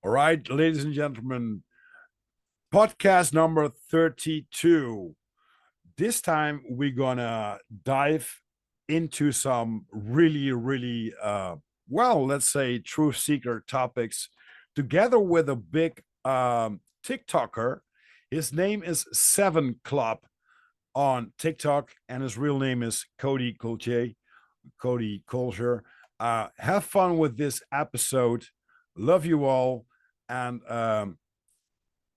All right, ladies and gentlemen, podcast number 32. This time we're gonna dive into some really, let's say truth seeker topics together with a big TikToker. His name is Seven Club on TikTok, and his real name is Cody Colche, Cody Colcher. Have fun with this episode. Love you all, and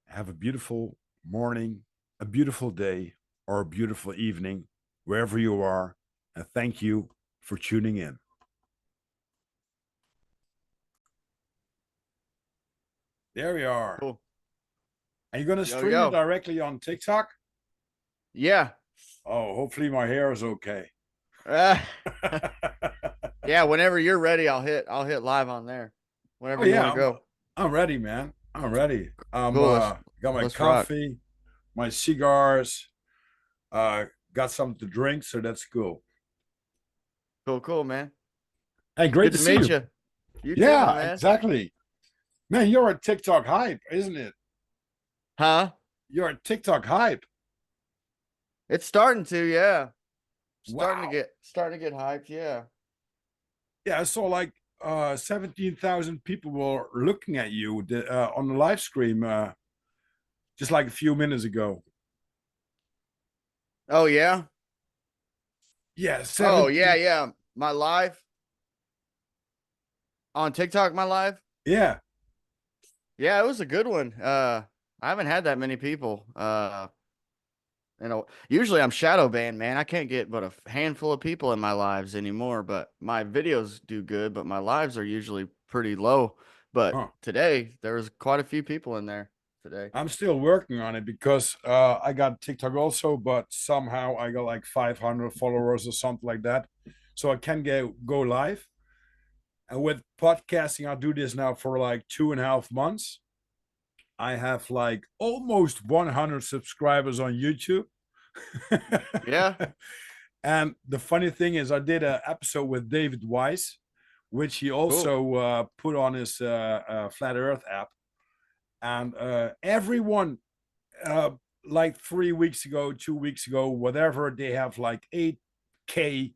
have a beautiful morning, a beautiful day, or a beautiful evening, wherever you are. And thank you for tuning in. There we are. Cool. Are you going to Yo, stream it yo. directly on TikTok? Yeah. Oh, hopefully my hair is okay. Uh, yeah, whenever you're ready, I'll hit live on there. Oh Whenever you want yeah, to go. I'm ready, man. I'm ready. Cool. Got my Let's rock. coffee, my cigars, got something to drink, so that's cool. Cool, man. Hey, great Good to to see meet you. you. You too, my Yeah, man. exactly. Man, you're a TikTok hype, isn't it? Huh? You're a TikTok hype. It's starting to, yeah. Starting Wow. to get hyped, yeah. Yeah, I saw like 17,000 people were looking at you on the live stream just like a few minutes ago. Oh yeah? Yeah, Oh yeah, 17. yeah. My live on TikTok, my live. Yeah. Yeah, it was a good one. I haven't had that many people. Usually I'm shadow banned, man. I can't get but a handful of people in my lives anymore. But my videos do good, but my lives are usually pretty low. But Huh. today there was quite a few people in there today. I'm still working on it because I got TikTok also, but somehow I got like 500 followers or something like that. So I can go live. And with podcasting, I do this now for like 2.5 months. I have like almost 100 subscribers on YouTube. Yeah, And the funny thing is, I did an episode with David Weiss, which he cool. also put on his Flat Earth app. And everyone, uh, like 3 weeks ago, 2 weeks ago, whatever, they have like 8K,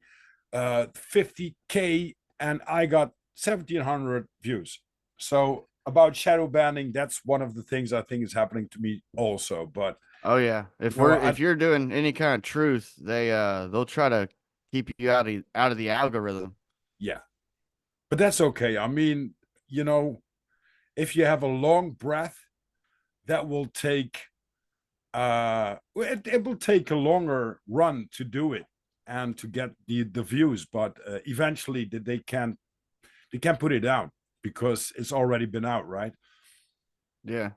50K, and I got 1,700 views. So about shadow banning, that's one of the things I think is happening to me also. But Oh yeah. you know, If you're doing any kind of truth, they'll try to keep you out of the algorithm. yeah, but that's okay. I mean, you know, if you have a long breath, that will take it will take a longer run to do it and to get the views, but eventually they can put it out because it's already been out, right? Yeah.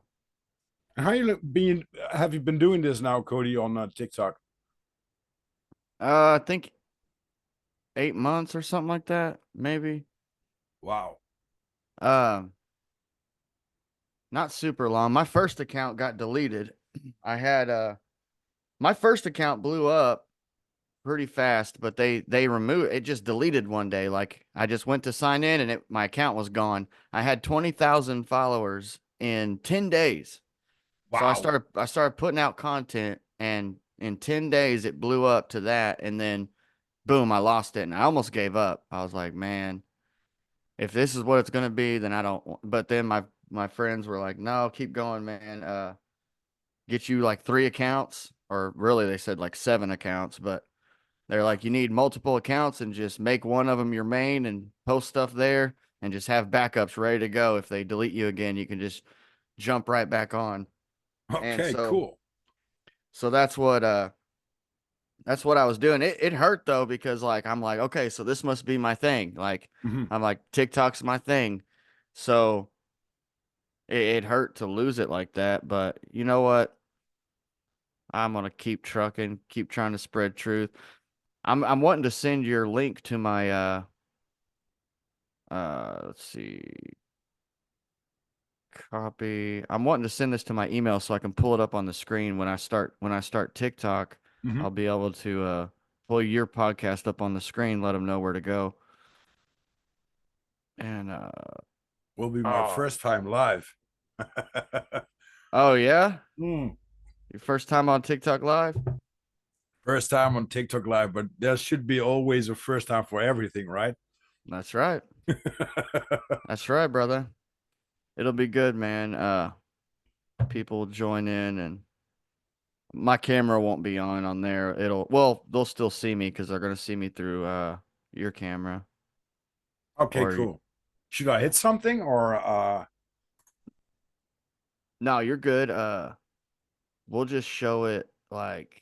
How you been? Have you been doing this now, Cody, on TikTok? I think 8 months or something like that, maybe. Wow. Um, Not super long. My first account got deleted. I had my first account blew up pretty fast, but they removed it, just deleted one day. Like I just went to sign in and my account was gone. I had 20,000 followers in 10 days. So Wow. I started putting out content, and in 10 days it blew up to that, and then boom, I lost it and I almost gave up. I was like, man, if this is what it's going to be, then I don't but then my friends were like, "No, keep going, man. Get you like 3 accounts," or really they said like 7 accounts, but they're like, "You need multiple accounts and just make one of them your main and post stuff there and just have backups ready to go. If they delete you again, you can just jump right back on." And Okay, cool. so that's what I was doing. It hurt though, because like I'm like, okay, so this must be my thing. Like Mhm. I'm like, TikTok's my thing. So it hurt to lose it like that, but you know what? I'm gonna keep trucking, keep trying to spread truth. I'm wanting to send your link to my let's see, copy. I'm wanting to send this to my email so I can pull it up on the screen when I start TikTok. Mhm. I'll be able to pull your podcast up on the screen, let them know where to go. And Will be my oh first time live. Oh yeah, Hmm. your first time on TikTok Live? First time on TikTok Live, but there should be always a first time for everything, right? That's right. That's right, brother. It'll be good, man. People join in, and my camera won't be on there. They'll still see me because they're gonna see me through your camera. Okay, Or cool. Should I hit something or no, you're good. We'll just show it like,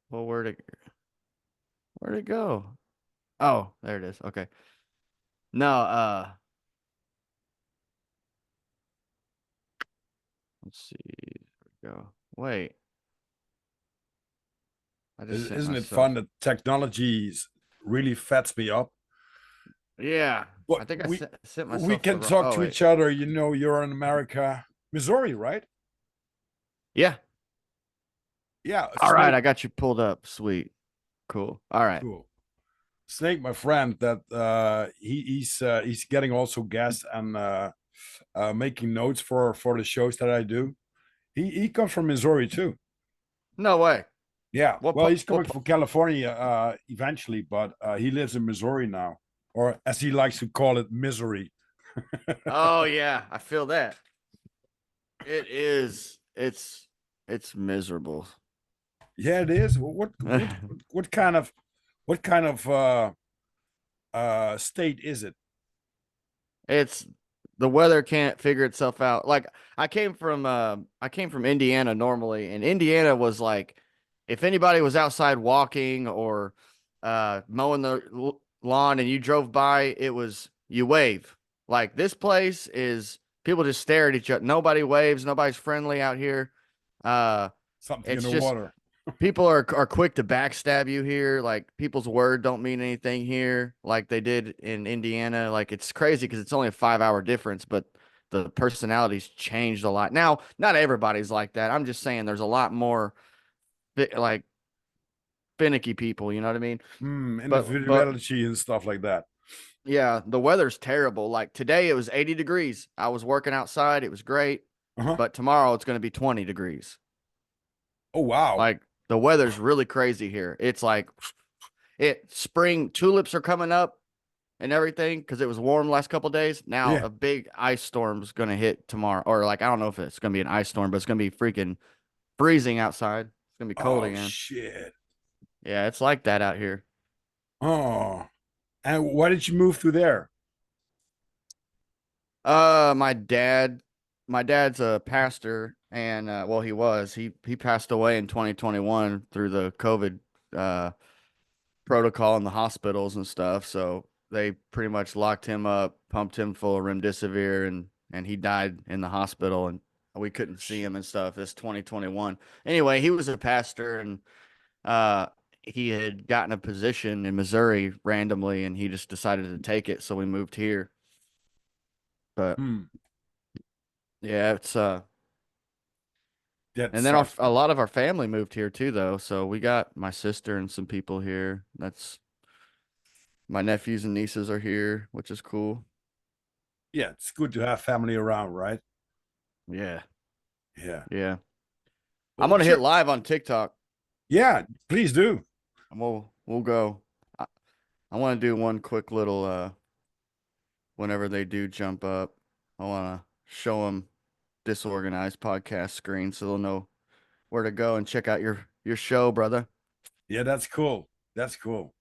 well, where'd it go? Oh, there it is. Okay. No, let's see. There we go. Wait, I just sent isn't it fun myself. that technologies really fats me up? Yeah, But I think I sent we myself the can wrong. talk Oh to wait, each other. You know, you're in America, Missouri, right? yeah. Yeah, All right, Snake. I got you pulled up. Sweet, cool. All right. Cool. Snake, my friend, that he's getting also guests and making notes for the shows that I do. He comes from Missouri too. No way. Yeah. What? Well, he's What? coming from California eventually, but he lives in Missouri now, or as he likes to call it, misery. Oh yeah, I feel that. It is. It's miserable. Yeah, it is. What kind of state is it? It's the weather can't figure itself out. Like I came from Indiana normally, and Indiana was like if anybody was outside walking or mowing the lawn and you drove by, it was you wave. Like this place is people just stare at each other. Nobody waves, nobody's friendly out here. Uh Something in it's the just water. people are quick to backstab you here. Like people's word don't mean anything here, like they did in Indiana. Like it's crazy because it's only a 5 hour difference, but the personalities changed a lot. Now, not everybody's like that. I'm just saying there's a lot more like finicky people. You know what I mean? But Individuality and stuff like that. yeah, the weather's terrible. Like today it was 80 degrees. I was working outside. It was great. Uh-huh. But tomorrow it's going to be 20 degrees. Oh wow. Like the weather's really crazy here. It's like spring tulips are coming up and everything because it was warm last couple days. Now Yeah. a big ice storm's gonna hit tomorrow, or like I don't know if it's gonna be an ice storm, but it's gonna be freaking freezing outside. It's gonna be cold Oh again. shit. Yeah, it's like that out here. Oh. And why did you move to there? Uh, my dad, my dad's a pastor, and well, he passed away in 2021 through the COVID uh protocol in the hospitals and stuff. So they pretty much locked him up, pumped him full of remdesivir, and he died in the hospital. And we couldn't see him and stuff. This 2021. Anyway, he was a pastor, and uh, he had gotten a position in Missouri randomly, and he just decided to take it. So we moved here. But Hmm. yeah, it's That and then sucks, a man. lot of our family moved here too, though. So we got my sister and some people here. That's my nephews and nieces are here, which is cool. Yeah, it's good to have family around, right? Yeah. Yeah. Yeah. Well, I'm gonna what's hit your live on TikTok. yeah, please do. And we'll go. I, I want to do one quick little whenever they do jump up. I want to show them Disorganized podcast screen so they'll know where to go and check out your show, brother. Yeah, that's cool. That's cool.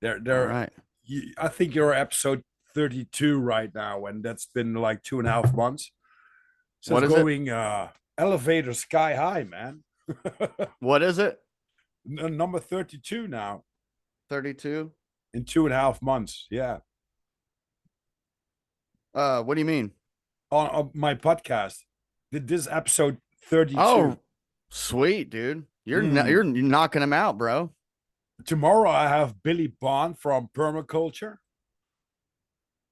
All There. right. I think you're episode 32 right now, and that's been like 2.5 months. So What it's is it? going elevator sky high, man. What is it? Number 32 now 32? in 2.5 months. Yeah. What do you mean? On my podcast. This episode 32. Oh, sweet, dude. Mm. You're knocking them out, bro. Tomorrow I have Billy Bond from Permaculture.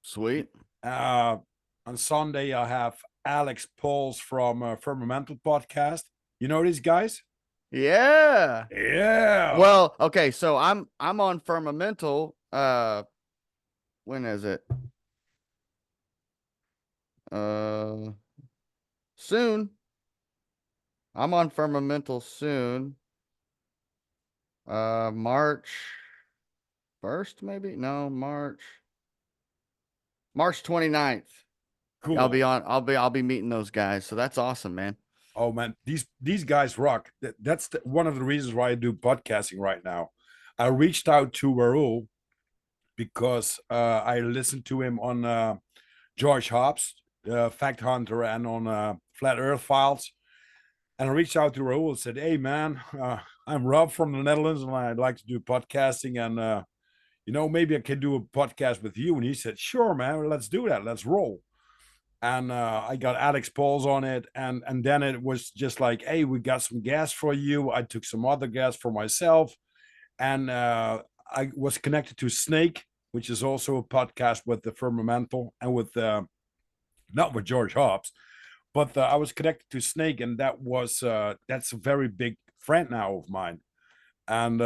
Sweet. Uh, on Sunday I have Alex Pauls from Firmamental Podcast. You know these guys? Yeah. Yeah. Well, okay, so I'm on Firmamental. when is it? Uh, soon. I'm on Firmamental soon. March 1st, maybe? No, March 29th. I'll be Cool. on. I'll be meeting those guys. So that's awesome, man. Oh man, these guys rock. That's one of the reasons why I do podcasting right now. I reached out to Raul because I listened to him on George Hobbs, Fact Hunter, and on Flat Earth Files. And I reached out to Raul and said, "Hey man, I'm Rob from the Netherlands, and I'd like to do podcasting. And maybe I can do a podcast with you." And he said, "Sure, man. Let's do that. Let's roll." And I got Alex Pauls on it, and then it was just like, "Hey, we got some guests for you." I took some other guests for myself, and I was connected to Snake, which is also a podcast with the Firmamental and with not with George Hobbs, but I was connected to Snake, and that's a very big friend now of mine. And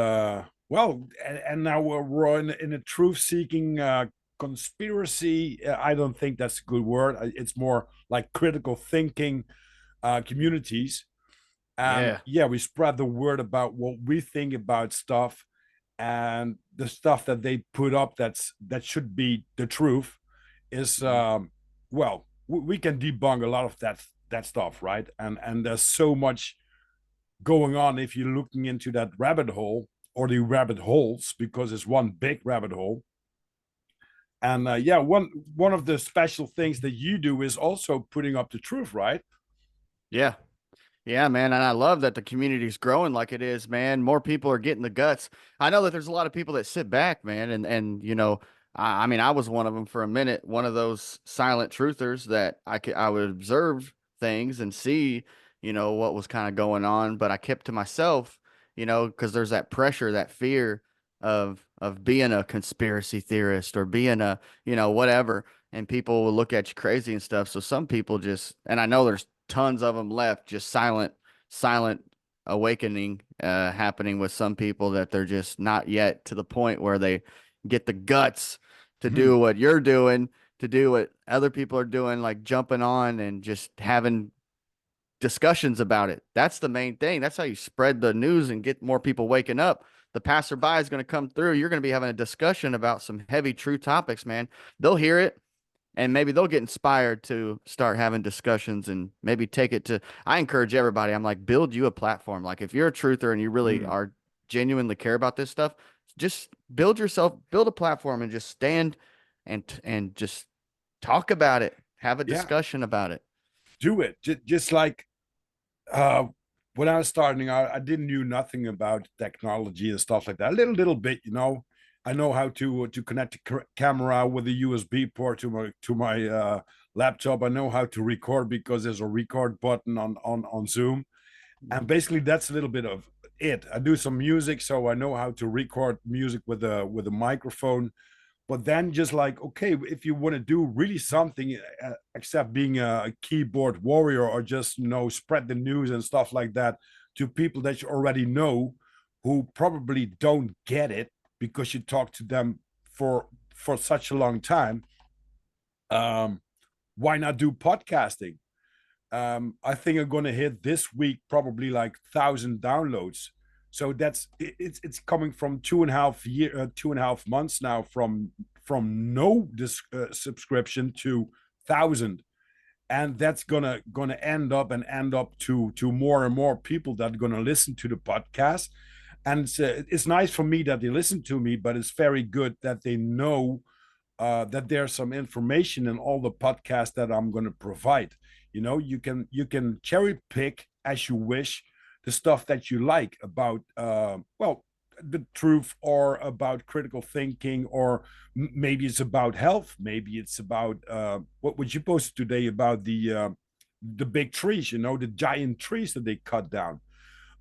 well, and now we're in a truth-seeking conspiracy. I don't think that's a good word. It's more like critical thinking communities. And Yeah. yeah, we spread the word about what we think about stuff, and the stuff that they put up that should be the truth is Mhm. well, we can debunk a lot of that stuff, right? And there's so much going on if you're looking into that rabbit hole or the rabbit holes, because it's one big rabbit hole. And yeah, one of the special things that you do is also putting up the truth, right? Yeah. Yeah, man, and I love that the community's growing like it is, man. More people are getting the guts. I know that there's a lot of people that sit back, man, and I mean, I was one of them for a minute, one of those silent truthers that I would observe things and see, what was kind of going on, but I kept to myself, because there's that pressure, that fear of being a conspiracy theorist or being a, whatever, and people will look at you crazy and stuff. So some people just, and I know there's tons of them left, just silent awakening happening with some people, that they're just not yet to the point where they get the guts to Hmm. do what you're doing, to do what other people are doing, like jumping on and just having discussions about it. That's the main thing. That's how you spread the news and get more people waking up. The passerby is going to come through. You're going to be having a discussion about some heavy, true topics, man. They'll hear it, and maybe they'll get inspired to start having discussions and maybe take it to. I encourage everybody. I'm like, build you a platform. Like, if you're a truther and you really Hmm. are genuinely care about this stuff, just build a platform and just stand and just talk about it. Have a Yeah, discussion about it. do it. Just like uh, when I was starting out, I didn't knew nothing about technology and stuff like that. A little bit, I know how to connect the camera with a USB port to my laptop. I know how to record because there's a record button on Zoom, and Mhm. basically that's a little bit of it. I do some music, so I know how to record music with a microphone. But then just like, okay, if you want to do really something except being a keyboard warrior, or just spread the news and stuff like that to people that you already know, who probably don't get it because you talk to them for such a long time, um why not do podcasting? I think I'm going to hit this week probably like 1,000 downloads. So it's coming from 2.5 months now, from no subscription to 1,000, and that's gonna end up to more and more people that are gonna listen to the podcast. And it's nice for me that they listen to me, but it's very good that they know that there's some information in all the podcasts that I'm going to provide. You can cherry pick as you wish the stuff that you like about well, the truth, or about critical thinking, or maybe it's about health, maybe it's about what you posted today about the big trees, the giant trees that they cut down.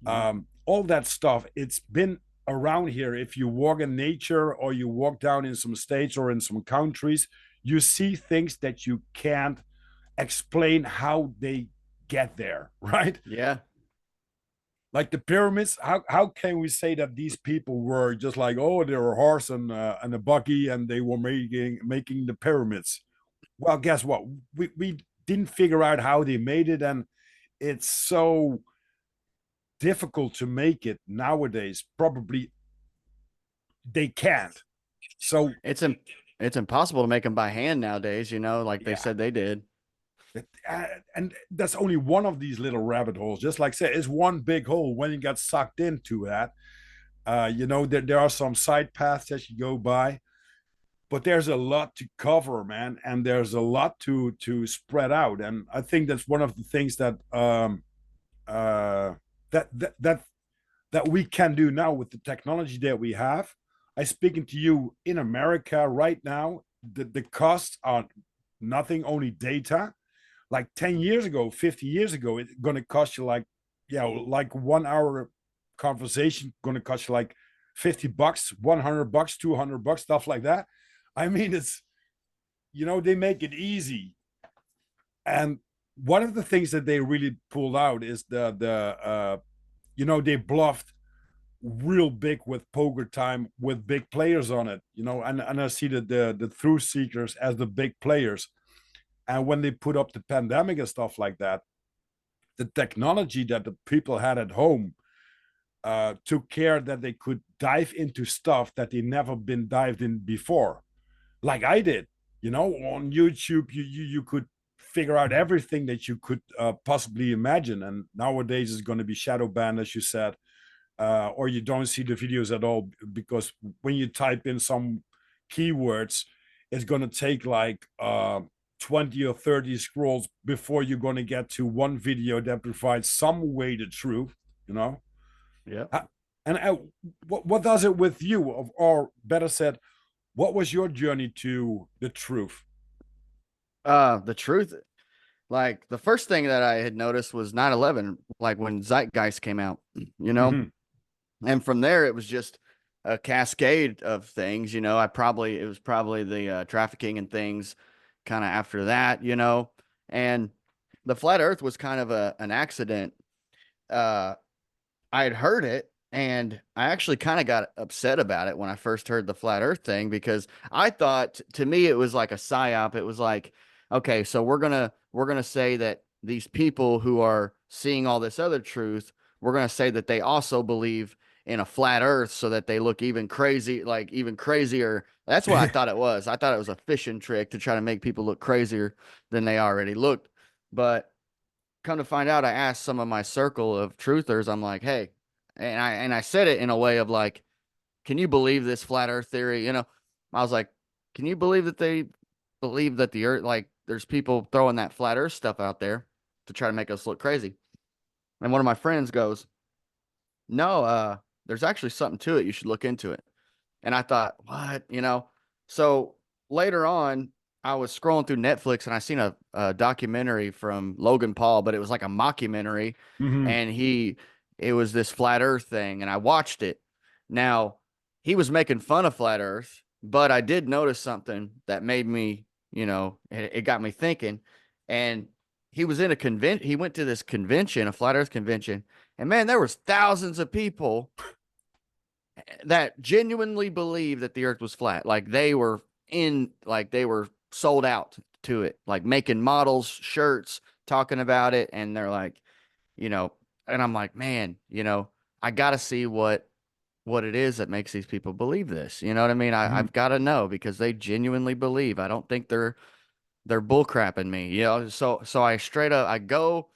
Mhm. All that stuff, it's been around here. If you walk in nature, or you walk down in some states or in some countries, you see things that you can't explain how they get there, right? Yeah. Like the pyramids, how can we say that these people were just like, oh, they were a horse and a buggy and they were making the pyramids? Well, guess what? We didn't figure out how they made it, and it's so difficult to make it nowadays. Probably they can't. So It's im- it's impossible to make them by hand nowadays, like they yeah, said they did. and that's only one of these little rabbit holes. Just like I said, it's one big hole. When you get sucked into that, there are some side paths that you go by, but there's a lot to cover, man, and there's a lot to spread out. And I think that's one of the things that uh, that that that that we can do now with the technology that we have. I speaking to you in America right now. The costs are nothing, only data. Like 10 years ago, 50 years ago, it's going to cost you like, like 1 hour conversation going to cost you like $50, $100, $200, stuff like that. I mean, they make it easy. And one of the things that they really pulled out is they bluffed real big with poker time with big players on it, and I see the through seekers as the big players. And when they put up the pandemic and stuff like that, the technology that the people had at home took care that they could dive into stuff that they never been dived in before, like I did. On YouTube, you could figure out everything that you could possibly imagine. And nowadays it's going to be shadow banned, as you said, or you don't see the videos at all, because when you type in some keywords, it's going to take like 20 or 30 scrolls before you're going to get to one video that provides some way the truth, you know? Yeah. And what does it with you? Or better said, what was your journey to the truth? The truth, like the first thing that I had noticed was 9/11, like when Zeitgeist came out, you know? Mm-hmm. And from there, it was just a cascade of things. It was probably the trafficking and things kind of after that, and the flat earth was kind of an accident. Uh, I had heard it, and I actually kind of got upset about it when I first heard the flat earth thing, because I thought, to me, it was like a psyop. It was like, okay, so we're gonna say that these people who are seeing all this other truth, we're gonna say that they also believe in a flat earth, so that they look even crazy, like even crazier. That's what I thought it was. I thought it was a fishing trick to try to make people look crazier than they already looked. But come to find out, I asked some of my circle of truthers, I'm like, hey, and I said it in a way of like, can you believe this flat earth theory? I was like, can you believe that they believe that the earth, like there's people throwing that flat earth stuff out there to try to make us look crazy? And one of my friends goes, no, there's actually something to it. You should look into it. And I thought, what? So later on, I was scrolling through Netflix and I seen a documentary from Logan Paul, but it was like a mockumentary. Mm-hmm. And it was this flat earth thing. And I watched it. Now, he was making fun of flat earth, but I did notice something that made me, it got me thinking. And he was in a convention. He went to this convention, a flat earth convention. And man, there was thousands of people that genuinely believe that the earth was flat. Like they were sold out to it, like making models, shirts, talking about it. And they're like, you know, and I'm like, man, I got to see what it is that makes these people believe this. You know what I mean? Mm-hmm. I've got to know, because they genuinely believe. I don't think they're bull crapping me, So I go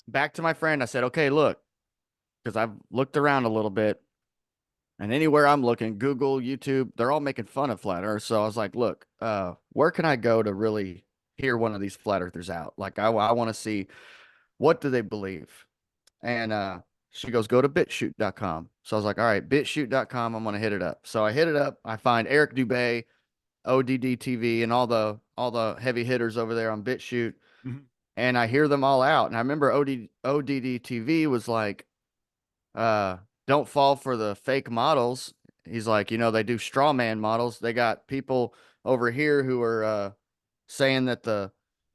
back to my friend. I said, okay, look, because I've looked around a little bit. And anywhere I'm looking, Google, YouTube, they're all making fun of flat Earth. So I was like, look, where can I go to really hear one of these flat earthers out? Like, I want to see, what do they believe? And she goes, go to bitshoot.com. So I was like, all right, bitshoot.com. I'm going to hit it up. So I hit it up. I find Eric Dubay, ODD TV, and all the heavy hitters over there on BitShoot. Mm-hmm. And I hear them all out. And I remember ODD TV was like, uh, don't fall for the fake models. He's like, they do straw man models. They got people over here who are saying that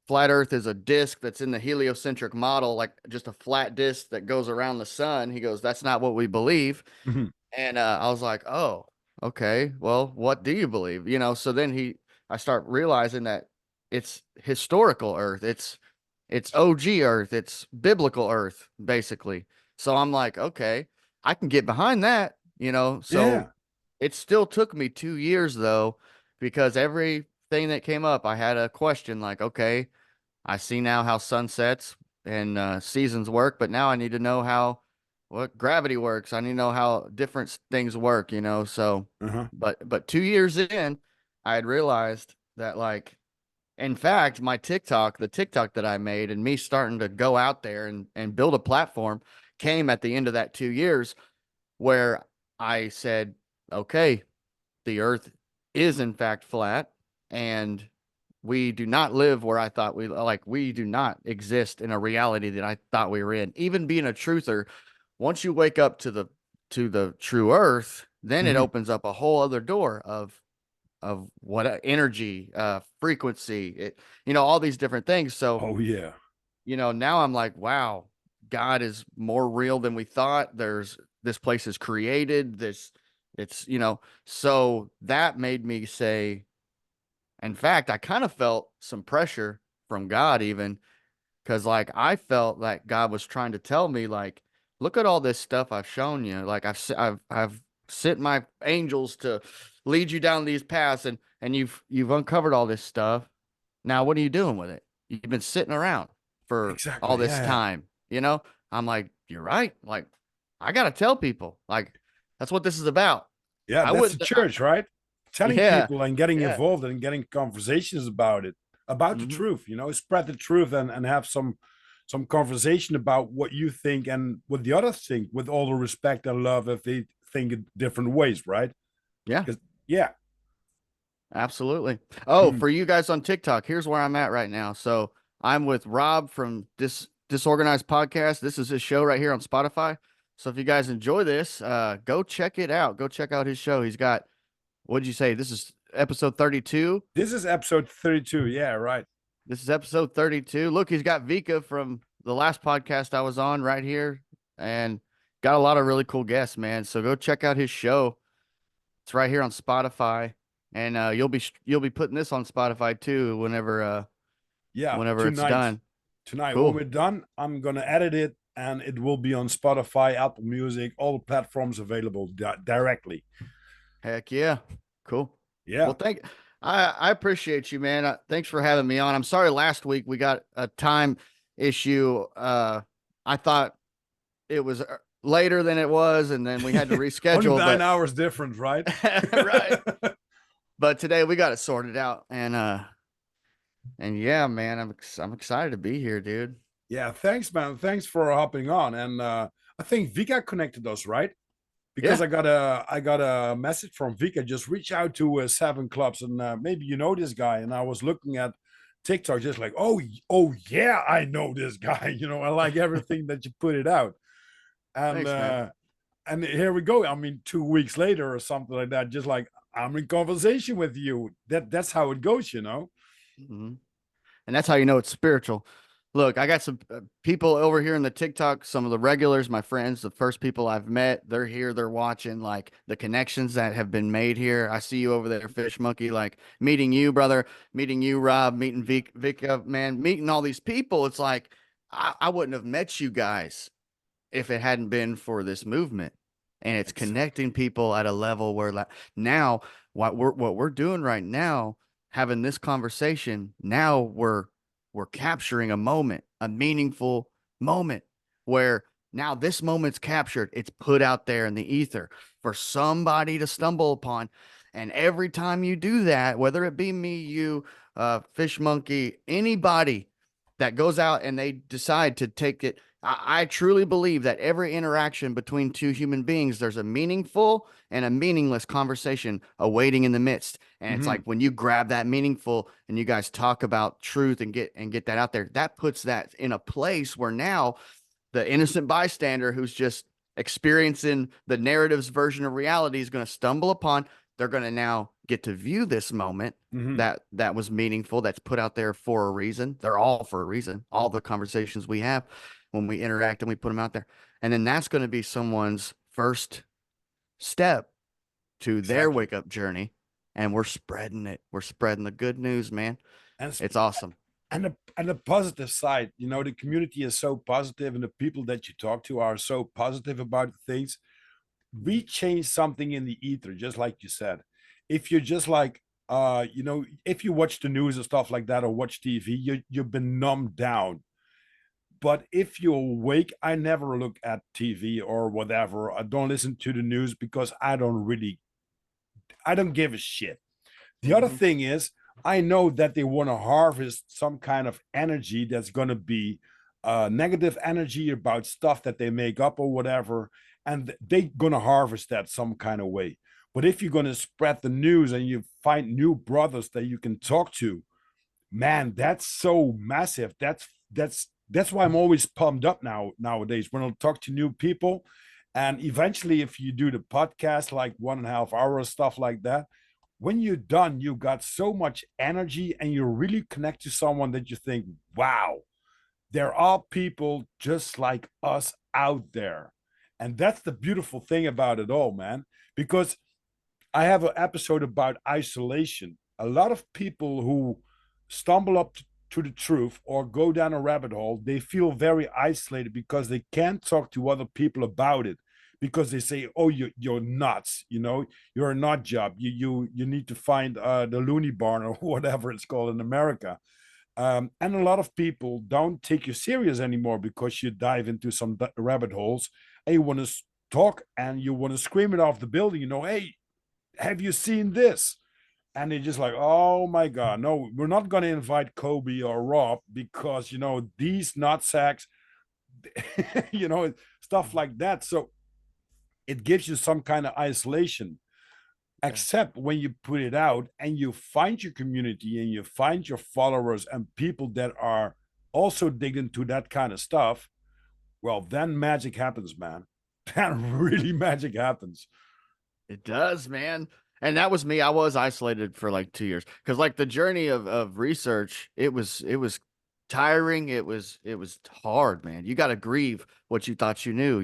flat Earth is a disc that's in the heliocentric model, like just a flat disc that goes around the sun. He goes, that's not what we believe. Mhm. And I was like, oh, okay. Well, what do you believe? So then I start realizing that it's historical Earth. It's OG Earth. It's biblical Earth, basically. So I'm like, okay, I can get behind that, So Yeah. it still took me 2 years though, because everything that came up, I had a question like, okay, I see now how sunsets and seasons work, but now I need to know how what gravity works. I need to know how different things work, So, Uh-huh. but 2 years in, I had realized that, like, in fact, the TikTok that I made, and me starting to go out there and build a platform, came at the end of that 2 years, where I said, okay, the Earth is in fact flat, and we do not live where I thought we do not exist in a reality that I thought we were in. Even being a truther, once you wake up to the true Earth, then it Mhm. opens up a whole other door of what energy, frequency, all these different things. So, Oh yeah. now I'm like, wow, God is more real than we thought. This place is created. It's, so that made me say, in fact, I kind of felt some pressure from God, even because, like, I felt like God was trying to tell me, like, look at all this stuff I've shown you. Like, I've sent my angels to lead you down these paths, and you've uncovered all this stuff. Now, what are you doing with it? You've been sitting around for all Exactly. this Yeah. time, I'm like, you're right. Like, I gotta tell people, like, that's what this is about. Yeah, I that's the wouldn't. church, right? Telling Yeah, people and getting yeah. involved and getting conversations about it, about the Hmm. truth, spread the truth and have some conversation about what you think and what the others think with all the respect and love if they think in different ways, right? Yeah. Because yeah. Absolutely. Oh, Mhm. for you guys on TikTok, here's where I'm at right now. So I'm with Rob from Disorganized Podcast. This is his show right here on Spotify. So if you guys enjoy this, go check it out. Go check out his show. He's got, what'd you say? This is episode 32. This is episode 32. Yeah, right. This is episode 32. Look, he's got Vika from the last podcast I was on right here, and got a lot of really cool guests, man. So go check out his show. It's right here on Spotify, and you'll be putting this on Spotify too Yeah, whenever it's tonight. done. Tonight, when Cool. we're done, I'm gonna edit it and it will be on Spotify, Apple Music, all the platforms available directly. Heck yeah. Cool. Well, Yeah. I appreciate you, man. Thanks for having me on. I'm sorry last week we got a time issue. I thought it was later than it was, and then we had to Only reschedule, 9 hours difference, right? right. But today we got it sorted out, and yeah, man, I'm excited to be here, dude. Yeah, thanks, man. Thanks for hopping on. And I think Vika connected us, right? Because Yeah. I got a message from Vika. Just reach out to Seven Clubs, and maybe you know this guy. And I was looking at TikTok, just like, oh yeah, I know this guy. I like everything that you put it out. And Thanks, man. here we go. I mean, 2 weeks later or something like that. Just like I'm in conversation with you. That's how it goes. Hmm. And that's how you know it's spiritual. Look, I got some people over here in the TikTok, some of the regulars, my friends, the first people I've met, they're here, they're watching, like, the connections that have been made here. I see you over there, Fish Monkey, like, meeting you, brother, meeting you, Rob, meeting Vic, man, meeting all these people. It's like, I wouldn't have met you guys if it hadn't been for this movement. And it's connecting Exactly. people at a level where, like, now what we're doing right now, having this conversation, now we're capturing a moment, a meaningful moment, where now this moment's captured, it's put out there in the ether for somebody to stumble upon. And every time you do that, whether it be me, you, Fish Monkey, anybody that goes out and they decide to take it, I truly believe that every interaction between two human beings, there's a meaningful and a meaningless conversation awaiting in the midst. And it's like, Hmm. when you grab that meaningful and you guys talk about truth and get that out there, that puts that in a place where now the innocent bystander who's just experiencing the narrative's version of reality is going to stumble upon. They're going to now get to view this moment Hmm. that was meaningful, that's put out there for a reason. They're all for a reason. All the conversations we have when we interact and we put them out there. And then that's going to be someone's first step to their Exactly. wake up journey. And we're spreading it. We're spreading the good news, man. And It's awesome. the positive side, the community is so positive, and the people that you talk to are so positive about things. We change something in the ether, just like you said. If you're just like, if you watch the news and stuff like that, or watch TV, you've been numbed down. But if you're awake, I never look at TV or whatever. I don't listen to the news because I don't give a shit. The other Hmm. thing is, I know that they want to harvest some kind of energy that's going to be negative energy about stuff that they make up or whatever, and they're going to harvest that some kind of way. But if you're going to spread the news and you find new brothers that you can talk to, man, that's so massive. That's why I'm always pumped up nowadays when I talk to new people. And eventually, if you do the podcast like 1.5 hours, stuff like that, when you're done, you got so much energy and you really connect to someone that you think, wow, there are people just like us out there. And that's the beautiful thing about it all, man. Because I have an episode about isolation. A lot of people who stumble up to the truth or go down a rabbit hole, they feel very isolated because they can't talk to other people about it, because they say, "Oh, you're nuts. You're a nut job. You need to find the loony barn or whatever it's called in America." And a lot of people don't take you serious anymore because you dive into some rabbit holes and you want to talk and you want to scream it off the building. Hey, have you seen this? And they're just like, oh my God, no, we're not going to invite Kobe or Rob because, these nutsacks, stuff like that. So it gives you some kind of isolation, Yeah. except when you put it out and you find your community and you find your followers and people that are also digging to that kind of stuff. Well, then magic happens, man. Then really magic happens. It does, man. And that was me. I was isolated for like 2 years because like the journey of research, it was tiring. It was hard, man. You got to grieve what you thought you knew,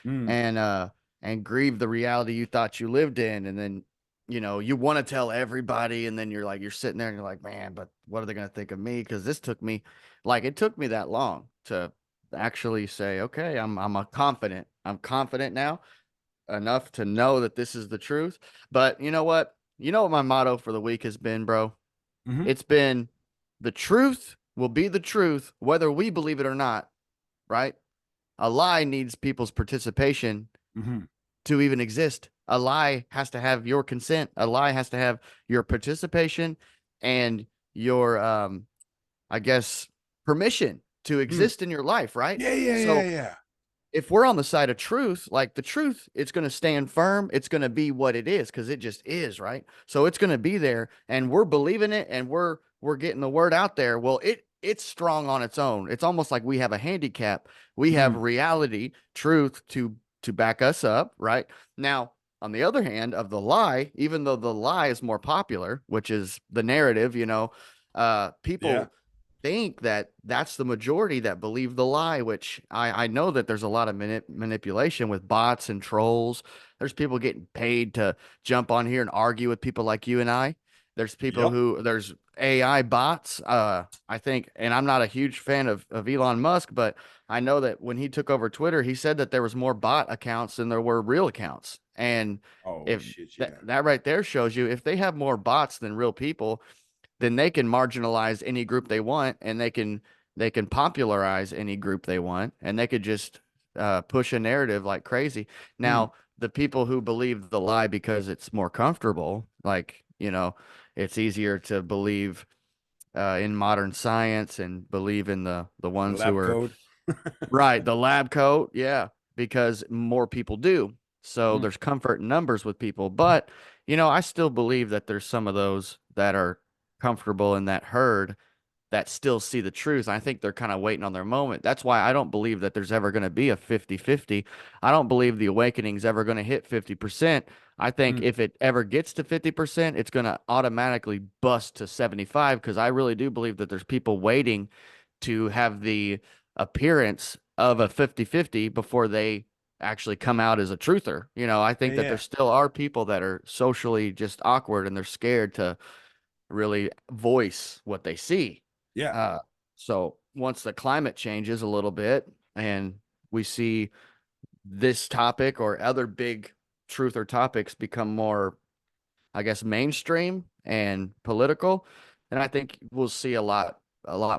Mm, and and grieve the reality you thought you lived in, and then you want to tell everybody, and then you're sitting there and you're like, man, but what are they gonna think of me? Because it took me that long to actually say, okay, I'm a confident. I'm confident now enough to know that this is the truth. But you know what? You know what my motto for the week has been, bro? hmm. It's been the truth will be the truth, whether we believe it or not, right? A lie needs people's participation Hmm. to even exist. A lie has to have your consent. A lie has to have your participation and your, I guess, permission to Mm. exist in your life, right? Yeah, yeah, yeah, So yeah. if we're on the side of truth, like the truth, it's going to stand firm. It's going to be what it is because it just is, right? So it's going to be there, and we're believing it, and we're getting the word out there. Well, it's strong on its own. It's almost like we have a handicap. We have Mm. reality, truth to back us up, right? Now, on the other hand, of the lie, even though the lie is more popular, which is the narrative, Yeah. people think that that's the majority that believe the lie, which I know that there's a lot of manipulation with bots and trolls. There's people getting paid to jump on here and argue with people like you and I. Yep. There's AI bots. I think, and I'm not a huge fan of Elon Musk, but I know that when he took over Twitter, he said that there was more bot accounts than there were real accounts. And Oh if shit, that, yeah. that right there shows you if they have more bots than real people, then they can marginalize any group they want, and they can popularize any group they want, and they could just push a narrative like crazy. Mm. Now, the people who believe the lie because it's more comfortable, like it's easier to believe in modern science and believe in the The ones who lab are code. right, the lab coat, yeah, because more people do. So Mm. there's comfort in numbers with people, but I still believe that there's some of those that are comfortable in that herd that still see the truth. I think they're kind of waiting on their moment. That's why I don't believe that there's ever going to be a 50-50. I don't believe the awakening's ever going to hit 50%. I think Mm. if it ever gets to 50%, it's going to automatically bust to 75 because I really do believe that there's people waiting to have the appearance of a 50-50 before they actually come out as a truther. I Yeah, think that there yeah, still are people that are socially just awkward and they're scared to really voice what they see. yeah. Uh, so once the climate changes a little bit and we see this topic or other big truth or topics become more, I guess, mainstream and political, then I think we'll see a lot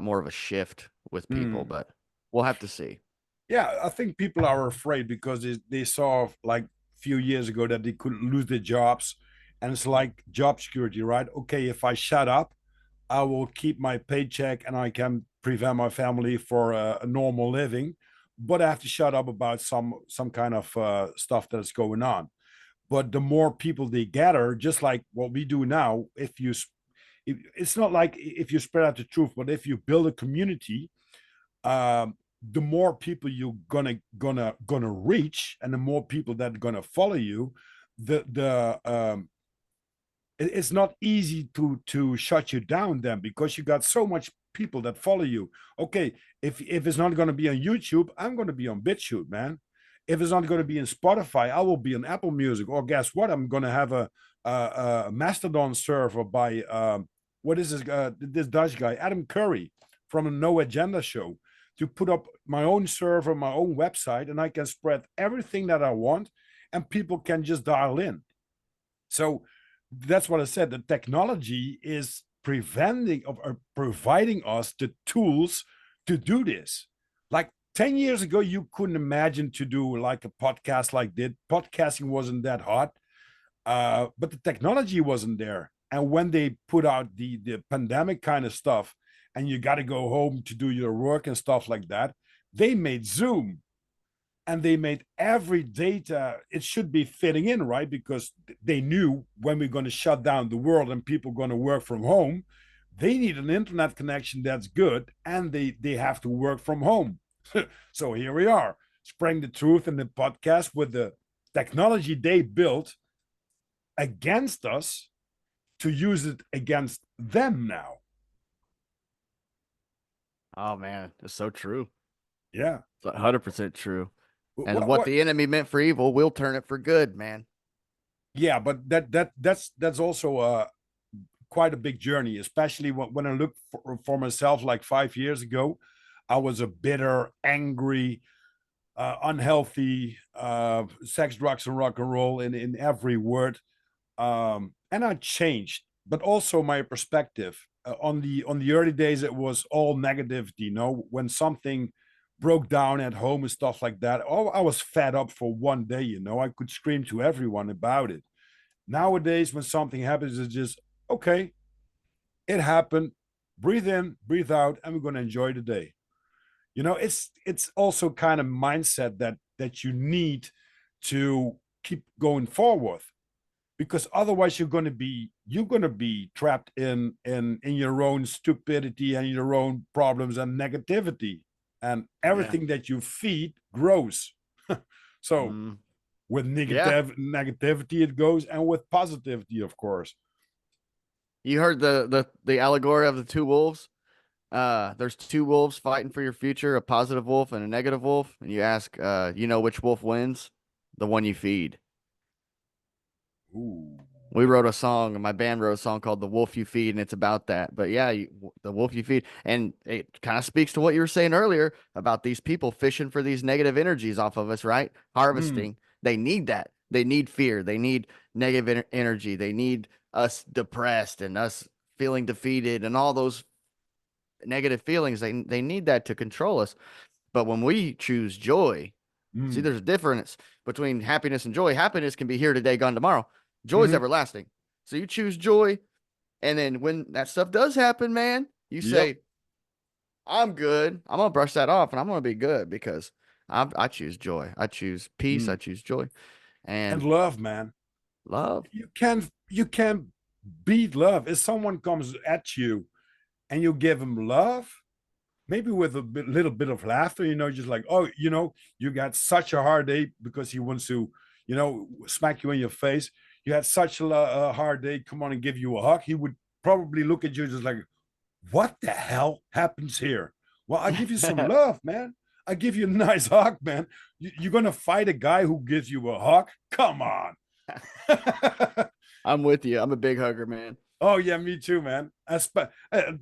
more of a shift with people, Mm. but we'll have to see. Yeah, I think people are afraid because they saw like a few years ago that they could lose their jobs. And it's like job security, right? Okay, if I shut up, I will keep my paycheck and I can prevent my family for a normal living. But I have to shut up about some kind of stuff that is going on. But the more people they gather, just like what we do now, it's not like if you spread out the truth, but if you build a community, um, the more people you're gonna reach, and the more people that are gonna follow you, the it's not easy to shut you down then because you got so much people that follow you. Okay, if it's not going to be on YouTube, I'm going to be on BitChute, man. If it's not going to be in Spotify, I will be on Apple Music. Or guess what? I'm going to have a Mastodon server by what is this Dutch guy Adam Curry from a No Agenda show to put up my own server, my own website, and I can spread everything that I want, and people can just dial in. So that's what I said. The technology is preventing or providing us the tools to do this. Like 10 years ago, you couldn't imagine to do like a podcast like this. Podcasting wasn't that hot, but the technology wasn't there. And when they put out the pandemic kind of stuff, and you got to go home to do your work and stuff like that, they made Zoom, and they made every data it should be fitting in, right? Because they knew when we're going to shut down the world and people going to work from home, they need an internet connection that's good, and they have to work from home. So here we are, spreading the truth in the podcast with the technology they built against us to use it against them now. Oh man, it's so true. Yeah. It's 100% true. And what What the enemy meant for evil, we'll turn it for good, man. Yeah, but that's also quite a big journey, especially when I look for myself like 5 years ago. I was a bitter, angry, unhealthy, sex, drugs, and rock and roll in every word. And I changed, but also my perspective. On the early days, it was all negative. When something broke down at home and stuff like that, oh, I was fed up for one day. I could scream to everyone about it. Nowadays, when something happens, it's just okay. It happened. Breathe in, breathe out, and we're going to enjoy the day. It's also kind of mindset that you need to keep going forward, because otherwise you're going to be trapped in your own stupidity and your own problems and negativity, and Yeah. everything that you feed grows. So Mm, with yeah. negativity it goes, and with positivity, of course. You heard the allegory of the two wolves? There's two wolves fighting for your future, a positive wolf and a negative wolf. And you ask, which wolf wins? The one you feed. Ooh. We wrote a song, my band wrote a song called "The Wolf You Feed," and it's about that. But yeah, the wolf you feed, and it kind of speaks to what you were saying earlier about these people fishing for these negative energies off of us, right? Mm, Harvesting. They need that. They need fear. They need negative energy. They need us depressed and us feeling defeated and all those negative feelings. They need that to control us. But when we choose joy, see, mm, there's a difference between happiness and joy. Happiness can be here today, gone tomorrow. Joy is mhm. everlasting. So you choose joy. And then when that stuff does happen, man, you Yep. say, I'm good. I'm going to brush that off and I'm going to be good because I choose joy. I choose peace. I Mm. choose joy And and love, man. love. You can beat love if someone comes at you and you give him love, maybe with a little bit of laughter, just like, oh, you got such a hard day, because he wants to, smack you in your face. You had such a hard day. Come on and give you a hug. He would probably look at you just like, what the hell happens here? Well, I give you some love, man. I give you a nice hug, man. You're going to fight a guy who gives you a hug? Come on. I'm with you. I'm a big hugger, man. Oh yeah, me too, man. The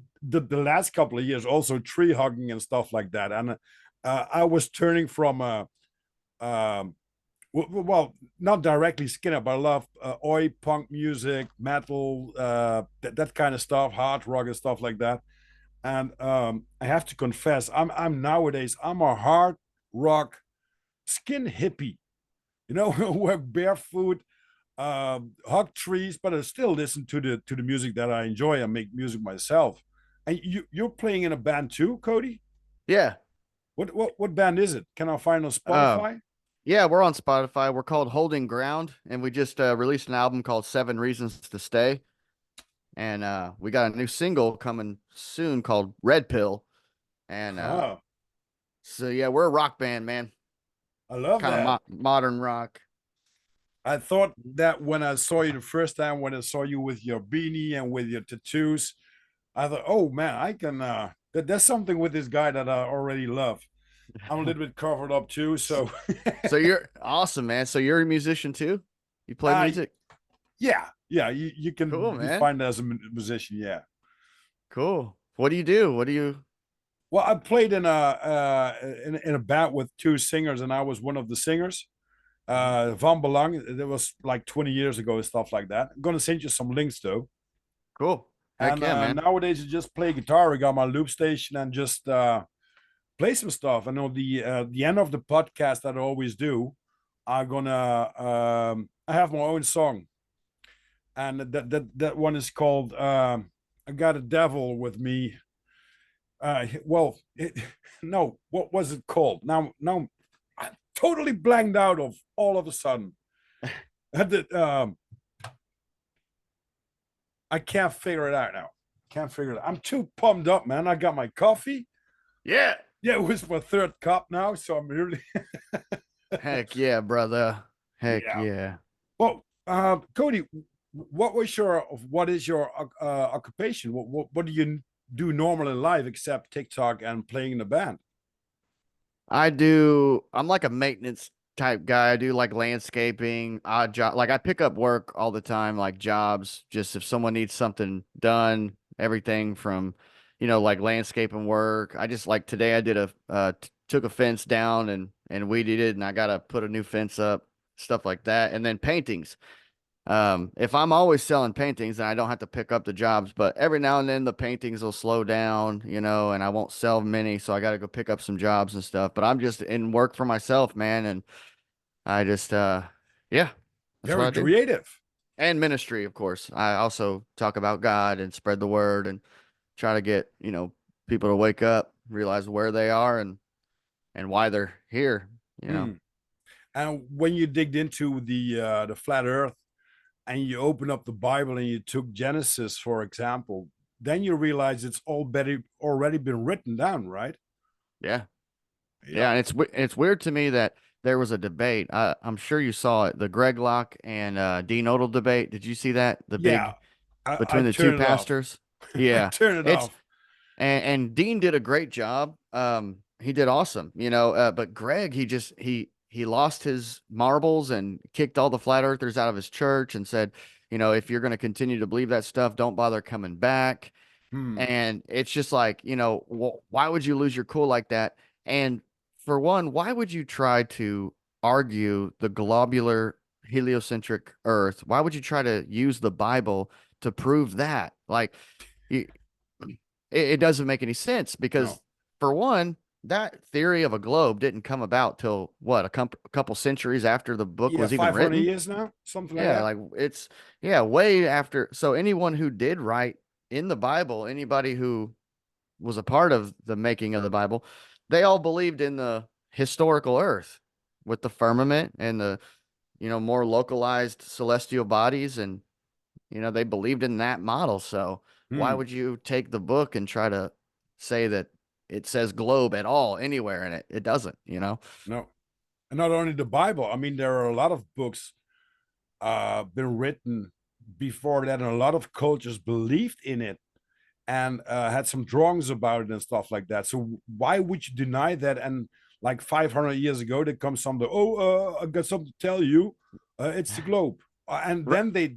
last couple of years, also tree hugging and stuff like that. And I was turning from um, well, not directly Skinner, but I love oi punk music, metal, that kind of stuff, hard rock and stuff like that. And I have to confess, I'm nowadays I'm a hard rock skin hippie. Work barefoot, hug trees, but I still listen to the music that I enjoy and make music myself. And you're playing in a band too, Cody? Yeah. What band is it? Can I find on Uh, Spotify? yeah, we're on Spotify. We're called Holding Ground, and we just released an album called 7 Reasons to Stay. And we got a new single coming soon called Red Pill. And Oh, so, yeah, we're a rock band, man. I love Kind of that. modern rock. I thought that when I saw you the first time, when I saw you with your beanie and with your tattoos, I thought, oh man, I can. There's something with this guy that I already love. I'm a little bit covered up too, so So you're awesome, man. So you're a musician too? You play uh, music? yeah, you Cool, can man. define it as a musician, yeah. Cool. What do you do? What do you? Well, I played in a band with two singers, and I was one of the singers. Mhm. Van Belang, that was like 20 years ago and stuff like that. I'm gonna send you some links though. Cool. Heck And yeah, man. nowadays, I just play guitar. I got my loop station and just play some stuff. I know the end of the podcast that I always do, I'm gonna I have my own song, and that one is called "I Got a Devil with Me." Well, no, what was it called? Now, I'm totally blanked out of all of a sudden. I can't figure it out now. Can't figure it out. I'm too pumped up, man. I got my coffee. Yeah. Yeah, it was my third cup now, so I'm really Heck yeah, brother. Heck yeah. yeah. Well, Cody, what is your occupation? What do you do normally in life except TikTok and playing in the band? I'm like a maintenance type guy. I do like landscaping, odd job. Like I pick up work all the time, like jobs, just if someone needs something done, everything from, like landscaping work. I just like today I did took a fence down and weeded it and I got to put a new fence up, stuff like that. And then paintings. If I'm always selling paintings, then I don't have to pick up the jobs, but every now and then the paintings will slow down, and I won't sell many, so I got to go pick up some jobs and stuff. But I'm just in work for myself, man, and I just yeah, that's what Very I do. creative. And ministry, of course. I also talk about God and spread the word and try to get, people to wake up, realize where they are and why they're here. Mm. And when you digged into the flat Earth and you open up the Bible and you took Genesis, for example, then you realize it's already been written down, right? Yeah. Yeah, Yeah, and it's weird to me that there was a debate. I'm sure you saw it, the Greg Locke and Dean Odle debate. Did you see that? The yeah. big I between the two turn it off. pastors. I Yeah, turn it it's off. and Dean did a great job. He did awesome. But Greg, he lost his marbles and kicked all the flat earthers out of his church and said, if you're going to continue to believe that stuff, don't bother coming back. Hmm. And it's just like, why would you lose your cool like that? And for one, why would you try to argue the globular heliocentric Earth? Why would you try to use the Bible to prove that? Like, you, it doesn't make any sense No. because, for one, that theory of a globe didn't come about till what, a couple centuries after the book Yeah, was even 500 written. years now, something like Yeah, that. like yeah, way after. So anyone who did write in the Bible, anybody who was a part of the making of the Bible, they all believed in the historical earth with the firmament and the, more localized celestial bodies. And, they believed in that model. So Why Hmm. would you take the book and try to say that it says globe at all anywhere in it? It doesn't, you know? No, and not only the Bible. I mean, there are a lot of books been written before that, and a lot of cultures believed in it and had some drawings about it and stuff like that. So why would you deny that? And like 500 years ago, there comes somebody, I got something to tell you. It's the globe. And Right. then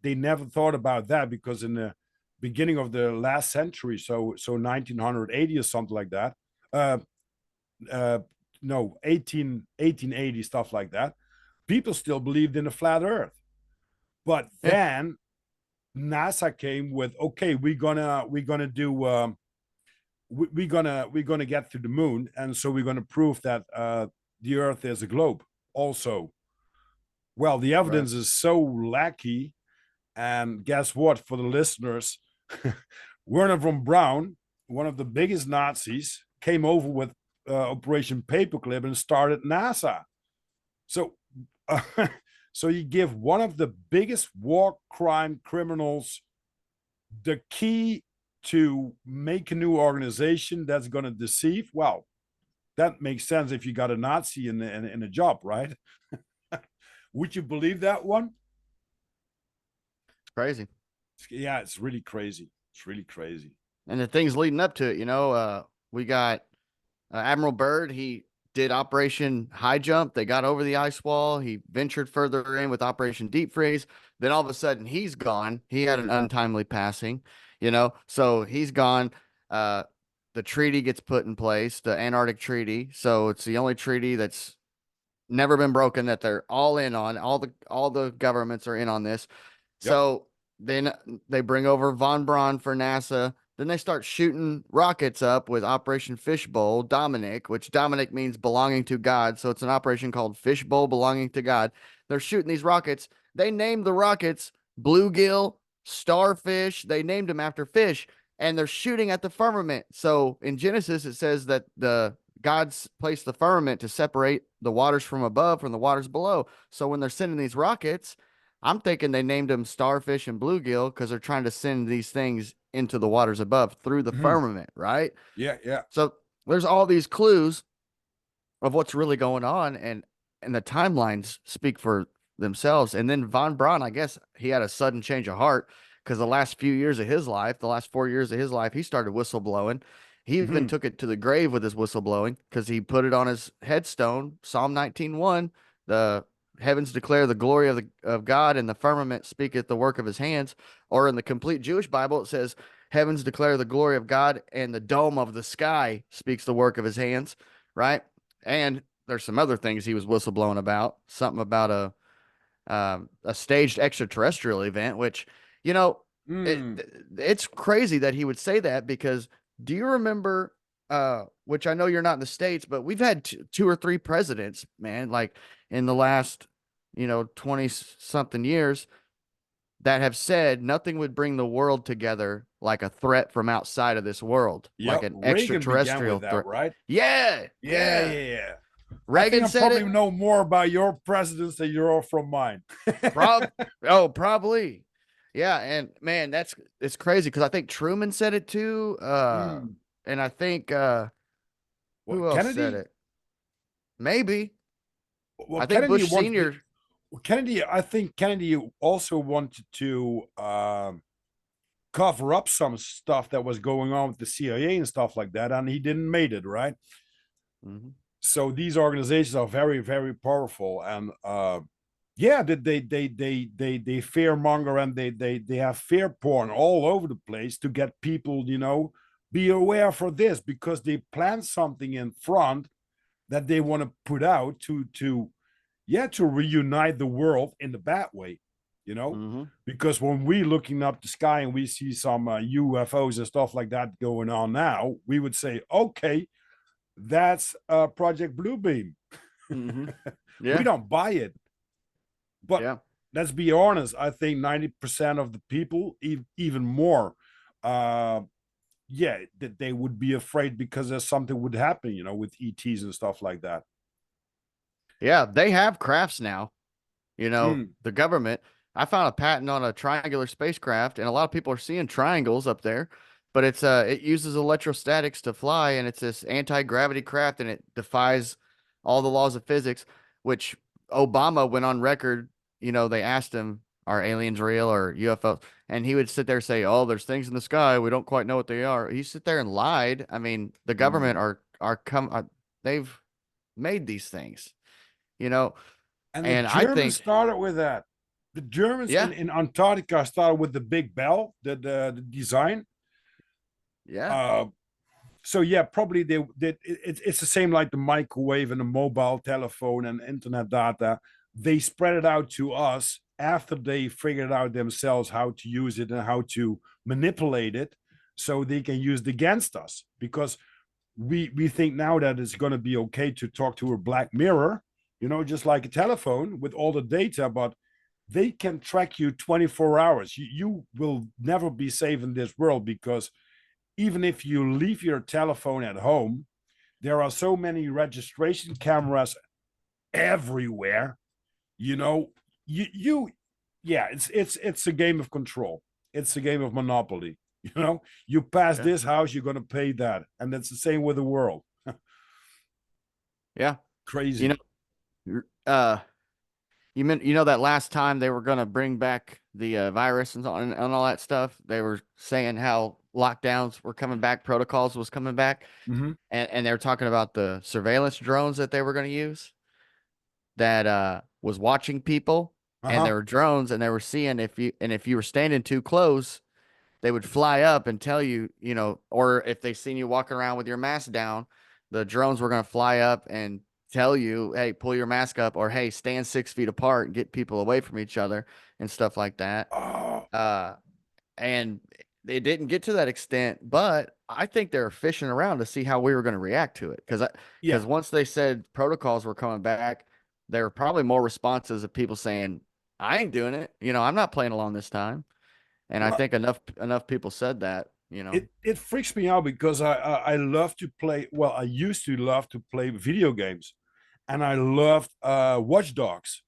they never thought about that, because in the beginning of the last century, so 1980 or something like that, uh, uh, no, 1880, stuff like that, people still believed in a flat earth. But Yeah. then NASA came with, okay, we're gonna do we're gonna get to the moon, and so we're gonna prove that the Earth is a globe. Also, well, the Right. evidence is so lackey, and guess what? For the listeners, Werner von Braun, one of the biggest Nazis, came over with Operation Paperclip and started NASA. So, uh, so you give one of the biggest war crime criminals the key to make a new organization that's going to deceive. Well, that makes sense if you got a Nazi in a job, right? Would you believe that one? It's crazy. Yeah, it's really crazy. It's really crazy. And the things leading up to it, we got Admiral Byrd. He did Operation High Jump. They got over the ice wall. He ventured further in with Operation Deep Freeze. Then all of a sudden, he's gone. He had an untimely passing, so he's gone. Uh, the treaty gets put in place, the Antarctic Treaty. So it's the only treaty that's never been broken that they're all in on. All the governments are in on this. Yep. So then they bring over von Braun for NASA. Then they start shooting rockets up with Operation Fishbowl Dominic, which Dominic means belonging to God. So it's an operation called Fishbowl belonging to God. They're shooting these rockets. They named the rockets Bluegill, Starfish. They named them after fish, and they're shooting at the firmament. So in Genesis, it says that the God's placed the firmament to separate the waters from above from the waters below. So when they're sending these rockets, I'm thinking they named them Starfish and Bluegill because they're trying to send these things into the waters above through the Mhm. firmament, right? Yeah, yeah. So there's all these clues of what's really going on, and the timelines speak for themselves. And then von Braun, I guess he had a sudden change of heart because the last few years of his life, the last 4 years of his life, he started whistleblowing. He even Mhm. took it to the grave with his whistleblowing because he put it on his headstone, Psalm 19:1. The heavens declare the glory of God, and the firmament speaketh the work of his hands. Or in the complete Jewish Bible, it says, heavens declare the glory of God, and the dome of the sky speaks the work of his hands, right? And there's some other things he was whistleblowing about, something about a staged extraterrestrial event, which, you know, it, Mm. it's crazy that he would say that because do you remember, which I know you're not in the States, but we've had two or three presidents, man, like in the last, 20 something years that have said nothing would bring the world together like a threat from outside of this world, like Yep. an Reagan began extraterrestrial with that, threat. right? Yeah, Yeah, yeah. yeah, yeah. I think Reagan I said probably it. know more about your presidents than you're all from mine. Prob oh, probably. Yeah, and man, it's crazy because I think Truman said it too. Mm. And I think Well, who else said Kennedy? it? Maybe. Well, I think Kennedy Bush wanted to, Senior. Kennedy, I think Kennedy also wanted to cover up some stuff that was going on with the CIA and stuff like that, and he didn't made it, right? Mhm. So these organizations are very, very powerful, and yeah, they fear monger, and they have fear porn all over the place to get people, be aware for this, because they plan something in front that they want to put out to yeah, to reunite the world in the bad way, you know Mhm. because when we looking up the sky and we see some UFOs and stuff like that going on now, we would say, okay, that's Project Bluebeam. Mhm. We Yeah. don't buy it, but Yeah. let's be honest, I think 90% of the people, even more, uh yeah, that they would be afraid because there's something would happen, with ETs and stuff like that. Yeah, they have crafts now, Mm. the government. I found a patent on a triangular spacecraft, and a lot of people are seeing triangles up there. But it uses electrostatics to fly, and it's this anti-gravity craft, and it defies all the laws of physics. Which Obama went on record. They asked him, "Are aliens real or UFOs?" And he would sit there and say, "Oh, there's things in the sky. We don't quite know what they are." He sit there and lied. I mean, the government Mm. they've made these things, you know, And the and I Germans think, started with that. The Germans yeah, in Antarctica started with the big bell, the design. yeah, Uh, so yeah, probably they did. It's the same like the microwave and the mobile telephone and internet data. They spread it out to us after they figured out themselves how to use it and how to manipulate it, so they can use it against us. Because we think now that it's going to be okay to talk to a black mirror, just like a telephone with all the data, but they can track you 24 hours. You will never be safe in this world, because even if you leave your telephone at home, there are so many registration cameras everywhere. You know, you yeah, it's a game of control. It's a game of monopoly. You pass yeah, this house, you're gonna pay that, and that's the same with the world. yeah. You Crazy. know, that last time they were gonna bring back the virus and all that stuff. They were saying how lockdowns were coming back, protocols was coming back, Mm-hmm. and they were talking about the surveillance drones that they were gonna use that was watching people, and Uh-huh. there were drones, and they were seeing if you were standing too close, they would fly up and tell you, or if they seen you walking around with your mask down, the drones were going to fly up and tell you, hey, pull your mask up, or hey, stand 6 feet apart and get people away from each other and stuff like that. Oh, Uh, and it didn't get to that extent, but I think they're fishing around to see how we were going to react to it. yeah. Because once they said protocols were coming back, there were probably more responses of people saying, I ain't doing it. I'm not playing along this time. And I Well, think enough people said that. it freaks me out because I love to play. Well, I used to love to play video games, and I loved Watch Dogs.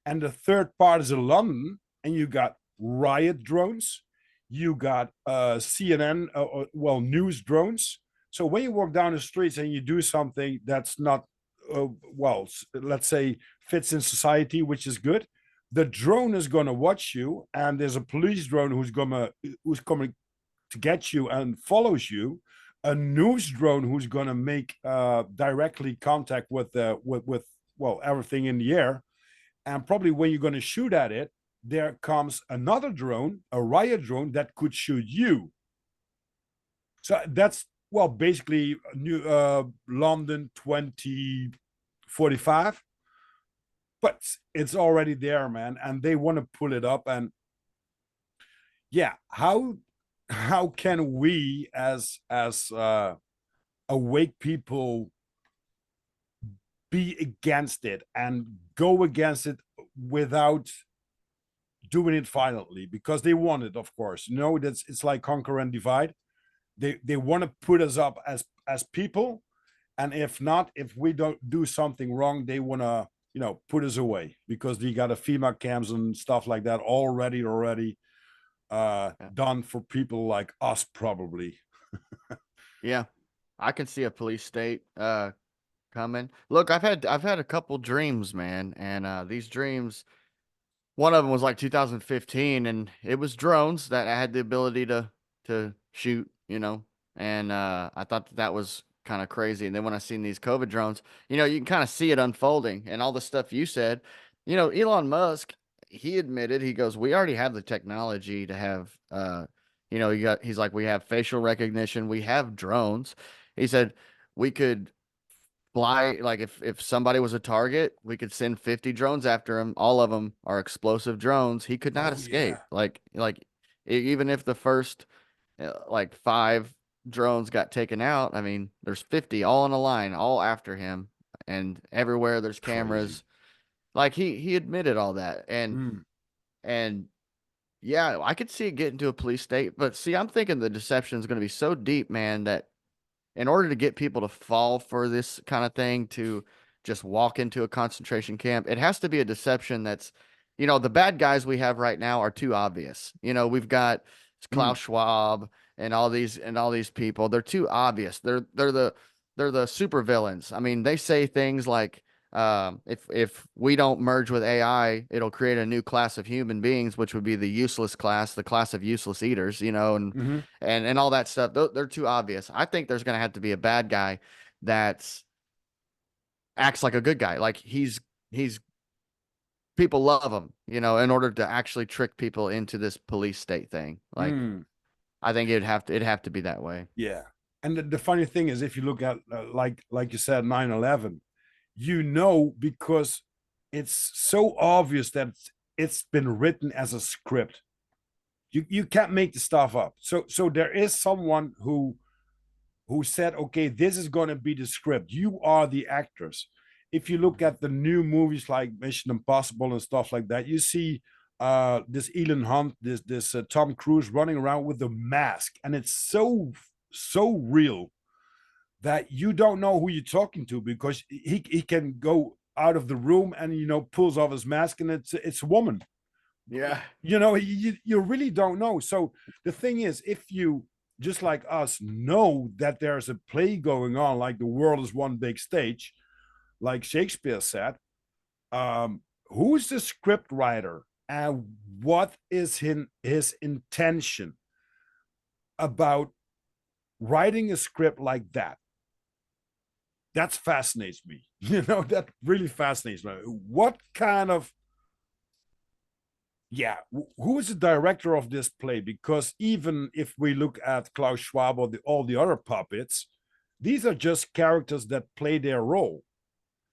And the third part is in London, and you got riot drones, you got CNN, well, news drones. So when you walk down the streets and you do something that's not, well, let's say fits in society, which is good, the drone is going to watch you, and there's a police drone who's coming to get you and follows you. A news drone who's going to make directly contact with well, everything in the air, and probably when you're going to shoot at it, there comes another drone, a riot drone, that could shoot you. So that's, well, basically New London 2045, but it's already there, man, and they want to pull it up. And yeah, how can we as awake people be against it and go against it without doing it violently? Because they want it, of course. That's, it's like conquer and divide. They want to put us up as people, and if not, if we don't do something wrong, they want to put us away, because they got a FEMA camps and stuff like that already Yeah. done for people like us, probably. Yeah. I can see a police state coming. Look, I've had a couple dreams, man, and these dreams, one of them was like 2015, and it was drones that I had the ability to shoot, and I thought that was kind of crazy. And then when I seen these COVID drones, you can kind of see it unfolding, and all the stuff you said. Elon Musk, he admitted, he goes, we already have the technology to have, he's like, we have facial recognition, we have drones. He said we could fly, like if somebody was a target, we could send 50 drones after him. All of them are explosive drones. He could not Oh escape. yeah. Even if the first like 5 drones got taken out, I mean, there's 50 all in a line, all after him, and everywhere there's Crazy. cameras. Like he admitted all that, Mm. and yeah, I could see it getting to a police state. But see, I'm thinking the deception is going to be so deep, man, that in order to get people to fall for this kind of thing, to just walk into a concentration camp, it has to be a deception that's, the bad guys we have right now are too obvious. We've got Mm, Klaus Schwab and all these people. They're too obvious. They're the super villains. I mean, they say things like, if we don't merge with AI, it'll create a new class of human beings, which would be the useless class, the class of useless eaters, and hmm and all that stuff. They're too obvious. I think there's going to have to be a bad guy that acts like a good guy. Like he's people love him, in order to actually trick people into this police state thing. Like mm, I think it'd have to be that way. yeah. And the funny thing is, if you look at like you said, 9/11, because it's so obvious that it's been written as a script. You can't make the stuff up. So there is someone who said, okay, this is going to be the script. You are the actors. If you look at the new movies like Mission Impossible and stuff like that, you see this Elon Hunt, this Tom Cruise running around with a mask, and it's so real that you don't know who you're talking to, because he can go out of the room and pulls off his mask, and it's a woman. Yeah. You really don't know. So the thing is, if you, just like us, know that there's a play going on, like the world is one big stage, like Shakespeare said, who's the script writer and what is his intention about writing a script like that? That fascinates me. That really fascinates me. What kind of, yeah, who is the director of this play? Because even if we look at Klaus Schwab or all the other puppets, these are just characters that play their role,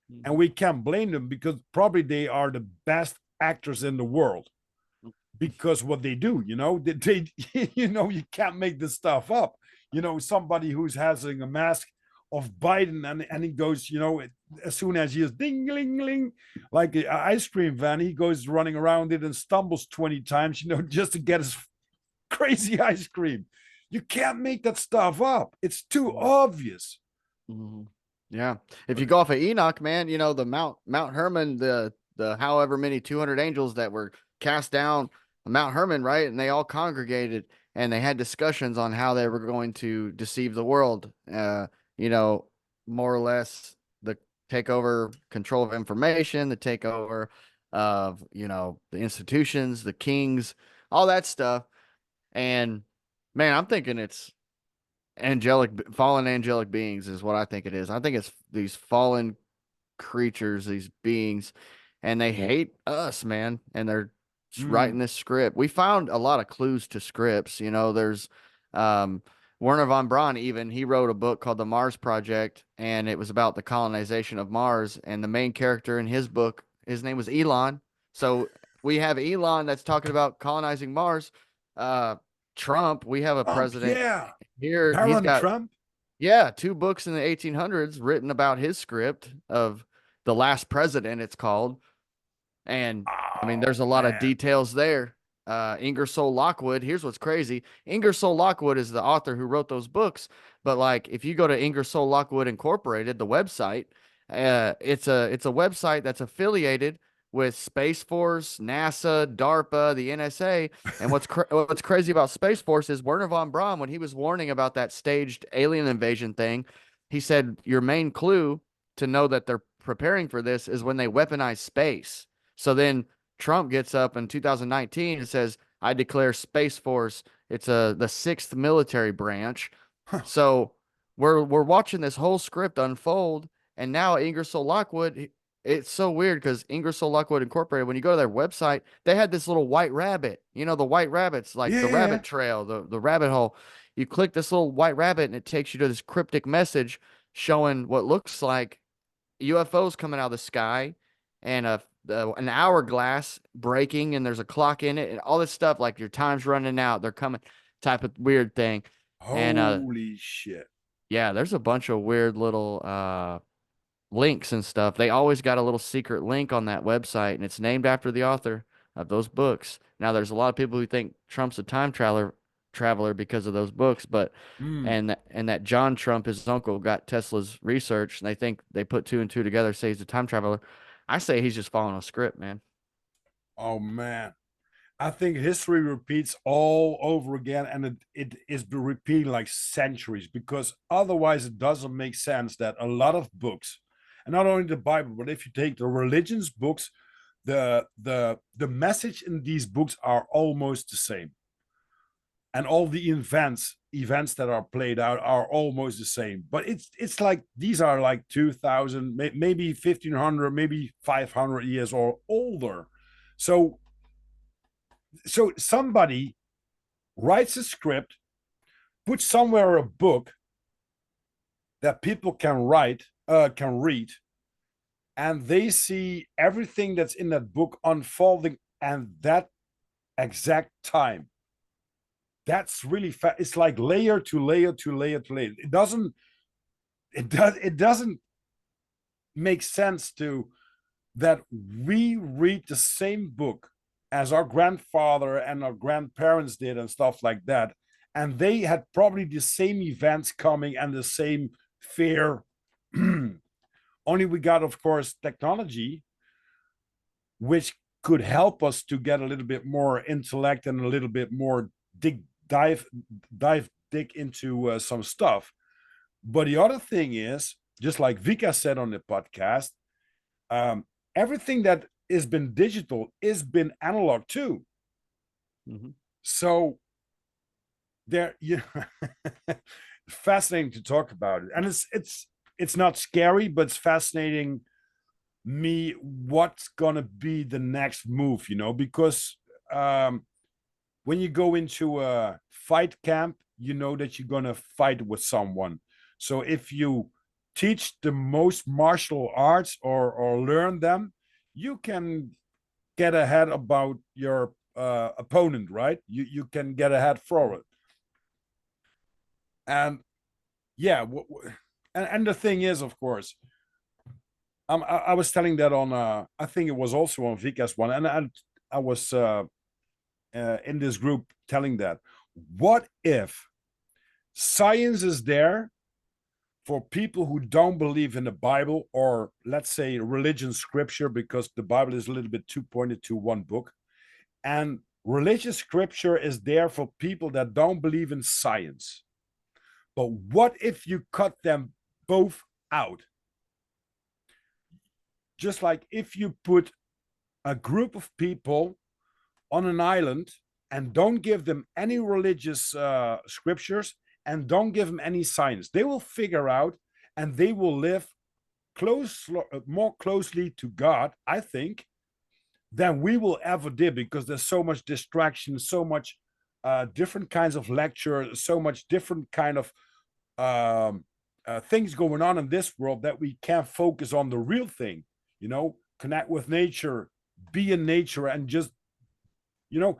and Mhm. we can't blame them, because probably they are the best actors in the world, because what they do, you can't make this stuff up. Somebody who's having a mask of Biden, and he goes, as soon as he is ding ling ling, like an ice cream van, he goes running around it and stumbles 20 times, just to get his crazy ice cream. You can't make that stuff up. It's too obvious. Mhm. Yeah. If you go off of Enoch, man, the Mount Hermon, the however many 200 angels that were cast down Mount Hermon, right? And they all congregated and they had discussions on how they were going to deceive the world. You know, more or less the takeover control of information, the takeover of, the institutions, the kings, all that stuff. And man, I'm thinking it's fallen angelic beings is what I think it is. I think it's these fallen creatures, these beings, and they hate us, man. And they're just Mm. writing this script. We found a lot of clues to scripts. There's um, Werner von Braun, even he wrote a book called The Mars Project, and it was about the colonization of Mars. And the main character in his book, his name was Elon. So we have Elon that's talking about colonizing Mars. Uh, Trump, we have a president Yeah, here. He's Baron got, Trump. yeah, two books in the 1800s written about his script of The Last President, it's called. And I mean, Oh there's a lot of man. details there. Ingersoll Lockwood, here's what's crazy. Ingersoll Lockwood is the author who wrote those books. But like, if you go to Ingersoll Lockwood Incorporated, the website, it's a website that's affiliated with Space Force, NASA, DARPA, the NSA. And what's crazy about Space Force is Werner von Braun, when he was warning about that staged alien invasion thing, he said your main clue to know that they're preparing for this is when they weaponize space. So then Trump gets up in 2019 and says, "I declare Space Force. It's the sixth military branch." Huh. So we're watching this whole script unfold, and now Ingersoll Lockwood. It's so weird because Ingersoll Lockwood Incorporated, when you go to their website, they had this little white rabbit. The white rabbits, like the Yeah. rabbit trail, the rabbit hole. You click this little white rabbit, and it takes you to this cryptic message showing what looks like UFOs coming out of the sky, and an hourglass breaking, and there's a clock in it, and all this stuff like your time's running out. They're coming, type of weird thing. And Holy shit. yeah, there's a bunch of weird little links and stuff. They always got a little secret link on that website, and it's named after the author of those books. Now, there's a lot of people who think Trump's a time traveler because of those books, but Mm. and that John Trump, his uncle, got Tesla's research, and they think they put two and two together, say he's a time traveler. I say he's just following a script, man. Oh man. I think history repeats all over again, and it is repeating like centuries, because otherwise it doesn't make sense that a lot of books, and not only the Bible, but if you take the religions books, the message in these books are almost the same, and all the events that are played out are almost the same. But it's like these are like 2000, maybe 1500, maybe 500 years or older. So somebody writes a script, puts somewhere a book that people can read, and they see everything that's in that book unfolding and that exact time. That's really fast. It's like layer to layer to layer to layer. It doesn't make sense to that we read the same book as our grandfather and our grandparents did and stuff like that, and they had probably the same events coming and the same fear. Only we got, of course, technology which could help us to get a little bit more intellect and a little bit more dig into some stuff. But the other thing is, just like Vika said on the podcast, um, everything that has been digital has been analog too. Mm-hmm. So there, you know, fascinating to talk about it, and it's not scary, but it's fascinating me what's gonna be the next move, because um, when you go into a fight camp, you know that you're gonna fight with someone. So if you teach the most martial arts or learn them, you can get ahead about your opponent, right? You can get ahead forward. And yeah, and the thing is, of course, I was telling that on I think it was also on Vika's one, and I was in this group telling that, what if science is there for people who don't believe in the Bible, or let's say religion scripture, because the Bible is a little bit too pointed to one book, and religious scripture is there for people that don't believe in science. But what if you cut them both out? Just like if you put a group of people on an island and don't give them any religious scriptures and don't give them any science, they will figure out and they will live more closely to God, I think, than we will ever did, because there's so much distraction, so much different kinds of lecture, so much different kind of things going on in this world that we can't focus on the real thing, connect with nature, be in nature, and just, you know,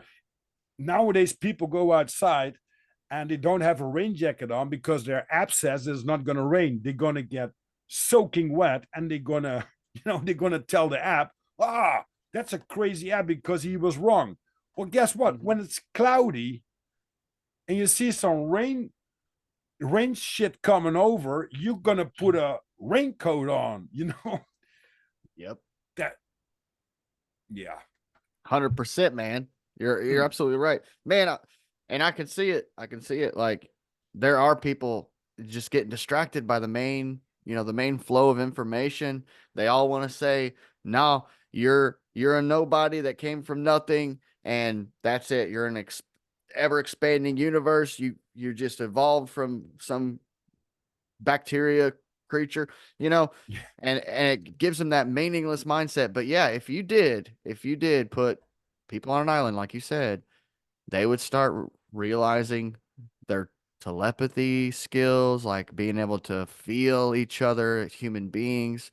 nowadays people go outside and they don't have a rain jacket on because their app says it's not going to rain. They're going to get soaking wet, and they're going to, they're going to tell the app, that's a crazy app because he was wrong. Well, guess what? Mm-hmm. When it's cloudy and you see some rain shit coming over, you're going to put a raincoat on, Yep. that, yeah. 100%, man. You're absolutely right, man. And I can see it. I can see it. Like, there are people just getting distracted by the main flow of information. They all want to say, "No, you're a nobody that came from nothing, and that's it. You're an ever expanding universe. You just evolved from some bacteria creature, you know." Yeah. And it gives them that meaningless mindset. But yeah, if you did put people on an island, like you said, they would start realizing their telepathy skills, like being able to feel each other as human beings.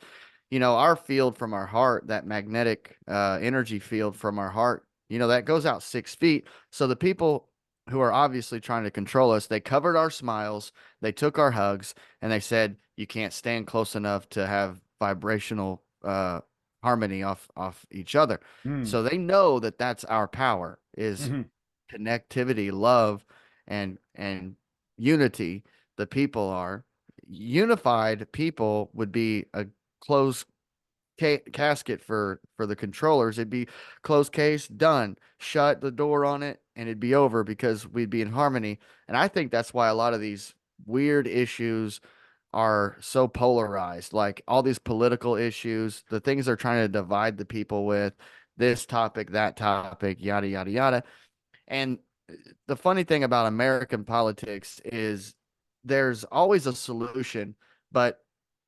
Our field from our heart, that magnetic energy field from our heart, that goes out 6 feet. So the people who are obviously trying to control us, they covered our smiles, they took our hugs, and they said, you can't stand close enough to have vibrational harmony off each other. Mm. So they know that that's our power, is Mm-hmm. connectivity, love, and unity. The people are unified. People would be a close casket for the controllers. It'd be closed case, done, shut the door on it, and it'd be over because we'd be in harmony. And I think that's why a lot of these weird issues are so polarized, like all these political issues, the things they're trying to divide the people with, this topic, that topic, yada yada yada. And the funny thing about American politics is there's always a solution, but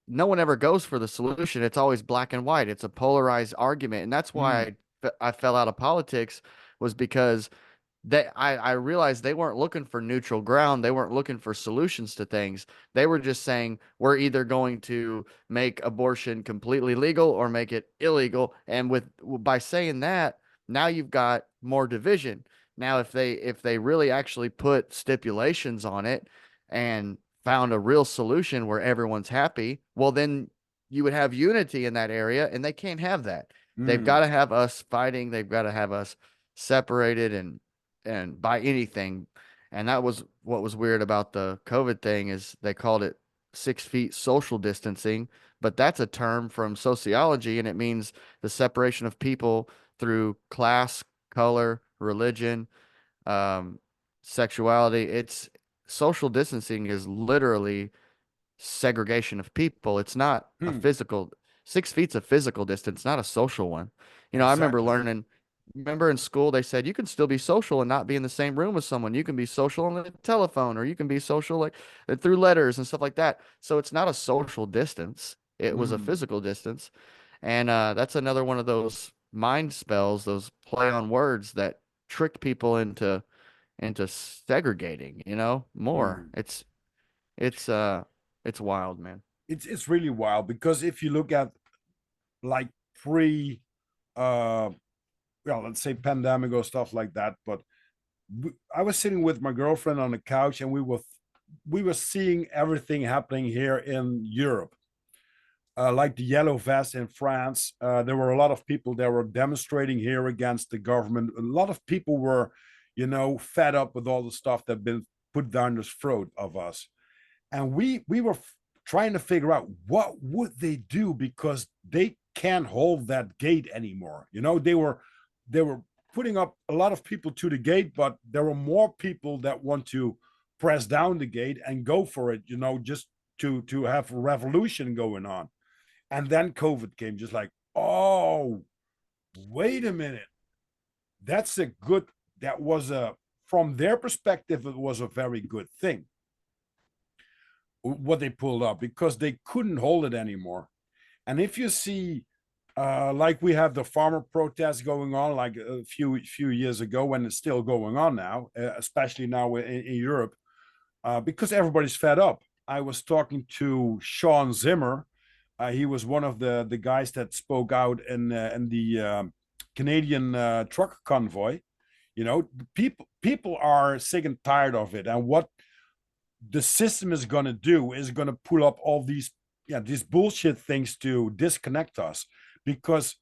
no one ever goes for the solution. It's always black and white. It's a polarized argument. And that's Mm, why I fell out of politics, was because I realized they weren't looking for neutral ground. They weren't looking for solutions to things. They were just saying, we're either going to make abortion completely legal or make it illegal. And by saying that, now you've got more division. Now, if they really actually put stipulations on it and found a real solution where everyone's happy, well, then you would have unity in that area, and they can't have that. They've mm, got to have us fighting. They've got to have us separated and by anything. And that was what was weird about the COVID thing, is they called it 6 feet social distancing, but that's a term from sociology, and it means the separation of people through class, color, religion, um, sexuality. It's social distancing is literally segregation of people. It's not a mm. physical 6 feet's a physical distance, not a social one. I remember Exactly. learning, remember in school they said you can still be social and not be in the same room with someone. You can be social on the telephone, or you can be social like through letters and stuff like that. So it's not a social distance. It was a Mm. physical distance. And that's another one of those mind spells, those play on words that tricked people into segregating, more. Mm. It's it's wild, man. It's really wild because if you look at like pre uh well, let's say pandemic or stuff like that, but I was sitting with my girlfriend on the couch and we were seeing everything happening here in Europe. Like the yellow vest in France, there were a lot of people that were demonstrating here against the government. A lot of people were, fed up with all the stuff that had been put down the throat of us. And we were trying to figure out what would they do because they can't hold that gate anymore. They were putting up a lot of people to the gate, but there were more people that want to press down the gate and go for it, just to have a revolution going on. And then COVID came, just like, oh, wait a minute. That's a good, that was a, from their perspective, it was a very good thing what they pulled up because they couldn't hold it anymore. And if you see, like we have the farmer protests going on, like a few years ago, and it's still going on now, especially now in Europe, because everybody's fed up. I was talking to Sean Zimmer. He was one of the guys that spoke out in the Canadian truck convoy. People are sick and tired of it, and what the system is going to do is going to pull up all these bullshit things to disconnect us, because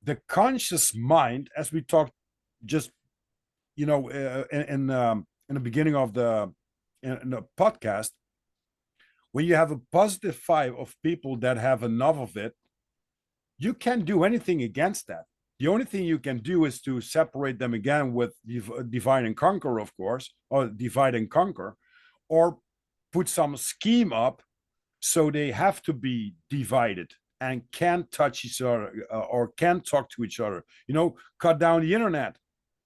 the conscious mind, as we talked just in the beginning of the podcast, when you have a positive vibe of people that have enough of it, you can't do anything against that. The only thing you can do is to separate them again with divide and conquer, of course, or divide and conquer, or put some scheme up so they have to be divided and can't touch each other, or can't talk to each other. Cut down the internet.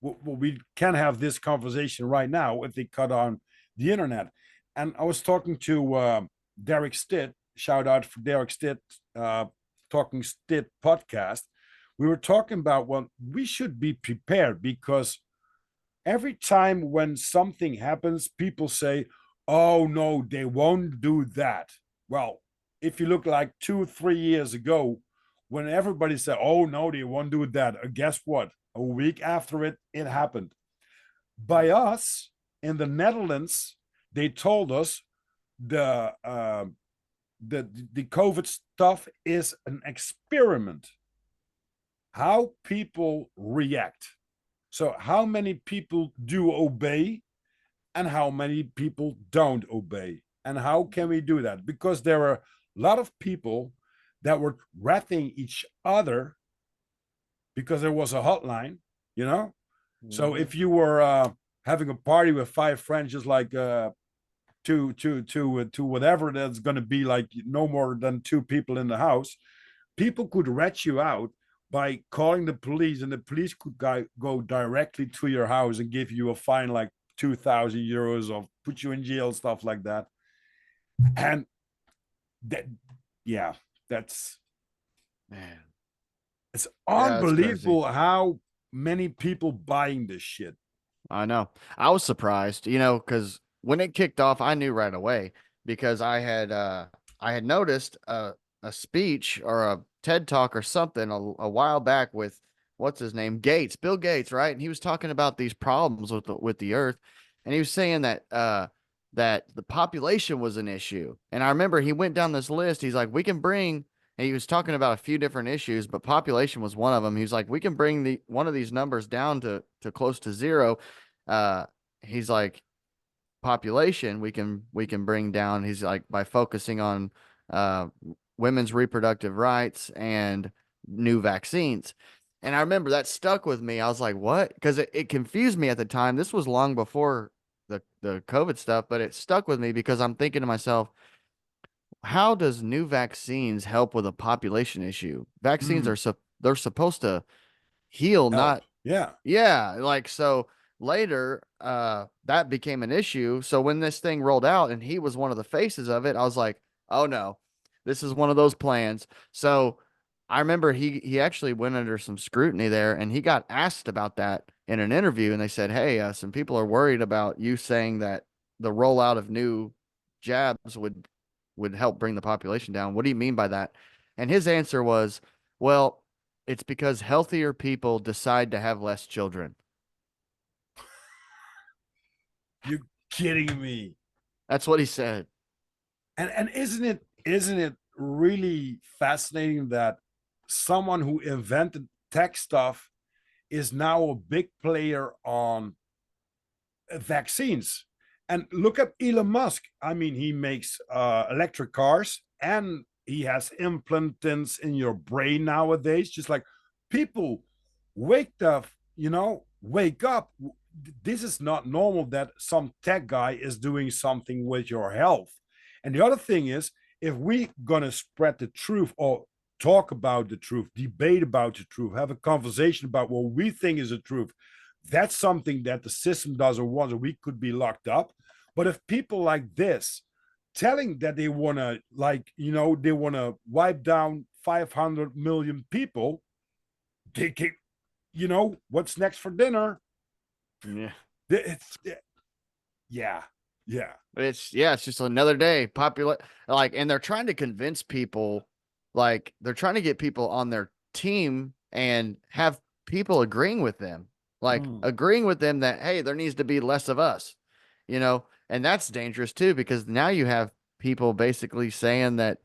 We can have this conversation right now if they cut on the internet. And I was talking to Derek Stitt. Shout out for Derek Stitt, Talking Stitt podcast. We were talking about, well, we should be prepared because every time when something happens, people say, oh, no, they won't do that. Well, if you look like 2 3 years ago, when everybody said, oh, no, they won't do that, guess what? A week after it happened. By us in the Netherlands, they told us the the COVID stuff is an experiment. How people react. So, how many people do obey and how many people don't obey? And how can we do that? Because there are a lot of people that were threatening each other because there was a hotline, you know. So Mhm. if you were having a party with 5 friends, just like to whatever that's going to be, like no more than 2 people in the house, people could rat you out by calling the police, and the police could go directly to your house and give you a fine like 2,000 euros or put you in jail, stuff like that. And that, yeah, that's Man. it's Yeah, that's crazy. unbelievable how many people buying this shit. I know. I was surprised, because when it kicked off, I knew right away because I had noticed a speech or a TED talk or something a while back with what's his name? Gates, Bill Gates, right? And he was talking about these problems with the earth. And he was saying that the population was an issue. And I remember he went down this list. He's like, we can bring and he was talking about a few different issues, but population was one of them. He was like, we can bring the one of these numbers down to close to zero. uh he's like, population we can bring down, he's like, by focusing on uh women's reproductive rights and new vaccines. And I remember that stuck with me. I was like, what? Because it confused me at the time. This was long before the COVID stuff, but it stuck with me because I'm thinking to myself, how does new vaccines help with a population issue? Vaccines Mm, are they're supposed to heal, help. not. Yeah. Yeah, like, so later that became an issue. So when this thing rolled out and he was one of the faces of it, I was like, "Oh no. This is one of those plans." So I remember he actually went under some scrutiny there, and he got asked about that in an interview, and they said, "Hey, some people are worried about you saying that the rollout of new jabs would help bring the population down. What do you mean by that?" And his answer was, "Well, it's because healthier people decide to have less children." You kidding me? That's what he said. And isn't it really fascinating that someone who invented tech stuff is now a big player on vaccines? And look at Elon Musk. I mean, he makes electric cars, and he has implants in your brain nowadays. Just like, people, wake up. This is not normal that some tech guy is doing something with your health. And the other thing is, if we gonna spread the truth, or talk about the truth, debate about the truth, have a conversation about what we think is the truth, that's something that the system doesn't want, or we could be locked up. But if people like this telling that they want to, they want to wipe down 500 million people, they can, what's next for dinner? Yeah. It's, yeah, yeah. But it's just another day. Popular, like, and they're trying to convince people, like, they're trying to get people on their team and have people agreeing with them, like Mm. agreeing with them that, hey, there needs to be less of us, and that's dangerous too, because now you have people basically saying that,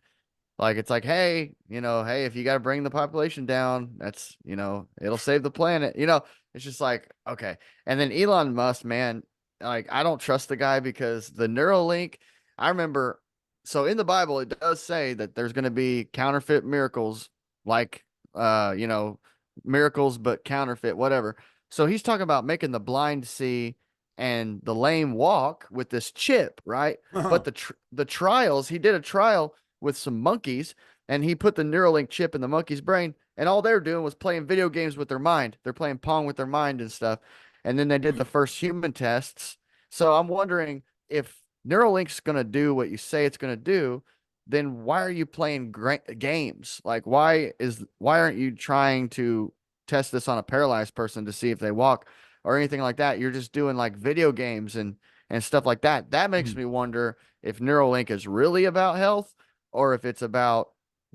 like, it's like, hey, hey, if you got to bring the population down, that's, it'll save the planet. It's just like, okay. And then Elon Musk, man, like, I don't trust the guy because the Neuralink, I remember, so in the Bible, it does say that there's going to be counterfeit miracles, like, miracles, but counterfeit, whatever. So he's talking about making the blind see and the lame walk with this chip, right? But the trials, he did a trial with some monkeys, and he put the Neuralink chip in the monkey's brain, and all they were doing was playing video games with their mind. They're playing Pong with their mind and stuff. And then they did the first human tests. So I'm wondering, if Neuralink's going to do what you say it's going to do, then why are you playing games? Like, why aren't you trying to test this on a paralyzed person to see if they walk or anything like that? You're just doing like video games and stuff like that. That makes me wonder if Neuralink is really about health, or if it's about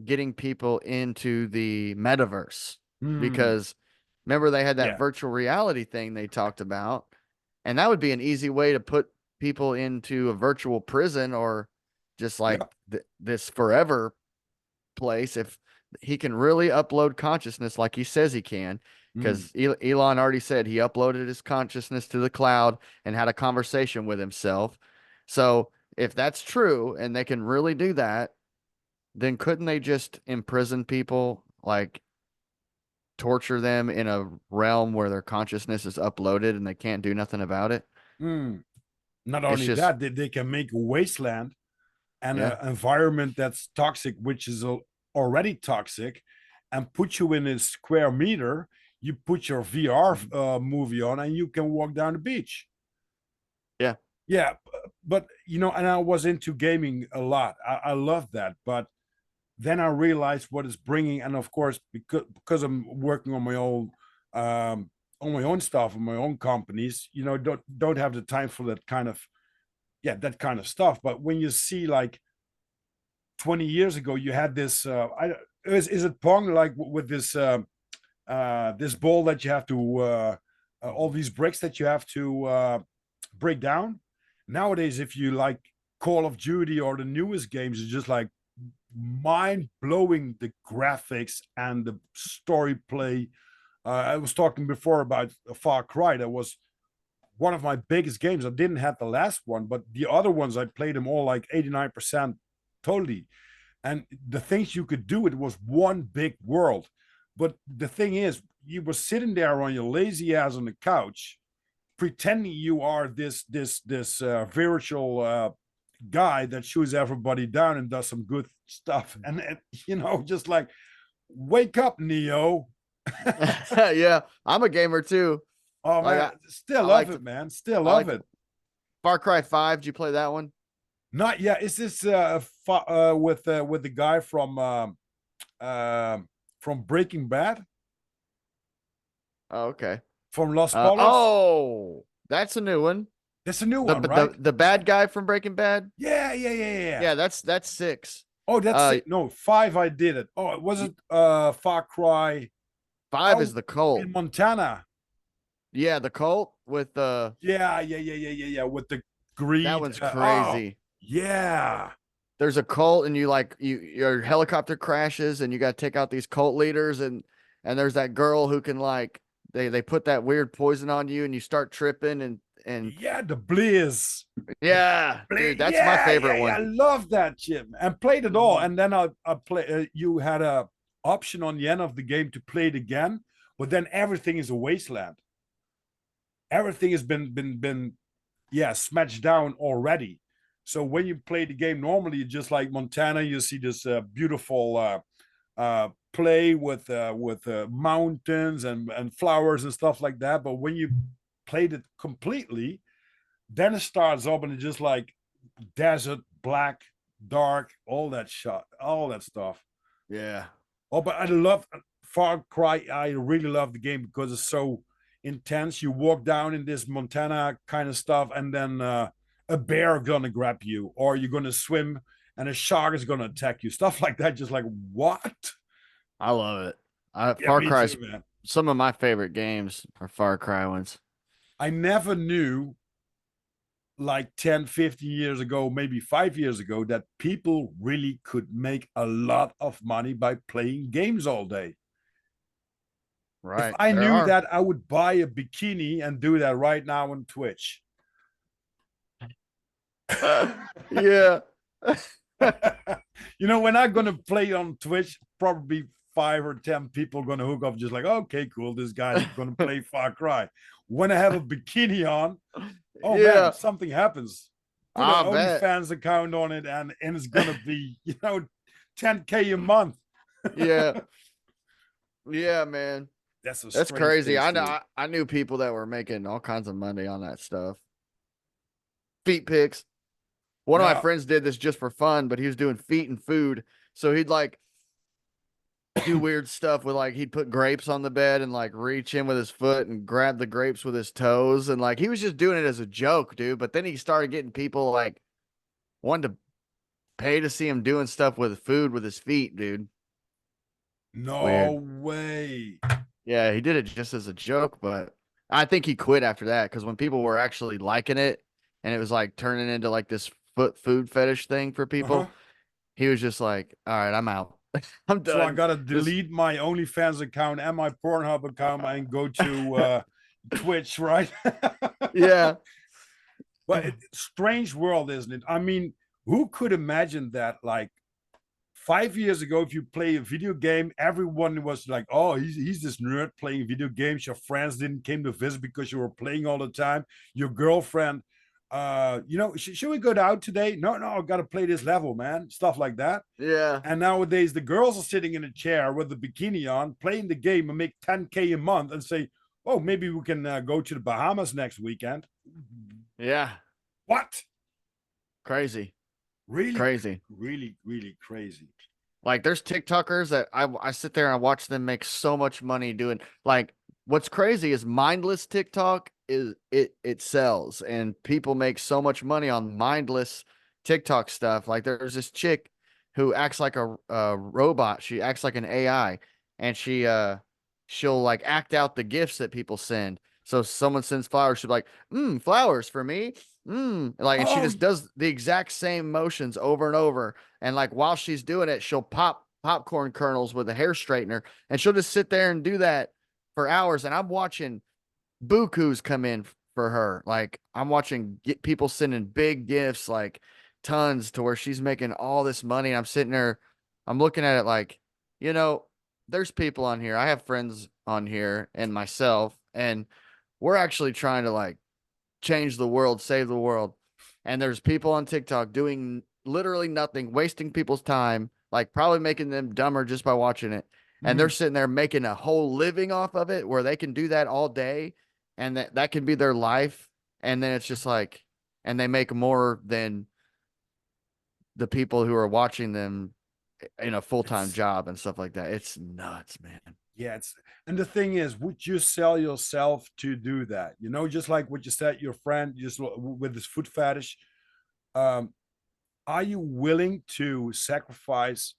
getting people into the metaverse. Mm. Because remember, they had that Yeah, virtual reality thing they talked about, and that would be an easy way to put people into a virtual prison, or just like yeah. this forever place, if he can really upload consciousness like he says he can. Mm. Because Elon already said he uploaded his consciousness to the cloud and had a conversation with himself. So if that's true and they can really do that, then couldn't they just imprison people, like torture them in a realm where their consciousness is uploaded and they can't do nothing about it? Mm. Not It's only just, that, they can make a wasteland and yeah, an environment that's toxic, which is already toxic, and put you in a square meter. You put your VR movie on, and you can walk down the beach. yeah, Yeah, but and I was into gaming a lot. I love that, but then I realized what it's bringing, and of course, because I'm working on my own stuff, on my own companies, don't have the time for that kind of stuff. But when you see like 20 years ago, you had this. Is it Pong like with this ball that you have to all these bricks that you have to break down? Nowadays, if you like Call of Duty or the newest games, it's just like mind blowing, the graphics and the story play. I was talking before about Far Cry. That was one of my biggest games. I didn't have the last one, but the other ones I played them all like 89% totally. And the things you could do, it was one big world. But the thing is, you were sitting there on your lazy ass on the couch, pretending you are this virtual guy that shoots everybody down and does some good stuff. And just like, wake up, Neo. yeah. I'm a gamer too. Oh Like man, still I love like it, to, man. Still I love like to it. Far Cry 5. Did you play that one? Not yet. Is this with the guy from Breaking Bad, Oh, okay. from Los Polos? That's a new one. That's a new The one, the right? the bad guy from Breaking Bad. Yeah, yeah, yeah, yeah, yeah. Yeah, that's 6. Oh, that's Uh, it. No, 5. I did it. Oh, was it Far Cry? 5 is Oh, the cult. in Montana. Yeah, the cult with Yeah, yeah, yeah, yeah, yeah, yeah. With the that greed. one's Oh, crazy. yeah. There's a cult and your helicopter crashes and you got to take out these cult leaders and there's that girl who can like they put that weird poison on you and you start tripping and Yeah, the Blaze. The yeah, dude, that's my Yeah, favorite yeah, yeah. I one. love that shit, man. And played it all. Mhm. And then I play. You had a option on the end of the game to play it again, but then everything is a wasteland. Everything has been yeah, smashed down already. So when you play the game normally, just like Montana, you see this beautiful play with mountains and flowers and stuff like that. But when you played it completely, then it starts up and it's just like desert, black, dark, all that shot, all that stuff. Yeah. Oh, but I love Far Cry. I really love the game because it's so intense. You walk down in this Montana kind of stuff, and then a bear gonna grab you, or you're gonna swim, and a shark is gonna attack you. Stuff like that. Just like what? I love it. Yeah, Far me too, Cry's man. some of my favorite games are Far Cry ones. I never knew like 10, 15 years ago, maybe 5 years ago, that people really could make a lot of money by playing games all day. If Right. I There knew are. that, I would buy a bikini and do that right now on Twitch. Yeah. When I'm gonna play on Twitch, probably 5 or 10 people gonna hook up, just like, okay, cool, this guy's gonna play Far Cry. When I have a bikini on, oh man, Yeah. something happens. Put an I bet. OnlyFans account on it, and it's gonna be 10K a month. Yeah. Yeah, man. That's a That's strange crazy. things I know. too. I knew people that were making all kinds of money on that stuff. Feet pics. One of my Yeah, friends did this just for fun, but he was doing feet and food. So he'd like do weird stuff with like he'd put grapes on the bed and like reach in with his foot and grab the grapes with his toes and like he was just doing it as a joke, dude. But then he started getting people like wanting to pay to see him doing stuff with food with his feet, dude. It's no weird. way. Yeah, he did it just as a joke, but I think he quit after that because when people were actually liking it and it was like turning into like this food fetish thing for Uh-huh. people, he was just like, "All right, I'm out. I'm So I done." gotta This, delete my OnlyFans account and my Pornhub account and go to Twitch, right? yeah, But strange world, isn't it? I mean, who could imagine that like 5 years ago, if you play a video game, everyone was like, "Oh, he's this nerd playing video games." Your friends didn't came to visit because you were playing all the time. Your girlfriend, should we go out today? No, no, I got to play this level, man. Stuff like that. Yeah. And nowadays, the girls are sitting in a chair with a bikini on, playing the game, and make 10K a month, and say, "Oh, maybe we can go to the Bahamas next weekend." Yeah. What? Crazy. Really, Crazy. really, really crazy. Like there's TikTokers that I sit there and I watch them make so much money doing like what's crazy is mindless TikTok is it sells and people make so much money on mindless TikTok stuff. Like there's this chick who acts like a robot. She acts like an AI and she'll like act out the gifts that people send. So someone sends flowers, she'll be like, flowers for me. Like, and she Oh, just does the exact same motions over and over. And like while she's doing it, she'll pop popcorn kernels with a hair straightener and she'll just sit there and do that for hours. And I'm watching bukus come in for her. Like I'm watching people sending big gifts, like tons to where she's making all this money. And I'm sitting there, I'm looking at it like, you know, there's people on here. I have friends on here and myself, and we're actually trying to like change the world, save the world. And there's people on TikTok doing literally nothing, wasting people's time, like probably making them dumber just by watching it. And they're mhm. sitting there making a whole living off of it where they can do that all day and that can be their life. And then it's just like, and they make more than the people who are watching them in a full-time It's job and stuff like that. It's nuts, man. yeah, it's and the thing is, would you sell yourself to do that? Just like what you said, your friend just with this foot fetish. Um, are you willing to sacrifice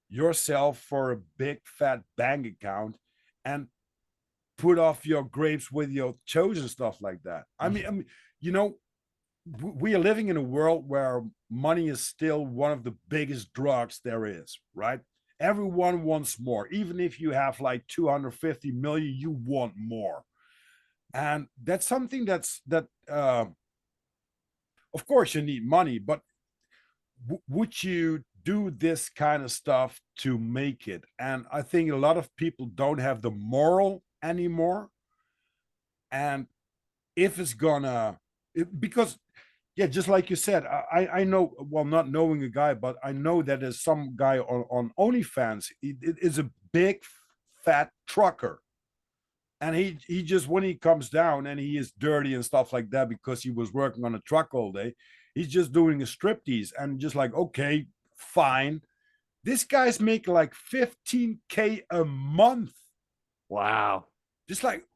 yourself for a big fat bank account and put off your grapes with your toes and stuff like that? I mean, you know, we are living in a world where money is still one of the biggest drugs there is, right? Everyone wants more. Even if you have like 250 million, you want more. And that's something that of course you need money, but would you do this kind of stuff to make it? And I think a lot of people don't have the moral anymore. And if it's gonna, because yeah, just like you said, I know, well, not knowing a guy, but I know that there's some guy on OnlyFans. It is a big fat trucker. And he just, when he comes down and he is dirty and stuff like that because he was working on a truck all day, he's just doing a striptease and just like, okay, fine. This guy's making like 15K a month. Wow. Just like,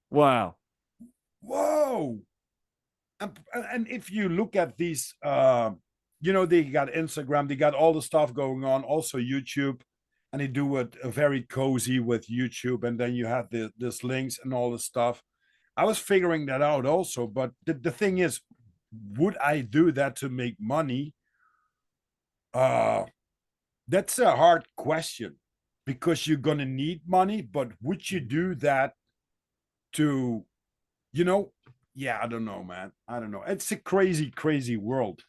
Wow. whoa. And if you look at these, they got Instagram, they got all the stuff going on, also YouTube, and they do it very cozy with YouTube, and then you have this links and all this stuff. I was figuring that out also, but the thing is, would I do that to make money? Uh, that's a hard question because you're gonna need money, but would you do that to, you know, yeah, I don't know, man. I don't know. It's a crazy, crazy world,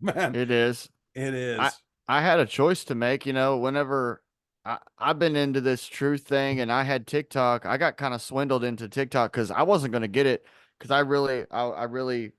man. It is. It I is. I had a choice to make, whenever I've been into this truth thing and I had TikTok, I got kind of swindled into TikTok because I wasn't going to get it because I really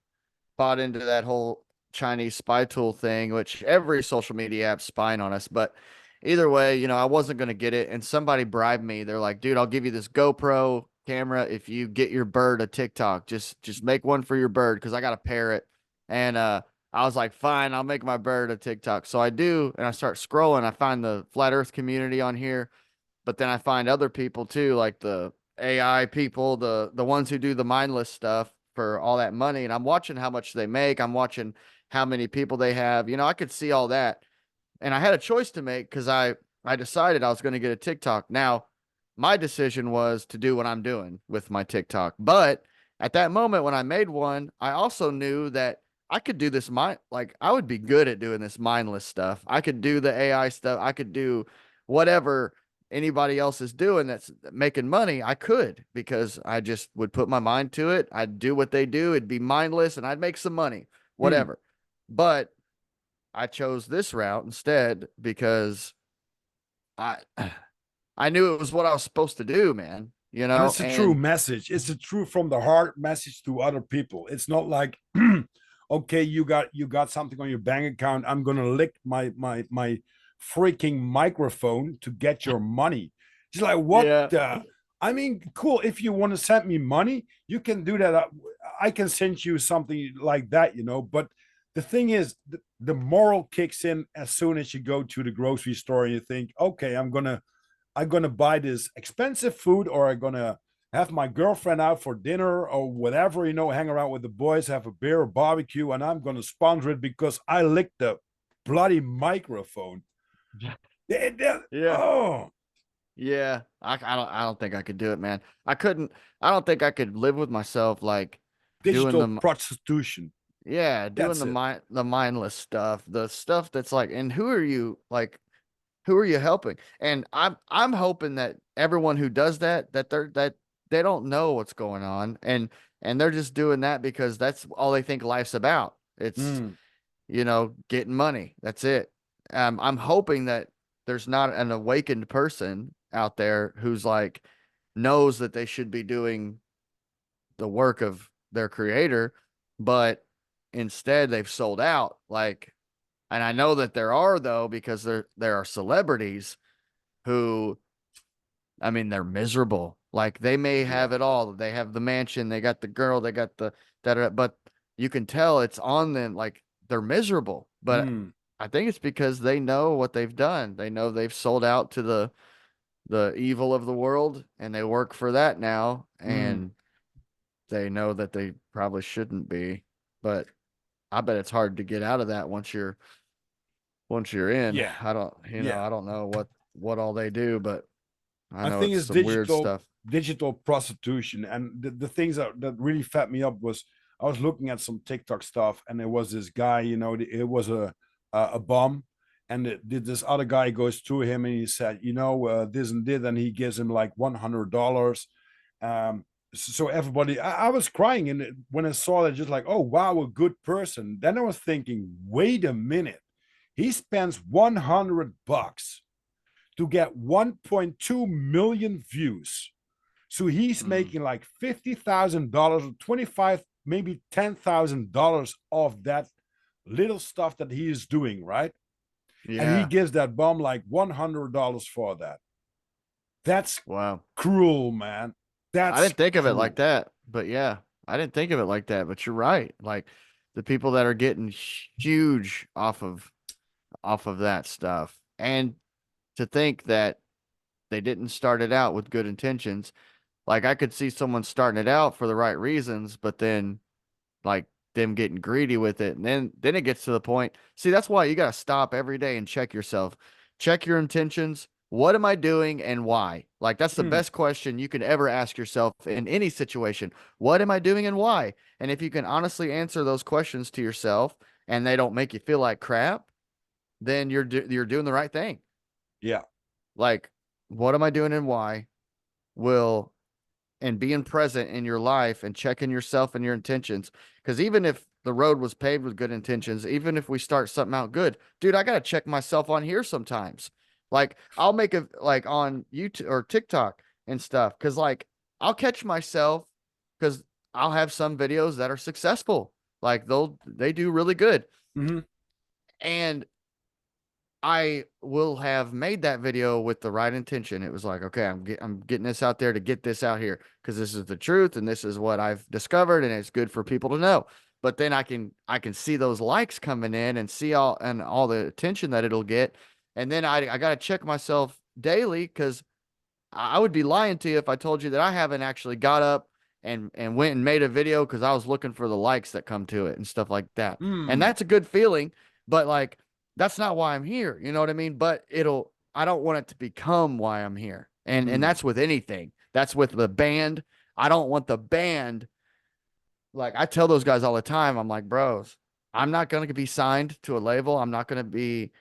bought into that whole Chinese spy tool thing, which every social media app's spying on us. But either way, I wasn't going to get it. And somebody bribed me. They're like, dude, I'll give you this GoPro camera if you get your bird a TikTok. Just make one for your bird because I got a parrot. And I was like, fine, I'll make my bird a TikTok. So I do, and I start scrolling. I find the flat Earth community on here, but then I find other people too, like the AI people, the ones who do the mindless stuff for all that money. And I'm watching how much they make. I'm watching how many people they have. I could see all that, and I had a choice to make because I decided I was going to get a TikTok. Now, my decision was to do what I'm doing with my TikTok, but at that moment when I made one, I also knew that I could do this like I would be good at doing this mindless stuff. I could do the AI stuff. I could do whatever anybody else is doing that's making money. I could because I just would put my mind to it. I'd do what they do. It'd be mindless and I'd make some money, Hmm. whatever. But I chose this route instead because I I knew it was what I was supposed to do, man. You And know, it's a true and message. It's a true from the heart message to other people. It's not like, okay, you got something on your bank account. I'm gonna lick my freaking microphone to get your money. Just like what yeah, the I mean, cool. If you want to send me money, you can do that. I can send you something like that, But the thing is, the moral kicks in as soon as you go to the grocery store and you think, okay, I'm gonna buy this expensive food, or I'm gonna have my girlfriend out for dinner or whatever, hang around with the boys, have a beer or barbecue, and I'm gonna sponsor it because I licked the bloody microphone. yeah, Oh, yeah. I don't think I could do it, man. I couldn't. I don't think I could live with myself like doing digital the prostitution. yeah, doing That's it. the mindless stuff, the stuff that's like, and who are you like? Who are you helping? And I'm hoping that everyone who does that that they don't know what's going on, and they're just doing that because that's all they think life's about. It's Mm, getting money. That's it. I'm hoping that there's not an awakened person out there who's like knows that they should be doing the work of their creator, but instead they've sold out. Like, and I know that there are though because there are celebrities who, I mean, they're miserable. Like they may yeah. have it all. They have the mansion, they got the girl, they got the that, but you can tell it's on them. Like they're miserable. But Mm, I think it's because they know what they've done. They know they've sold out to the evil of the world, and they work for that now. mm, And they know that they probably shouldn't be. But I bet it's hard to get out of that once you're in. yeah. I Yeah. don't know what all they do, but I I know think it's it's some weird digital stuff. digital prostitution, and the things that really fed me up was I was looking at some TikTok stuff, and there was this guy, it was a bomb, and this other guy goes to him and he said, this and this, and he gives him like $100. So everybody, I was crying, and when I saw that, just like, oh wow, a good person. Then I was thinking, wait a minute, he spends $100 to get 1.2 million views. So he's Mm. making like $50,000, 25, maybe $10,000 of that little stuff that he is doing, right? And he Yeah. gives that bum like $100 for that. That's Wow. cruel, man. I That's didn't think of it like cruel. that, but yeah, I didn't think of it like that, but you're right. Like the people that are getting huge off of that stuff. And to think that they didn't start it out with good intentions. Like I could see someone starting it out for the right reasons, but then like them getting greedy with it. And then it gets to the point. See, that's why you got to stop every day and check yourself. Check your intentions. What am I doing and why? Like that's the Mm, best question you can ever ask yourself in any situation. What am I doing and why? And if you can honestly answer those questions to yourself and they don't make you feel like crap, then you're doing the right thing. yeah. Like what am I doing and why will and being present in your life and checking yourself and your intentions. Because even if the road was paved with good intentions, even if we start something out good, dude, I got to check myself on here sometimes. Like I'll make a like on YouTube or TikTok and stuff. Cause like I'll catch myself because I'll have some videos that are successful. Like they do really good. Hmm. And I will have made that video with the right intention. It was like, okay, I'm getting this out there to get this out here because this is the truth and this is what I've discovered and it's good for people to know. But then I can see those likes coming in and see all the attention that it'll get. And then I got to check myself daily because I would be lying to you if I told you that I haven't actually got up and went and made a video because I was looking for the likes that come to it and stuff like that. And Mm, that's a good feeling, but like that's not why I'm here. You know what I mean? But I don't want it to become why I'm here. And mm, that's with anything. That's with the band. I don't want the band. Like I tell those guys all the time, I'm like, bros, I'm not going to be signed to a label. I'm not going to be,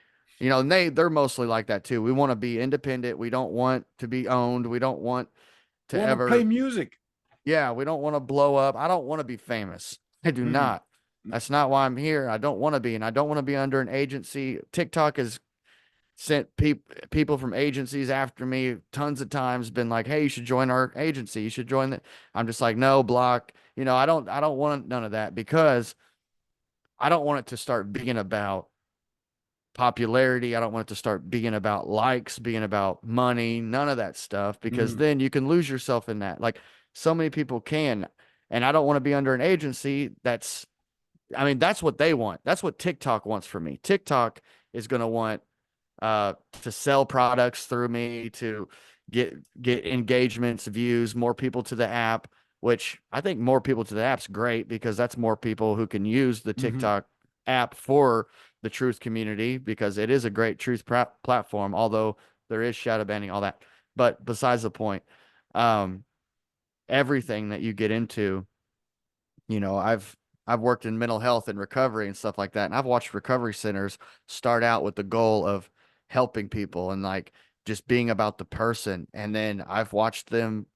and they're mostly like that too. We want to be independent. We don't want to be owned. We don't want to want to play ever, music. yeah, we don't want to blow up. I don't want to be famous. I do Mm, not. That's not why I'm here. I don't want to be, and I don't want to be under an agency. TikTok is sent people from agencies after me tons of times, been like, hey, you should join our agency, you should join that. I'm just like, no, block. I don't want none of that, because I don't want it to start being about popularity. I don't want it to start being about likes, being about money, none of that stuff, because Mm, then you can lose yourself in that. Like, so many people can. And I don't want to be under an agency that's what they want. That's what TikTok wants from me. TikTok is going to want to sell products through me, to get engagements, views, more people to the app, which I think more people to the app's great, because that's more people who can use the hmm. TikTok app for the truth community, because it is a great truth platform, although there is shadow banning, all that. But besides the point, um, everything that you get into, I've worked in mental health and recovery and stuff like that, and I've watched recovery centers start out with the goal of helping people and like just being about the person, and then I've watched them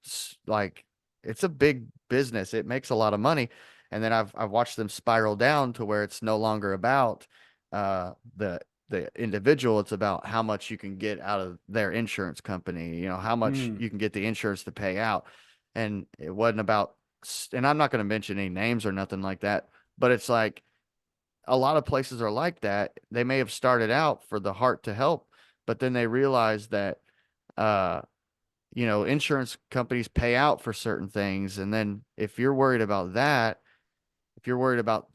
like, it's a big business, it makes a lot of money, and then I've watched them spiral down to where it's no longer about the individual, it's about how much you can get out of their insurance company, how much Mm, you can get the insurance to pay out. And it wasn't about, and I'm not going to mention any names or nothing like that, but it's like a lot of places are like that. They may have started out for the heart to help, but then they realize that, uh, insurance companies pay out for certain things. And then if you're worried about that, if you're worried about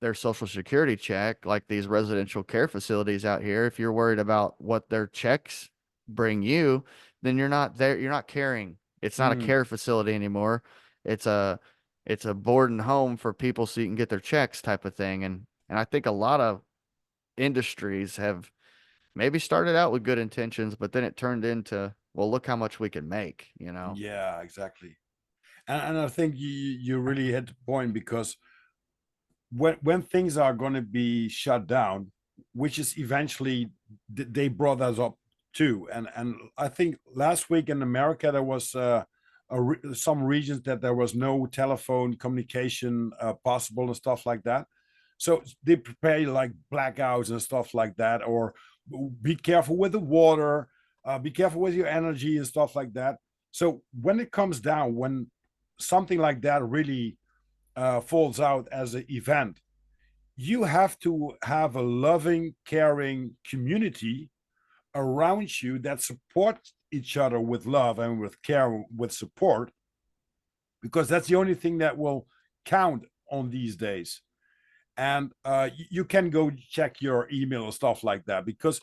their social security check, like these residential care facilities out here, if you're worried about what their checks bring you, then you're not there. You're not caring. It's not a mm. care facility anymore. It's a it's a board and home for people so you can get their checks type of thing. And I think a lot of industries have maybe started out with good intentions, but then it turned into, well, look how much we can make. Yeah, exactly. And I think you really hit the point, because when things are going to be shut down, which is eventually they brought us up too. And I think last week in America there was some regions that there was no telephone communication possible and stuff like that. So they prepare like blackouts and stuff like that, or be careful with the water, be careful with your energy and stuff like that. So when it comes down, when something like that really falls out as an event, you have to have a loving, caring community around you that supports each other with love and with care, with support, because that's the only thing that will count on these days. And you can go check your email and stuff like that, because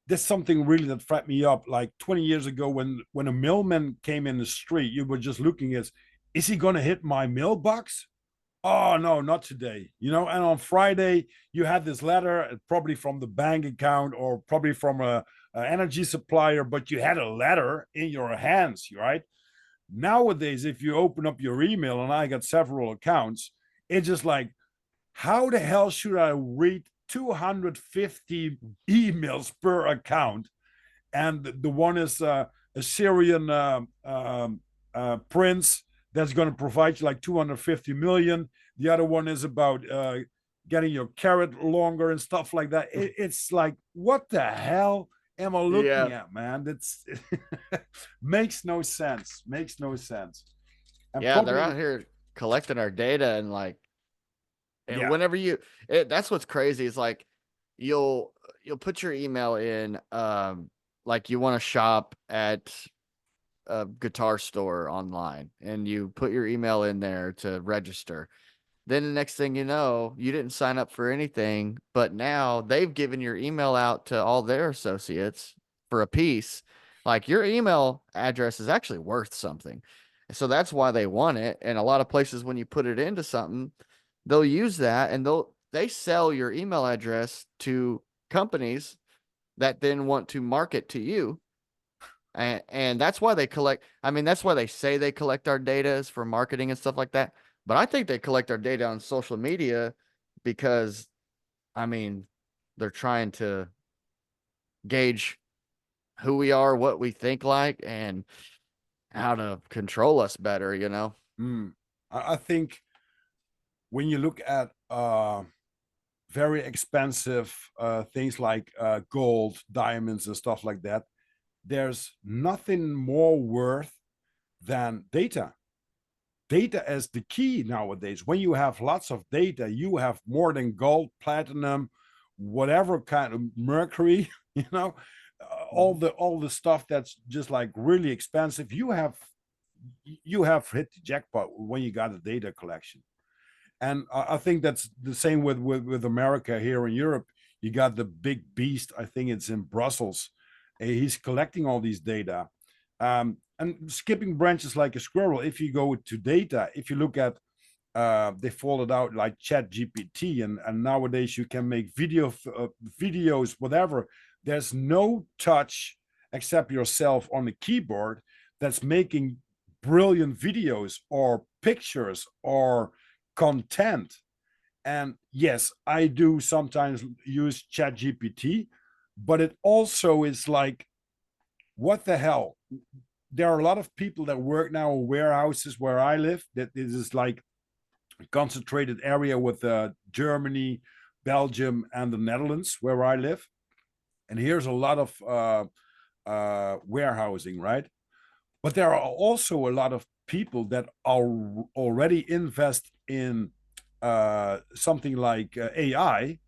there's something really that fret me up. Like 20 years ago, when a mailman came in the street, you were just looking at, is he going to hit my mailbox? Oh no, not today. And on Friday you had this letter, probably from the bank account or probably from a energy supplier, but you had a letter in your hands, right? Nowadays, if you open up your email, and I got several accounts, it's just like, how the hell should I read 250 emails per account? And the one is a Syrian prince that's going to provide you like 250 million. The other one is about getting your carrot longer and stuff like that. It's like, what the hell am I looking Yeah. at, man? That's makes no sense. Makes no sense. And Yeah, they're probably, out here collecting our data, and like, and yeah. whenever that's what's crazy is like, you'll you'll put your email in, like you want to shop at a guitar store online, and you put your email in there to register. Then the next thing you know, you didn't sign up for anything, but now they've given your email out to all their associates for a piece. Like, your email address is actually worth something. So that's why they want it. And a lot of places, when you put it into something, they'll use that, and they sell your email address to companies that then want to market to you. And that's why they collect. I mean, that's why they say they collect our data is for marketing and stuff like that. But I think they collect our data on social media because, I mean, they're trying to gauge who we are, what we think like, and how to control us better. I think when you look at very expensive things like gold, diamonds, and stuff like that. There's nothing more worth than data. Data is the key nowadays. When you have lots of data, you have more than gold, platinum, whatever kind of mercury, you know, all the stuff that's just like really expensive. You have hit the jackpot when you got a data collection. And I think that's the same with America. Here in Europe, you got the big beast. I think it's in Brussels. He's collecting all these data, and skipping branches like a squirrel. If you go to data, if you look at, they folded out like ChatGPT, and nowadays you can make videos, whatever. There's no touch except yourself on the keyboard that's making brilliant videos or pictures or content. And yes, I do sometimes use ChatGPT, but it also is like, what the hell? There are a lot of people that work now in warehouses where I live. That is like a concentrated area with Germany, Belgium, and the Netherlands where I live. And here's a lot of warehousing, right? But there are also a lot of people that are already invest in something like AI,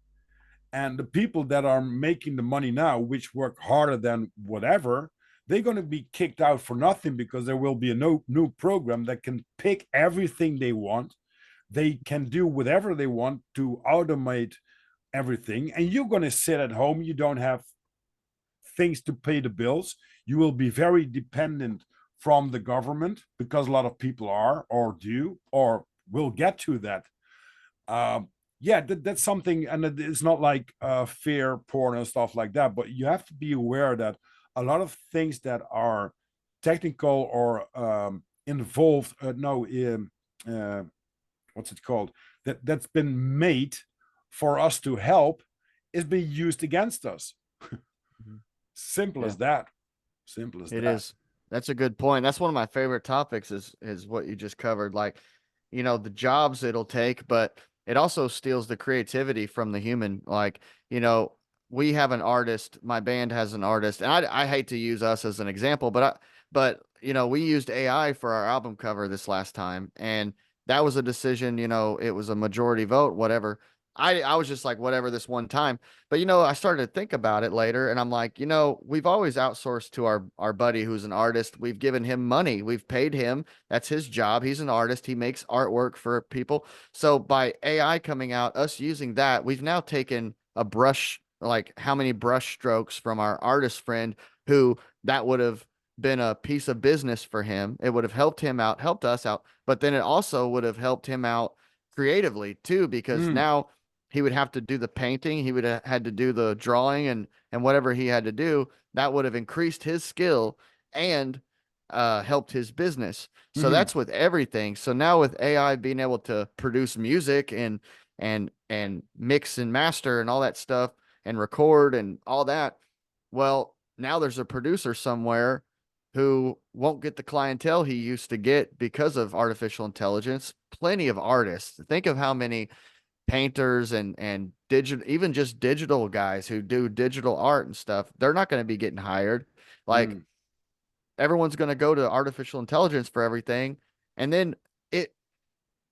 and the people that are making the money now, which work harder than whatever, they're going to be kicked out for nothing because there will be a new program that can pick everything they want. They can do whatever they want to automate everything, and you're going to sit at home. You don't have things to pay the bills. You will be very dependent from the government, because a lot of people are or do or will get to that. Yeah, that's something, and it's not like fear porn and stuff like that, but you have to be aware that a lot of things that are technical or involved, no, what's it called, that's been made for us to help, is being used against us. Mhm. Simple Yeah, as that. Simple as it that. is. That's a good point. That's one of my favorite topics is what you just covered. Like, the jobs it'll take, but it also steals the creativity from the human. Like, you know, we have an artist, my band has an artist, and I hate to use us as an example, but we used AI for our album cover this last time, and that was a decision, it was a majority vote, whatever. I was just like, whatever, this one time. But I started to think about it later, and I'm like, we've always outsourced to our buddy who's an artist. We've given him money. We've paid him. That's his job. He's an artist. He makes artwork for people. So by AI coming out, us using that, we've now taken a brush, like how many brush strokes from our artist friend who that would have been a piece of business for him. It would have helped him out, helped us out, but then it also would have helped him out creatively too, because Mm, now he would have to do the painting, he would have had to do the drawing and whatever he had to do. That would have increased his skill and helped his business. So mm, that's with everything. So now with AI being able to produce music and mix and master and all that stuff and record and all that, well, now there's a producer somewhere who won't get the clientele he used to get because of artificial intelligence. Plenty of artists. Think of how many painters and digital, even just digital guys who do digital art and stuff. They're not going to be getting hired. Like, mm. everyone's going to go to artificial intelligence for everything. And then it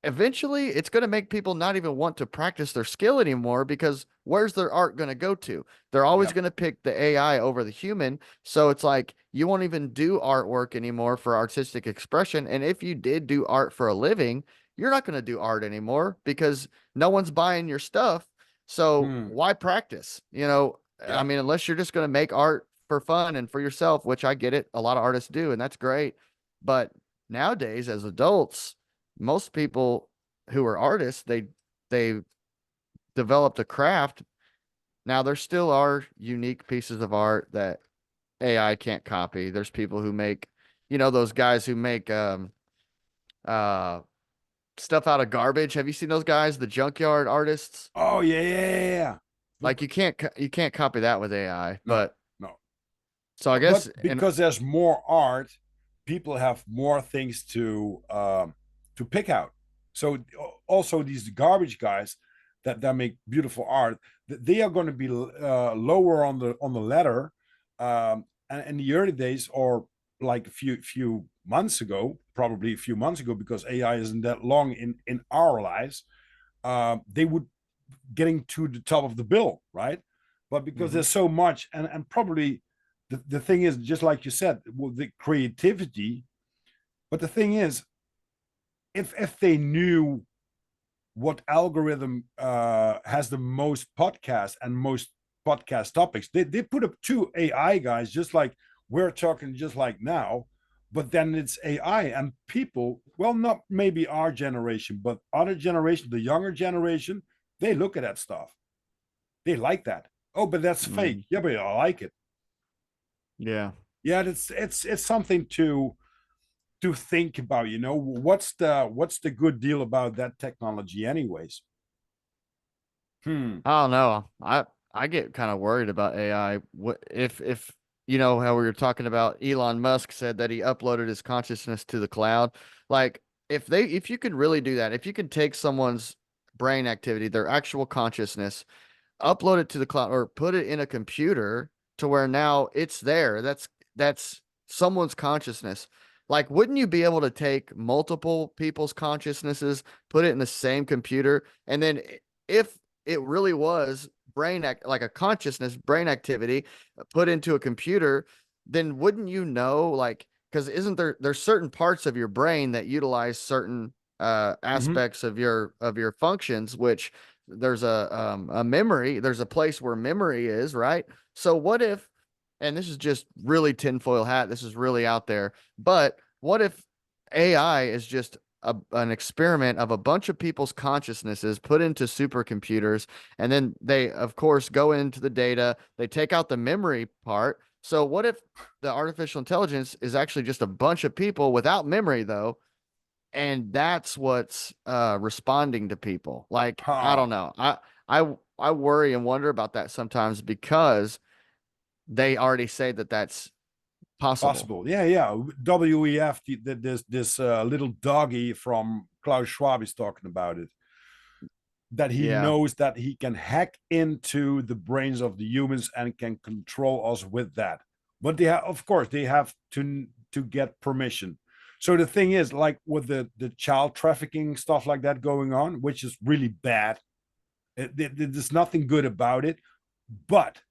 eventually it's going to make people not even want to practice their skill anymore, because where's their art going to go to? They're always Yep. going to pick the AI over the human. So it's like you won't even do artwork anymore for artistic expression. And if you did do art for a living, you're not going to do art anymore because no one's buying your stuff. So Mm. why practice? I Yeah. mean, unless you're just going to make art for fun and for yourself, which I get it. A lot of artists do, and that's great. But nowadays, as adults, most people who are artists, they developed a craft. Now there still are unique pieces of art that AI can't copy. There's people who make, those guys who make uh stuff out of garbage. Have you seen those guys, the junkyard artists? Oh yeah, yeah, yeah, yeah. Like you can't copy that with AI. No, But no. so I But guess and because there's more art, people have more things to pick out. So also these garbage guys, that make beautiful art, they are going to be lower on the ladder. And in the early days, or like a few months ago, probably a few months ago, because AI isn't that long in our lives, they would getting to the top of the bill, right? But because there's so much, and probably the thing is, just like you said, well, the creativity. But the thing is, if they knew what algorithm has the most podcasts and most podcast topics, they put up two AI guys, just like we're talking, just like now. But then it's AI, and people, well, not maybe our generation, but other generation, the younger generation, they look at that stuff. They like that. Oh, but that's fake. Yeah, but I like it. Yeah. Yeah, it's something to think about. What's the good deal about that technology, anyways? I don't know. I get kind of worried about AI. What if you know how we were talking about Elon Musk said that he uploaded his consciousness to the cloud? Like if you could really do that, if you could take someone's brain activity, their actual consciousness, upload it to the cloud or put it in a computer to where now it's there. That's someone's consciousness. Like, wouldn't you be able to take multiple people's consciousnesses, put it in the same computer, and then if it really was like a consciousness, brain activity put into a computer, then wouldn't you know, like, because isn't there's certain parts of your brain that utilize certain Mm-hmm. aspects of your functions, which there's a memory, there's a place where memory is, right? So what if, and this is just really tinfoil hat, this is really out there, but what if AI is just an experiment of a bunch of people's consciousnesses put into supercomputers, and then they of course go into the data, they take out the memory part. So what if the artificial intelligence is actually just a bunch of people without memory though, and that's what's responding to people? Like, I don't Huh. know. I worry and wonder about that sometimes because they already say that that's possible. Possible. Yeah, yeah. WEF, this little doggy from Klaus Schwab is talking about it. That he Yeah. knows that he can hack into the brains of the humans and can control us with that. But of course, they have to get permission. So the thing is, like with the child trafficking stuff like that going on, which is really bad. There's nothing good about it. But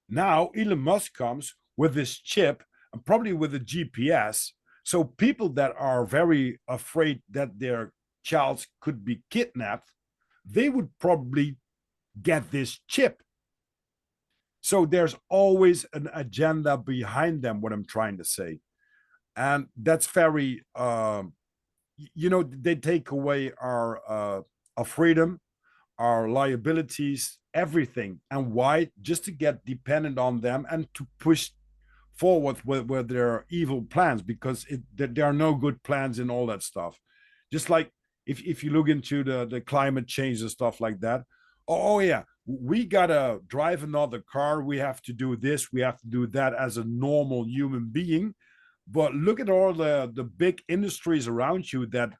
now Elon Musk comes with this chip and probably with a GPS. So people that are very afraid that their child could be kidnapped, they would probably get this chip. So there's always an agenda behind them, what I'm trying to say. And that's very, they take away our freedom, our liabilities, everything. And why? Just to get dependent on them and to push forward with their evil plans, because there are no good plans in all that stuff. Just like if you look into the climate change and stuff like that. Oh yeah, we gotta drive another car. We have to do this. We have to do that as a normal human being. But look at all the big industries around you that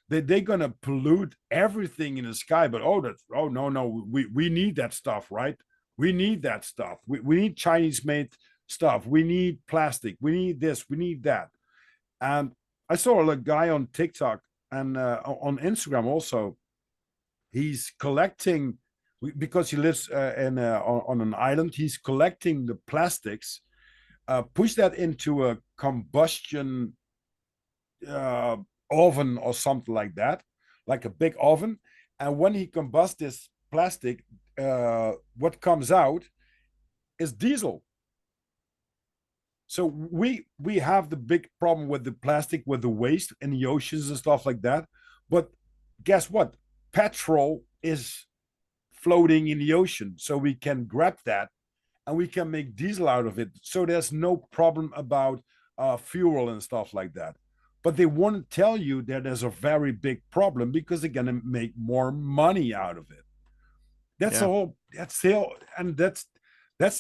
they're gonna pollute everything in the sky. But no, we need that stuff, right? We need that stuff. We need Chinese made stuff. We need plastic. We need this. We need that. And I saw a guy on TikTok and on Instagram also. He's collecting, because he lives on an island. He's collecting the plastics, push that into a combustion uh, oven or something like that, like a big oven. And when he combusts this plastic, what comes out is diesel. So we have the big problem with the plastic, with the waste in the oceans and stuff like that. But guess what? Petrol is floating in the ocean, so we can grab that and we can make diesel out of it. So there's no problem about fuel and stuff like that. But they won't tell you that there's a very big problem because they're gonna make more money out of it. That's Yeah. all. That's still, and that's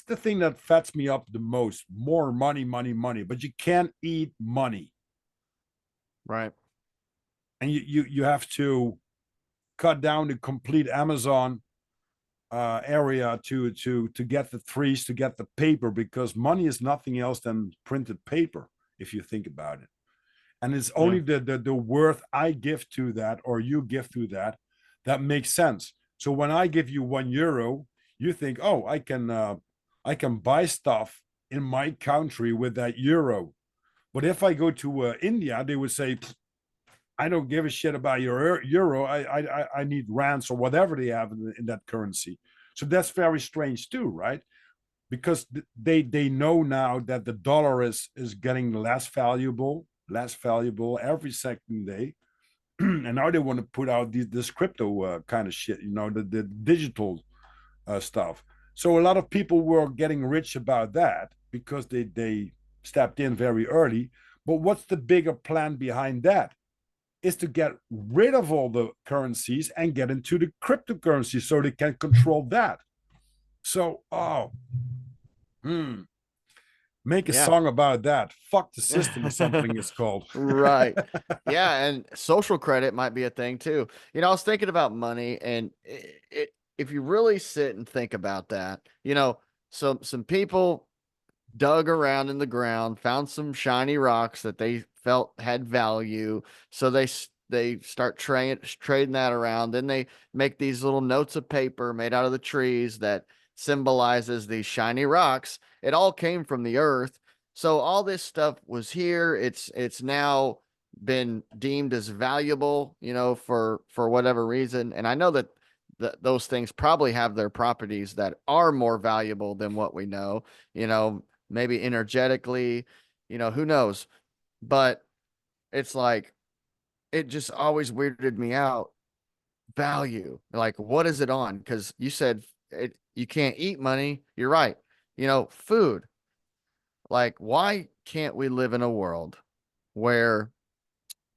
the thing that fats me up the most. More money, money, money. But you can't eat money, Right. and you have to. cut down the complete Amazon area to get the trees, to get the paper, because money is nothing else than printed paper, if you think about it. And it's Yeah. only the worth I give to that, or you give to that, that makes sense. So when I give you €1, you think, oh, I can buy stuff in my country with that euro. But if I go to India, they would say, I don't give a shit about your euro. I need rands or whatever they have in that currency. So that's very strange too, right? Because they know now that the dollar is getting less valuable every second day. And now they want to put out this crypto kind of shit, the digital stuff. So a lot of people were getting rich about that because they stepped in very early. But what's the bigger plan behind that? Is to get rid of all the currencies and get into the cryptocurrency so they can control that. So, make a Yeah. song about that. Fuck the system or something it's called. Right. Yeah, and social credit might be a thing too. I was thinking about money, and if you really sit and think about that, some people dug around in the ground, found some shiny rocks that they felt had value, so they start trading that around. Then they make these little notes of paper made out of the trees that symbolizes these shiny rocks. It all came from the earth. So all this stuff was here. It's now been deemed as valuable, for whatever reason. And I know that those things probably have their properties that are more valuable than what we know, maybe energetically, who knows? But it's like, it just always weirded me out. Value, like, what is it on? Because you said you can't eat money. You're right. Food. Like, why can't we live in a world where,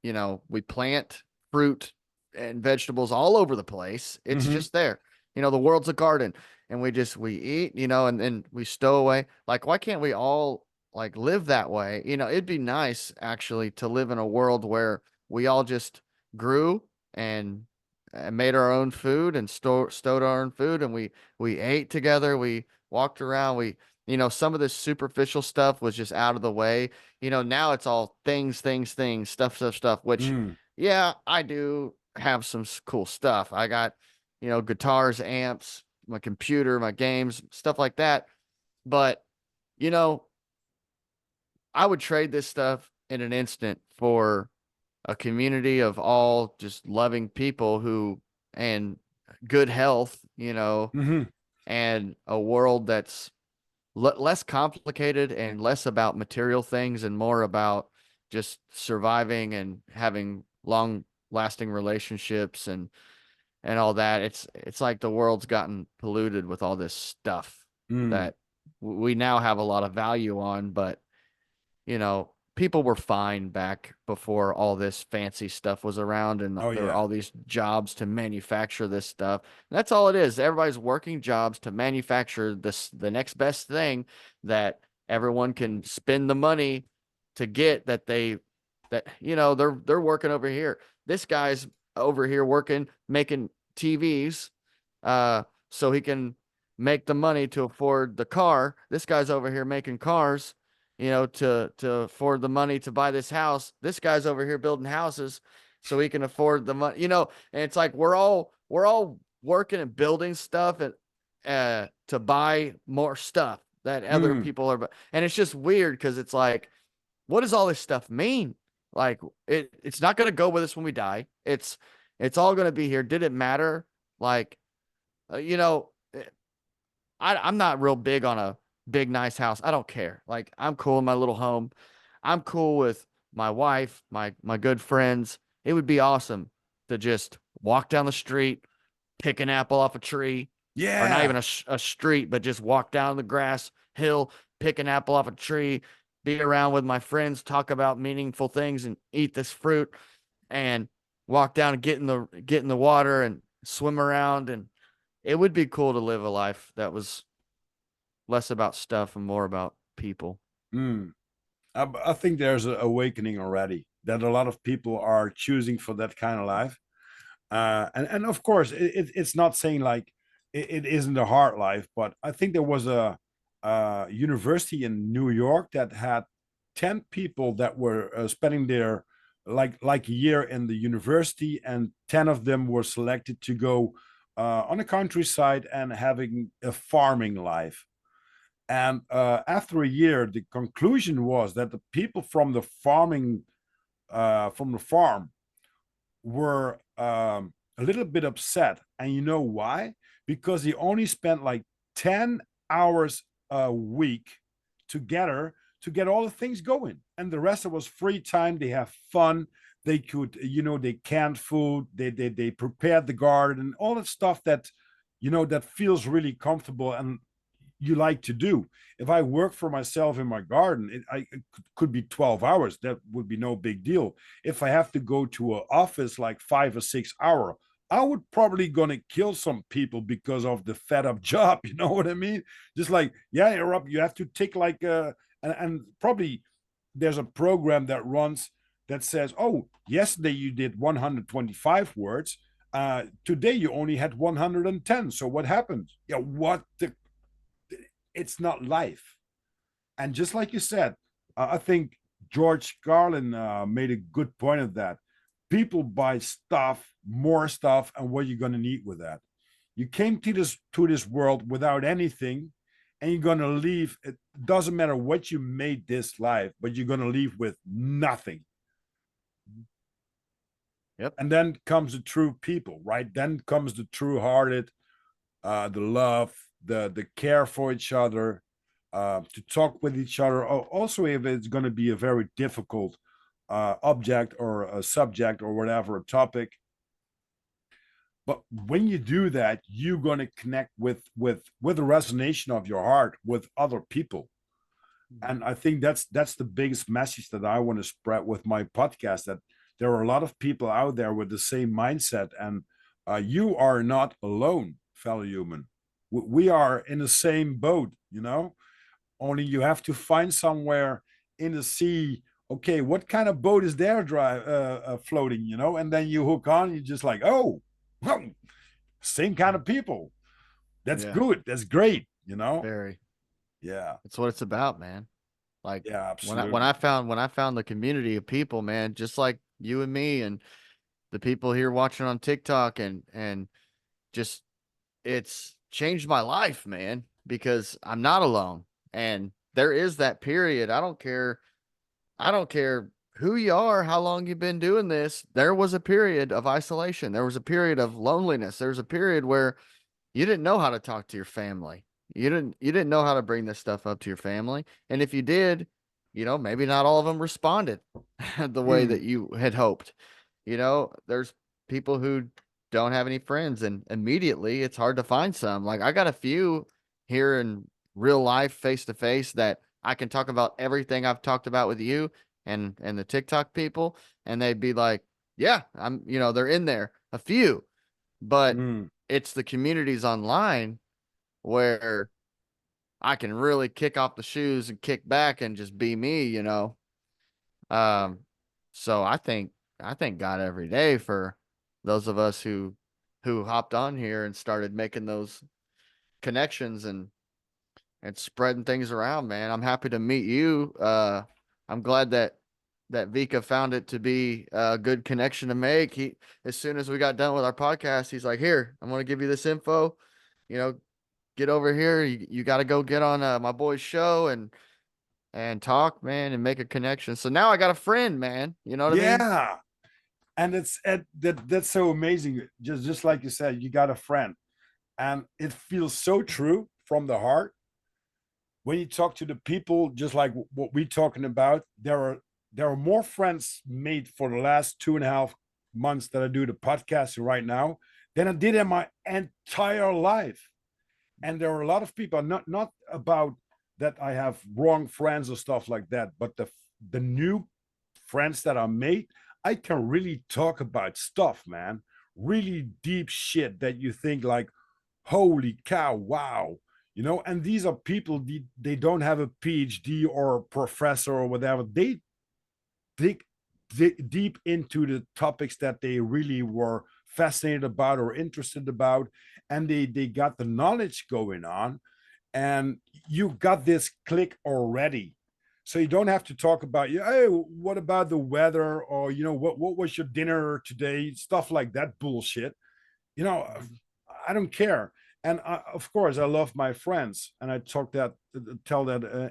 we plant fruit and vegetables all over the place? It's Mm-hmm. just there. The world's a garden, and we eat, and then we stow away. Like, why can't we all like live that way? It'd be nice actually to live in a world where we all just grew and made our own food and stowed our own food, and we ate together. We walked around. Some of this superficial stuff was just out of the way. Now it's all things, stuff, which, Mm. yeah, I do have some cool stuff. I got, guitars, amps, my computer, my games, stuff like that. But, you know, I would trade this stuff in an instant for a community of all just loving people and good health, Mm-hmm. and a world that's less complicated and less about material things and more about just surviving and having long lasting relationships and all that. It's like the world's gotten polluted with all this stuff Mm. that we now have a lot of value on, but people were fine back before all this fancy stuff was around, and Oh there were yeah. all these jobs to manufacture this stuff. And that's all it is. Everybody's working jobs to manufacture the next best thing that everyone can spend the money to get, they're working over here. This guy's over here working, making TVs, so he can make the money to afford the car. This guy's over here making cars, to afford the money to buy this house. This guy's over here building houses so he can afford the money, and it's like we're all working and building stuff and to buy more stuff that other Mm. people are. And it's just weird because it's like, what does all this stuff mean? Like, it's not going to go with us when we die. It's all going to be here. Did it matter? Like, you know, I'm not real big on a big nice house. I don't care. Like, I'm cool in my little home. I'm cool with my wife, my good friends. It would be awesome to just walk down the street, pick an apple off a tree, or not Yeah. even a street, but just walk down the grass hill, pick an apple off a tree, be around with my friends, talk about meaningful things, and eat this fruit, and walk down and get in the water and swim around. And it would be cool to live a life that was less about stuff and more about people. Mm. I think there's an awakening already that a lot of people are choosing for that kind of life. And of course, it's not saying like it isn't a hard life, but I think there was a university in New York that had 10 people that were spending their like a year in the university, and 10 of them were selected to go on the countryside and having a farming life. And after a year, the conclusion was that the people from the farm were a little bit upset. And you know why? Because they only spent like 10 hours a week together to get all the things going. And the rest of was free time. They have fun. They could, they canned food, they prepared the garden, all that stuff that, that feels really comfortable and you like to do. If I work for myself in my garden, it could be 12 hours. That would be no big deal. If I have to go to an office like 5 or 6 hours, I would probably gonna kill some people because of the fed up job. You know what I mean? Just like, yeah, Rob, you have to take like and probably there's a program that runs that says, oh, yesterday you did 125 words. Today you only had 110. So what happened? Yeah, what the it's not life. And just like you said, I think George Carlin made a good point of that. People buy stuff, more stuff, and what are you going to need with that? You came to this world without anything, and you're going to leave. It doesn't matter what you made this life, but you're going to leave with nothing. Yep. And then comes the true people, right? Then comes the true hearted, the love, the care for each other, to talk with each other. Also, if it's going to be a very difficult object or a subject or whatever a topic, but when you do that, you're going to connect with the resonation of your heart with other people. And I think that's the biggest message that I want to spread with my podcast, that there are a lot of people out there with the same mindset, and you are not alone, fellow human. We are in the same boat. Only you have to find somewhere in the sea. Okay, what kind of boat is there floating? And then you hook on. You're just like, oh, same kind of people. That's Yeah. good. That's great. Very. Yeah. That's what it's about, man. Like Yeah, when I absolutely. found the community of people, man, just like you and me and the people here watching on TikTok, and just it's changed my life, man, because I'm not alone. And there is that period. I don't care who you are, how long you've been doing this. There was a period of isolation. There was a period of loneliness. There was a period where you didn't know how to talk to your family. You didn't know how to bring this stuff up to your family. And if you did, maybe not all of them responded the way that Mm, you had hoped. There's people who don't have any friends, and immediately it's hard to find some. Like I got a few here in real life, face to face, that I can talk about everything I've talked about with you and the TikTok people, and they'd be like, "Yeah, they're in there." A few, but mm, it's the communities online where I can really kick off the shoes and kick back and just be me. Um, so I thank God every day for those of us who hopped on here and started making those connections and spreading things around, man. I'm happy to meet you. I'm glad that Vika found it to be a good connection to make. As soon as we got done with our podcast, he's like, "Here, I'm going to give you this info. You know, get over here. You got to go get on my boy's show and talk, man, and make a connection." So now I got a friend, man. You know what I mean? yeah. And that's so amazing. Just like you said, you got a friend, and it feels so true from the heart when you talk to the people. Just like what we're talking about, there are more friends made for the last 2.5 months that I do the podcast right now than I did in my entire life. And there are a lot of people, not about that I have wrong friends or stuff like that, but the new friends that are made, I can really talk about stuff, man. Really deep shit that you think like, holy cow, wow. And these are people, they don't have a PhD or a professor or whatever. They dig deep into the topics that they really were fascinated about or interested about, and they got the knowledge going on, and you got this click already. So you don't have to talk about, yeah, hey, what about the weather, or what was your dinner today, stuff like that bullshit. you know I don't care. And of course I love my friends, and I tell that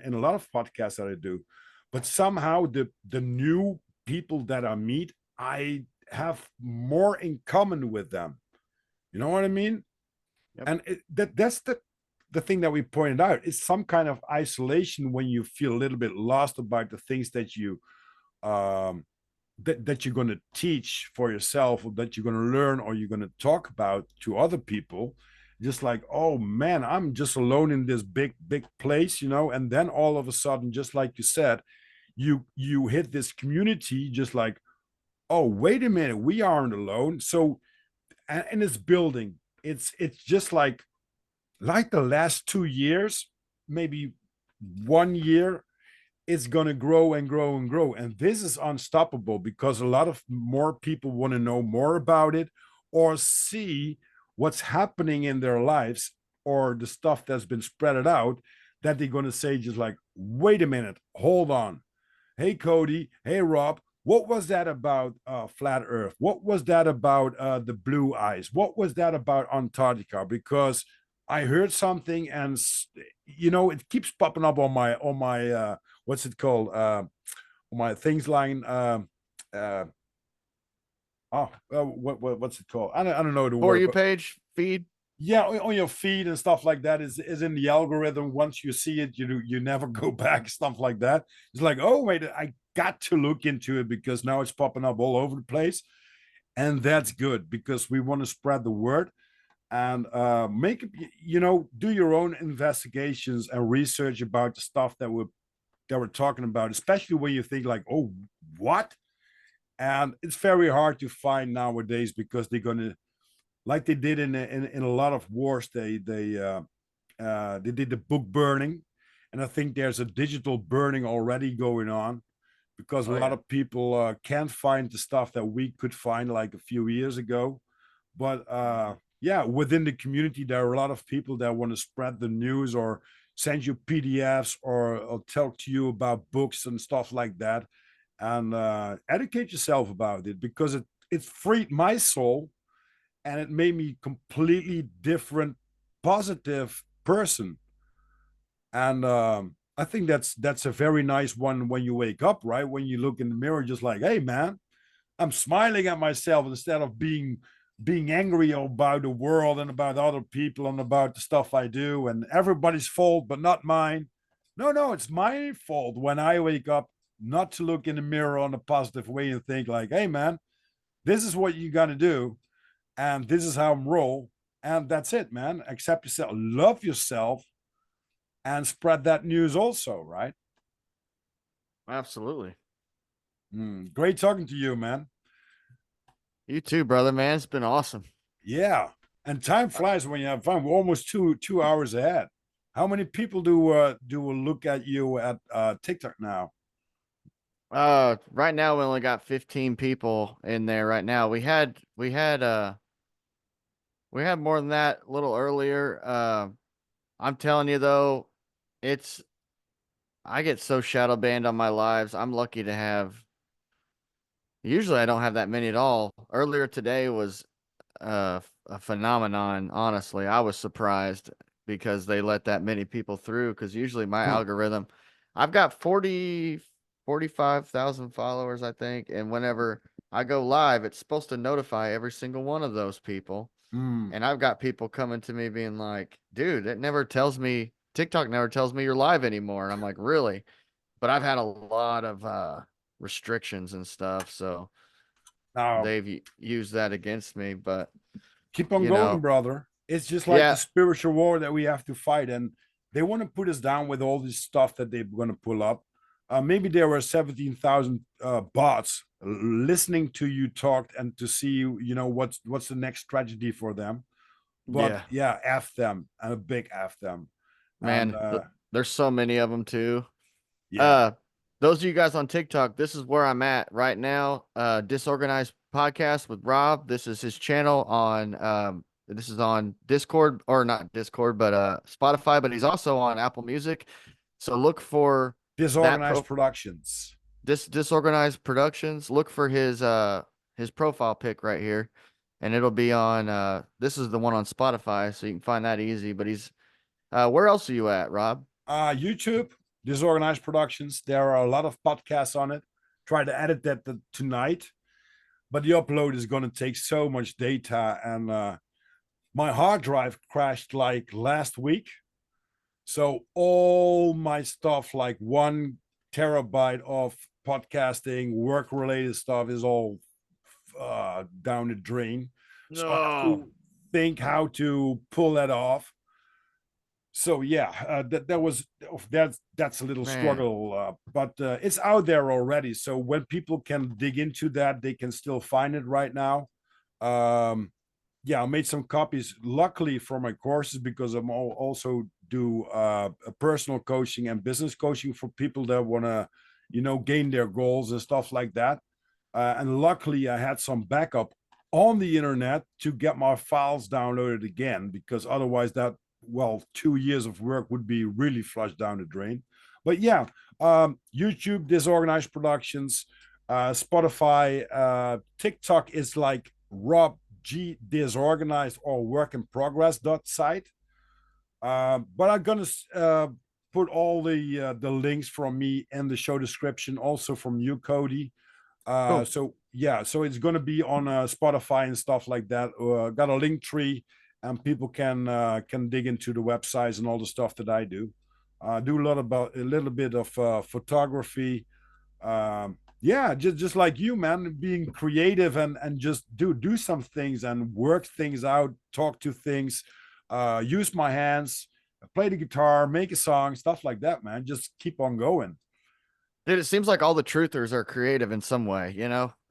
in a lot of podcasts that I do. But somehow the new people that I meet, I have more in common with them. You know what I mean? Yep. And that's the thing that we pointed out. It's some kind of isolation when you feel a little bit lost about the things that um that you're going to teach for yourself, or that you're going to learn, or you're going to talk about to other people. Just like, oh man, I'm just alone in this big place, and then all of a sudden, just like you said, you hit this community, just like, oh, wait a minute, we aren't alone. So, and it's building. It's just like the last 2 years, maybe 1 year, it's going to grow and grow and grow. And this is unstoppable, because a lot of more people want to know more about it, or see what's happening in their lives, or the stuff that's been spread out, that they're going to say, just like, wait a minute, hold on. Hey, Cody. Hey, Rob. What was that about flat Earth? What was that about the blue ice? What was that about Antarctica? Because I heard something, and it keeps popping up on my what's it called? On my things line. Uh, what's it called? I don't know the For word, you but page feed. yeah, on your feed and stuff like that is in the algorithm. Once you see it, you never go back. Stuff like that. It's like, oh wait, I got to look into it, because now it's popping up all over the place, and that's good, because we want to spread the word, and make it, do your own investigations and research about the stuff that we're talking about, especially when you think like, oh, what? And it's very hard to find nowadays, because they're gonna, like they did in a lot of wars, they did the book burning, and I think there's a digital burning already going on, because a Oh lot yeah. of people can't find the stuff that we could find like a few years ago. But yeah, within the community, there are a lot of people that want to spread the news, or send you PDFs, or talk to you about books and stuff like that, and educate yourself about it, because it freed my soul, and it made me completely different, positive person. And I think that's a very nice one when you wake up, right? When you look in the mirror, just like, hey man, I'm smiling at myself, instead of being angry about the world, and about other people, and about the stuff I do, and everybody's fault but not mine. No, no, it's my fault when I wake up, not to look in the mirror on a positive way, and think like, hey man, this is what you got to do, and this is how I'm roll, and that's it, man. Accept yourself, love yourself, and spread that news also, right? Absolutely. Great talking to you, man. You too, brother, man. It's been awesome. Yeah, and time flies when you have fun. We're almost two hours ahead. How many people do look at you at TikTok now? Right now we only got 15 people in there right now. We had more than that a little earlier. I'm telling you though, it's I get so shadow banned on my lives. I'm lucky to have. Usually I don't have that many at all. Earlier today was a phenomenon. Honestly, I was surprised because they let that many people through. Because usually my Huh. algorithm, I've got 45,000 followers, I think, and whenever I go live, it's supposed to notify every single one of those people. Mm. And I've got people coming to me being like, "Dude, it never tells me. TikTok never tells me you're live anymore." And I'm like, "Really?" But I've had a lot of restrictions and stuff, so Now they've used that against me. But keep on you going, know, brother. It's just like the yeah, spiritual war that we have to fight, and they want to put us down with all this stuff that they're going to pull up. Maybe there were 17,000 bots listening to you talk, and to see, what's the next tragedy for them. But yeah, yeah, F them, and a big F them. And man, there's so many of them too. yeah. Uh, those of you guys on TikTok, this is where I'm at right now. Disorganized podcast with Rob. This is his channel on this is on Discord, or not Discord, but Spotify, but he's also on Apple Music. So look for that Disorganized Productions. Disorganized Productions. Look for his profile pic right here, and it'll be on this is the one on Spotify, so you can find that easy. But he's where else are you at, Rob? YouTube, Disorganized Productions. There are a lot of podcasts on it. Try to edit that tonight, but the upload is going to take so much data, and my hard drive crashed like last week. So all my stuff, like 1 terabyte of podcasting, work related stuff, is all down the drain. So I have to think how to pull that off. So yeah, that's a little struggle, but it's out there already. So when people can dig into that, they can still find it right now. Yeah, I made some copies, luckily, for my courses, because I'm also do personal coaching and business coaching for people that want to, gain their goals and stuff like that. And luckily, I had some backup on the internet to get my files downloaded again, because otherwise 2 years of work would be really flushed down the drain. But yeah, YouTube, Disorganized Productions, Spotify, TikTok is like Rob G Disorganized or Work in Progress site. But I'm gonna put all the links from me in the show description, also from you, Cody. Cool. So yeah, so it's gonna be on Spotify and stuff like that. Got a link tree, and people can dig into the websites and all the stuff that I do. Do a little bit of photography. Yeah, just like you, man, being creative and just do some things and work things out, talk to things, use my hands, play the guitar, make a song, stuff like that, man. Just keep on going. Dude, it seems like all the truthers are creative in some way,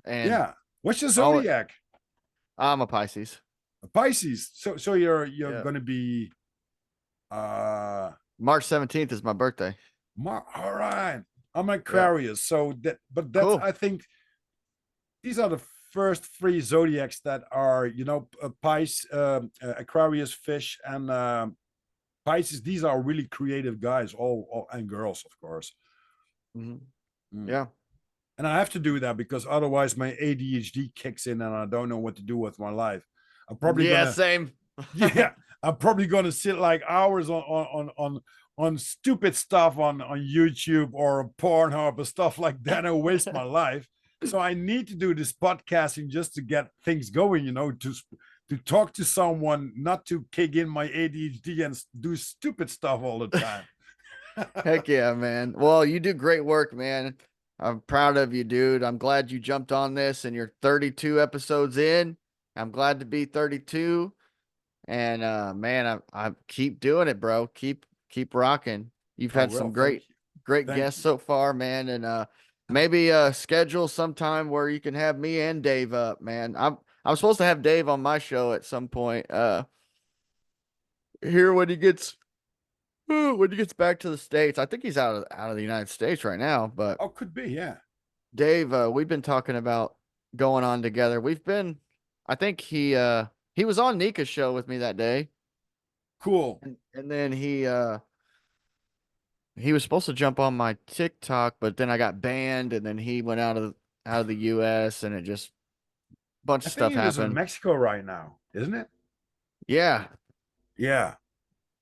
And Yeah. What's your all zodiac? I'm a Pisces. A Pisces. So you're Yeah. gonna be March 17th is my birthday. all right. I'm Aquarius. So that's Cool. I think these are the first 3 zodiacs that are, Pisces, Aquarius, fish, and Pisces. These are really creative guys, all and girls, of course. Yeah. And I have to do that, because otherwise my ADHD kicks in and I don't know what to do with my life. I'm probably same. yeah, I'm probably gonna sit like hours on stupid stuff on YouTube or Pornhub or stuff like that and waste my life. So I need to do this podcasting just to get things going, to talk to someone, not to kick in my ADHD and do stupid stuff all the time. Heck yeah, man. Well, you do great work, man. I'm proud of you, dude. I'm glad you jumped on this and you're 32 episodes in. I'm glad to be 32. And man, I keep doing it, bro. Keep rocking. You've had some great guests so far, man. And maybe schedule sometime where you can have me and Dave up, man. I'm supposed to have Dave on my show at some point. Here when he gets back to the States. I think he's out of the United States right now, but could be, yeah. Dave, we've been talking about going on together. I think he was on Nika's show with me that day. Cool. And then he was supposed to jump on my TikTok, but then I got banned, and then he went out of the US, and it just bunch of stuff happened. In Mexico right now, isn't it? Yeah. Yeah.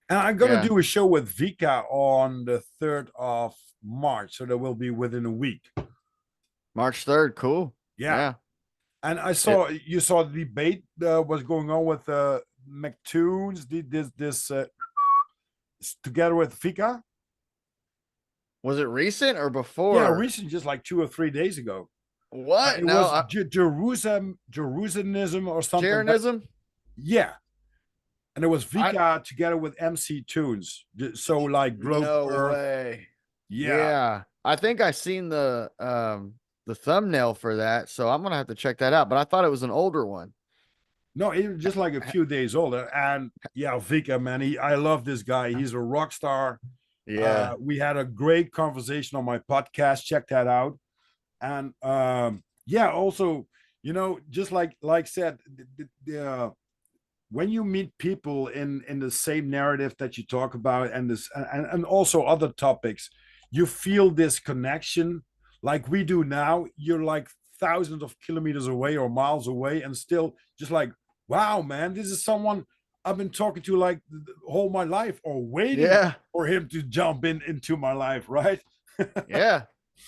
And I'm gonna do a show with Vika on the 3rd of March, so that will be within a week. March 3rd, cool. Yeah. And you saw the debate was going on with McToons, this together with Vika. Was it recent or before? Yeah, recent, just like 2 or 3 days ago. What? It was Jerusalem or something. Jerusalem? Yeah. And it was Vika together with MC Tunes. So like no Earth. Way. Yeah. I think I seen the thumbnail for that, so I'm gonna have to check that out. But I thought it was an older one. No, it was just like a few days older. And yeah, Vika, man, I love this guy. He's a rock star. Yeah. We had a great conversation on my podcast. Check that out. And yeah, also just like said, when you meet people in the same narrative that you talk about, and this and also other topics, you feel this connection like we do now. You're like thousands of kilometers away or miles away, and still just like, wow, man, this is someone I've been talking to like all my life, or waiting Yeah. for him to jump into my life, right? Yeah.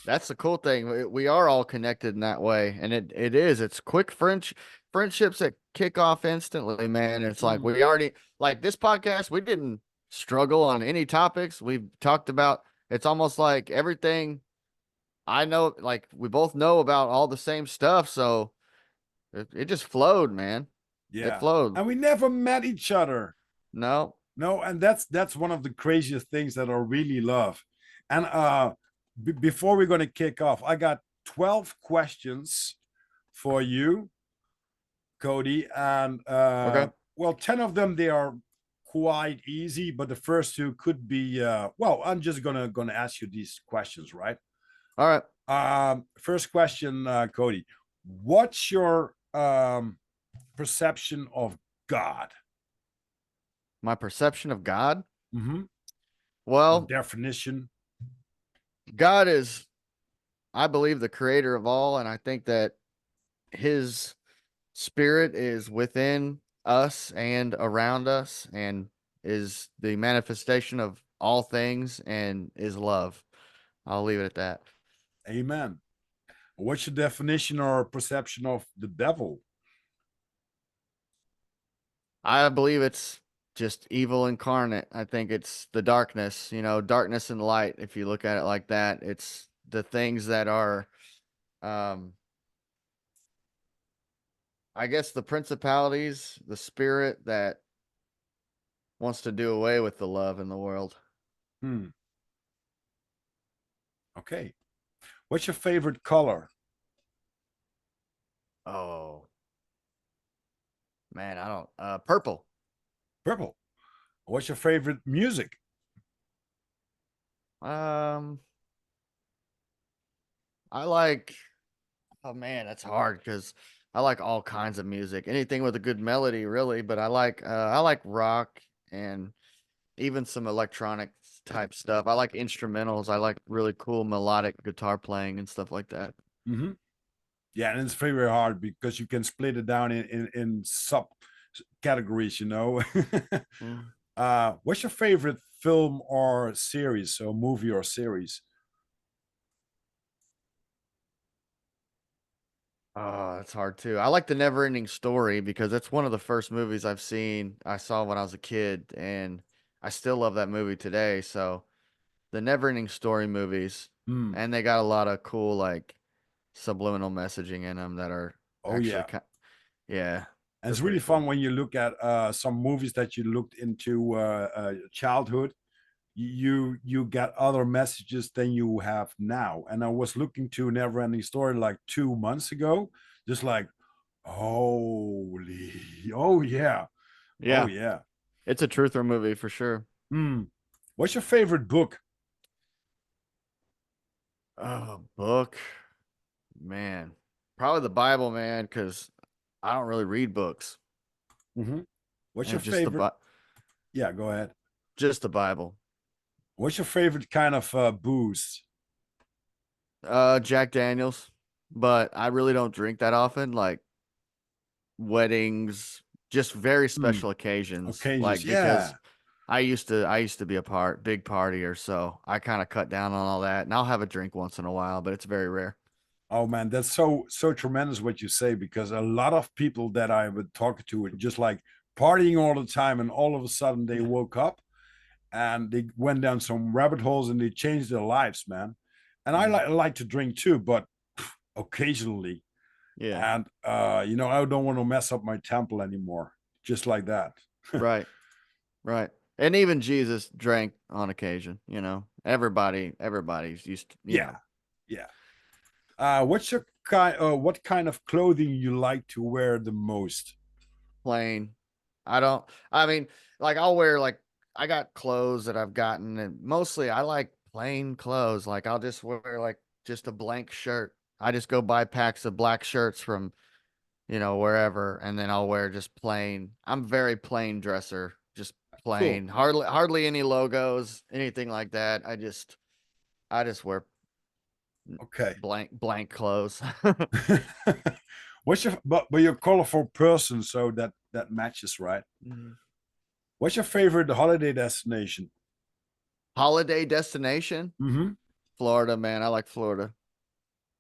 That's the cool thing. We are all connected in that way. And it is. It's quick friendships that kick off instantly, man. It's like Mm, we already like this podcast, we didn't struggle on any topics. We've talked about it's almost like everything I know, like we both know about all the same stuff. So it just flowed, man. It yeah, flowed. and we never met each other. No. No, and that's one of the craziest things that I really love. And before we're going to kick off, I got 12 questions for you, Cody, and Okay. well, 10 of them they are quite easy, but the first two could be well, I'm just gonna ask you these questions, right? All right. First question, Cody. What's your perception of God? My perception of God. Mm-hmm. Or Well, definition? God is, I believe, the creator of all, and I think that his spirit is within us and around us and is the manifestation of all things and is love. I'll leave it at that. Amen. What's your definition or perception of the devil? I believe it's just evil incarnate. I think it's the darkness, darkness and light. If you look at it like that, it's the things that are, um, I guess, the principalities, the spirit that wants to do away with the love in the world. Hmm. Okay. What's your favorite color? Oh man, I don't. Purple. Purple. What's your favorite music? Um, I like. Oh man, that's hard because I like all kinds of music. Anything with a good melody, really. But I like rock and even some electronic type stuff. I like instrumentals. I like really cool melodic guitar playing and stuff like that. Mm-hmm. Yeah, and it's very, very hard because you can split it down in sub categories, Mm. What's your favorite film or series, or movie or series? Oh, that's hard too. I like the Never Ending Story because that's one of the first movies I saw when I was a kid, and I still love that movie today. So the Never Ending Story movies, Hmm. and they got a lot of cool like subliminal messaging in them that are Oh actually yeah. kind. Yeah, And they're it's really pretty fun cool. when you look at some movies that you looked into childhood. You get other messages than you have now. And I was looking to Never Ending Story like 2 months ago, just like, holy, oh yeah, oh Yeah, yeah. it's a truther movie for sure. Hmm. What's your favorite book? Oh, book, man, probably the Bible, man, because I don't really read books. Mm-hmm. What's your And just the favorite? Yeah, go ahead. just the Bible. What's your favorite kind of booze? Jack Daniels, but I really don't drink that often. Like weddings, just very Hmm. special occasions. Occasions. Like Yeah. because I used to be a big partier, so I kind of cut down on all that. And I'll have a drink once in a while, but it's very rare. Oh man, that's so tremendous what you say, because a lot of people that I would talk to were just like partying all the time, and all of a sudden they woke up and they went down some rabbit holes and they changed their lives, man. And I Mhm. like to drink too, but occasionally. Yeah, And I don't want to mess up my temple anymore, just like that. right, right. And even Jesus drank on occasion. Everybody's used to, Yeah, yeah. What kind of clothing you like to wear the most? plain. I don't. I mean, like I'll wear like I got clothes that I've gotten, and mostly I like plain clothes. Like I'll just wear like just a blank shirt. I just go buy packs of black shirts from wherever, and then I'll wear just plain. I'm very plain dresser, just Cool. plain. Hardly any logos, anything like that. I just wear Okay. blank clothes. What's your but you're a colorful person, so that matches, right? Mhm. What's your favorite holiday destination? Holiday destination? Mm-hmm. Florida, man. I like Florida.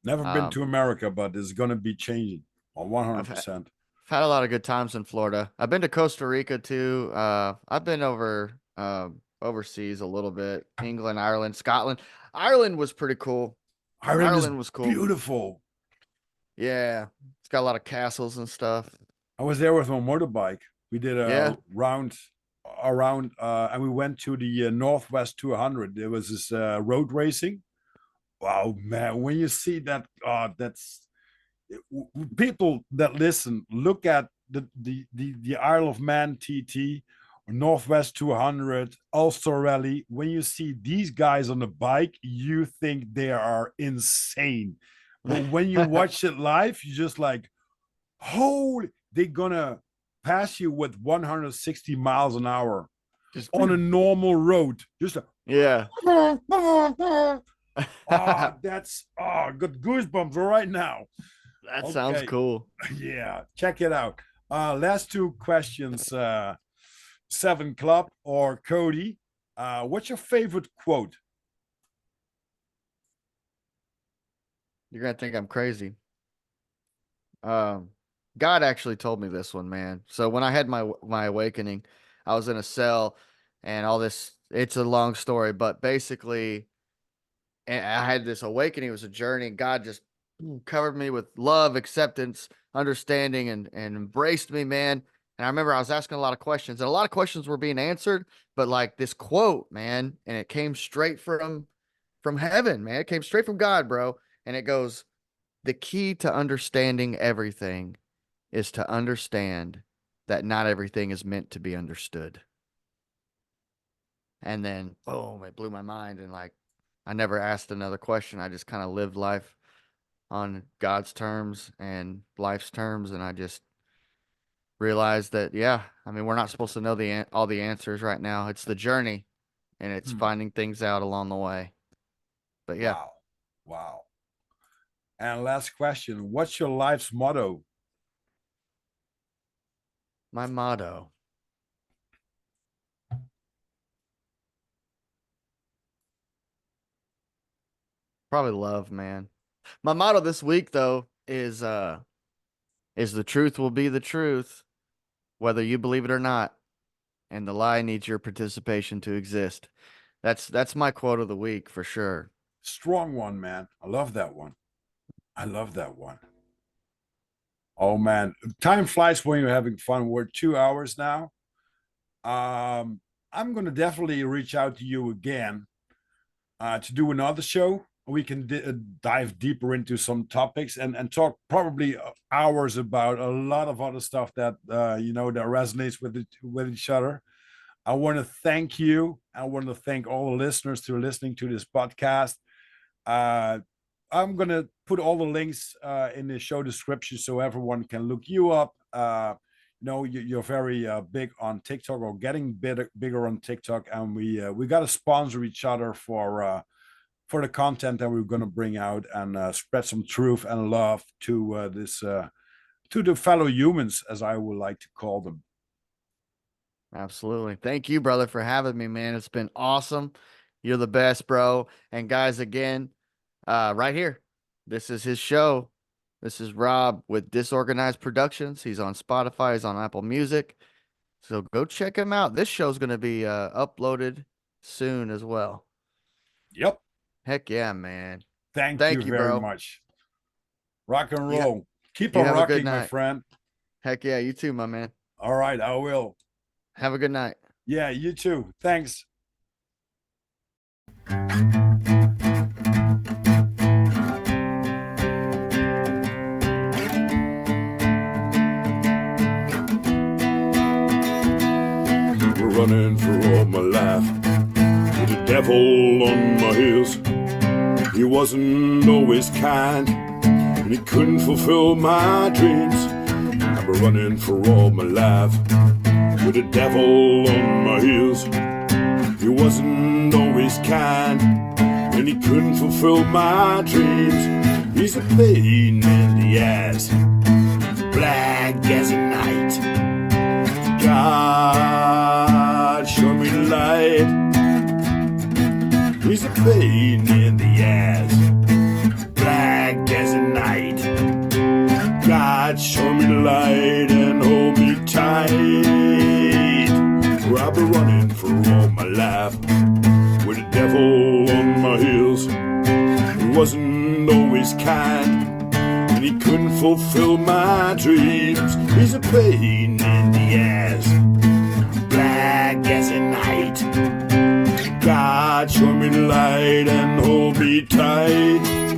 Never been Um, to America, but it's gonna be changing on I've had 100%. I've had a lot of good times in Florida. I've been to Costa Rica too. I've been overseas a little bit. England, Ireland, Scotland. Ireland was pretty cool. Ireland is Ireland was cool. beautiful. Yeah, it's got a lot of castles and stuff. I was there with my motorbike. We did a Yeah. round around, and we went to the Northwest 200. There was this road racing. Wow, man! When you see that, that's people that listen. Look at the Isle of Man TT, Northwest 200, Ulster Rally. When you see these guys on the bike, you think they are insane. But when you watch it live, you just like, holy, they're gonna pass you with 160 miles an hour Just on a normal road. Just a, yeah. that's got goosebumps right now. That sounds Okay, cool. yeah, check it out. Last two questions. Seven Club or Cody. What's your favorite quote? You're gonna think I'm crazy. Um, God actually told me this one, man. So when I had my awakening, I was in a cell and all this. It's a long story, but basically, I had this awakening. It was a journey. And God just covered me with love, acceptance, understanding, and embraced me, man. And I remember I was asking a lot of questions, and a lot of questions were being answered. But like this quote, man, and it came straight from heaven, man. It came straight from God, bro. And it goes, the key to understanding everything is to understand that not everything is meant to be understood. And then, boom, it blew my mind. And like, I never asked another question. I just kind of lived life on God's terms and life's terms. And I just realized that, yeah, I mean, we're not supposed to know all the answers right now. It's the journey and it's Hmm. finding things out along the way. But yeah, Wow. Wow. And last question. What's your life's motto? my motto. Probably love, man. My motto this week though is the truth will be the truth, whether you believe it or not, and the lie needs your participation to exist. That's my quote of the week for sure. Strong one, man. I love that one. I love that one. Oh man, time flies when you're having fun. We're 2 hours now. I'm gonna definitely reach out to you again to do another show. We can dive deeper into some topics and talk probably hours about a lot of other stuff that that resonates with each other. I want to thank you. I want to thank all the listeners to listening to this podcast. Uh, I'm gonna put all the links in the show description so everyone can look you up. You're very big on TikTok or getting bigger on TikTok, and we got to sponsor each other for the content that we're gonna bring out and spread some truth and love to this to the fellow humans, as I would like to call them. Absolutely. Thank you, brother, for having me, man. It's been awesome. You're the best, bro. And guys, again, right here, this is his show. This is Rob with Disorganized Productions. He's on Spotify, he's on Apple Music. So go check him out. This show's going to be uploaded soon as well. Yep. Heck yeah, man. Thank you Thank you, very bro. much. Rock and You, ha- roll. Keep you on have a good rocking, my night. friend. Heck yeah, you too, my man. All right, I will. Have a good night. Yeah, you too. Thanks. Running for all my life with the devil on my heels. He wasn't always kind, and he couldn't fulfill my dreams. Robber running for all my life, with the devil on my heels. He wasn't always kind, and he couldn't fulfill my dreams. He's a pain in the ass, black as a night. God, show me the light. He's a pain in the ass, black as a night. God, show me the light and hold me tight. I've been running for all my life, with the devil on my heels. He wasn't always kind, and he couldn't fulfill my dreams. He's a pain in the ass, black as a night. God, show me the light and hold me tight.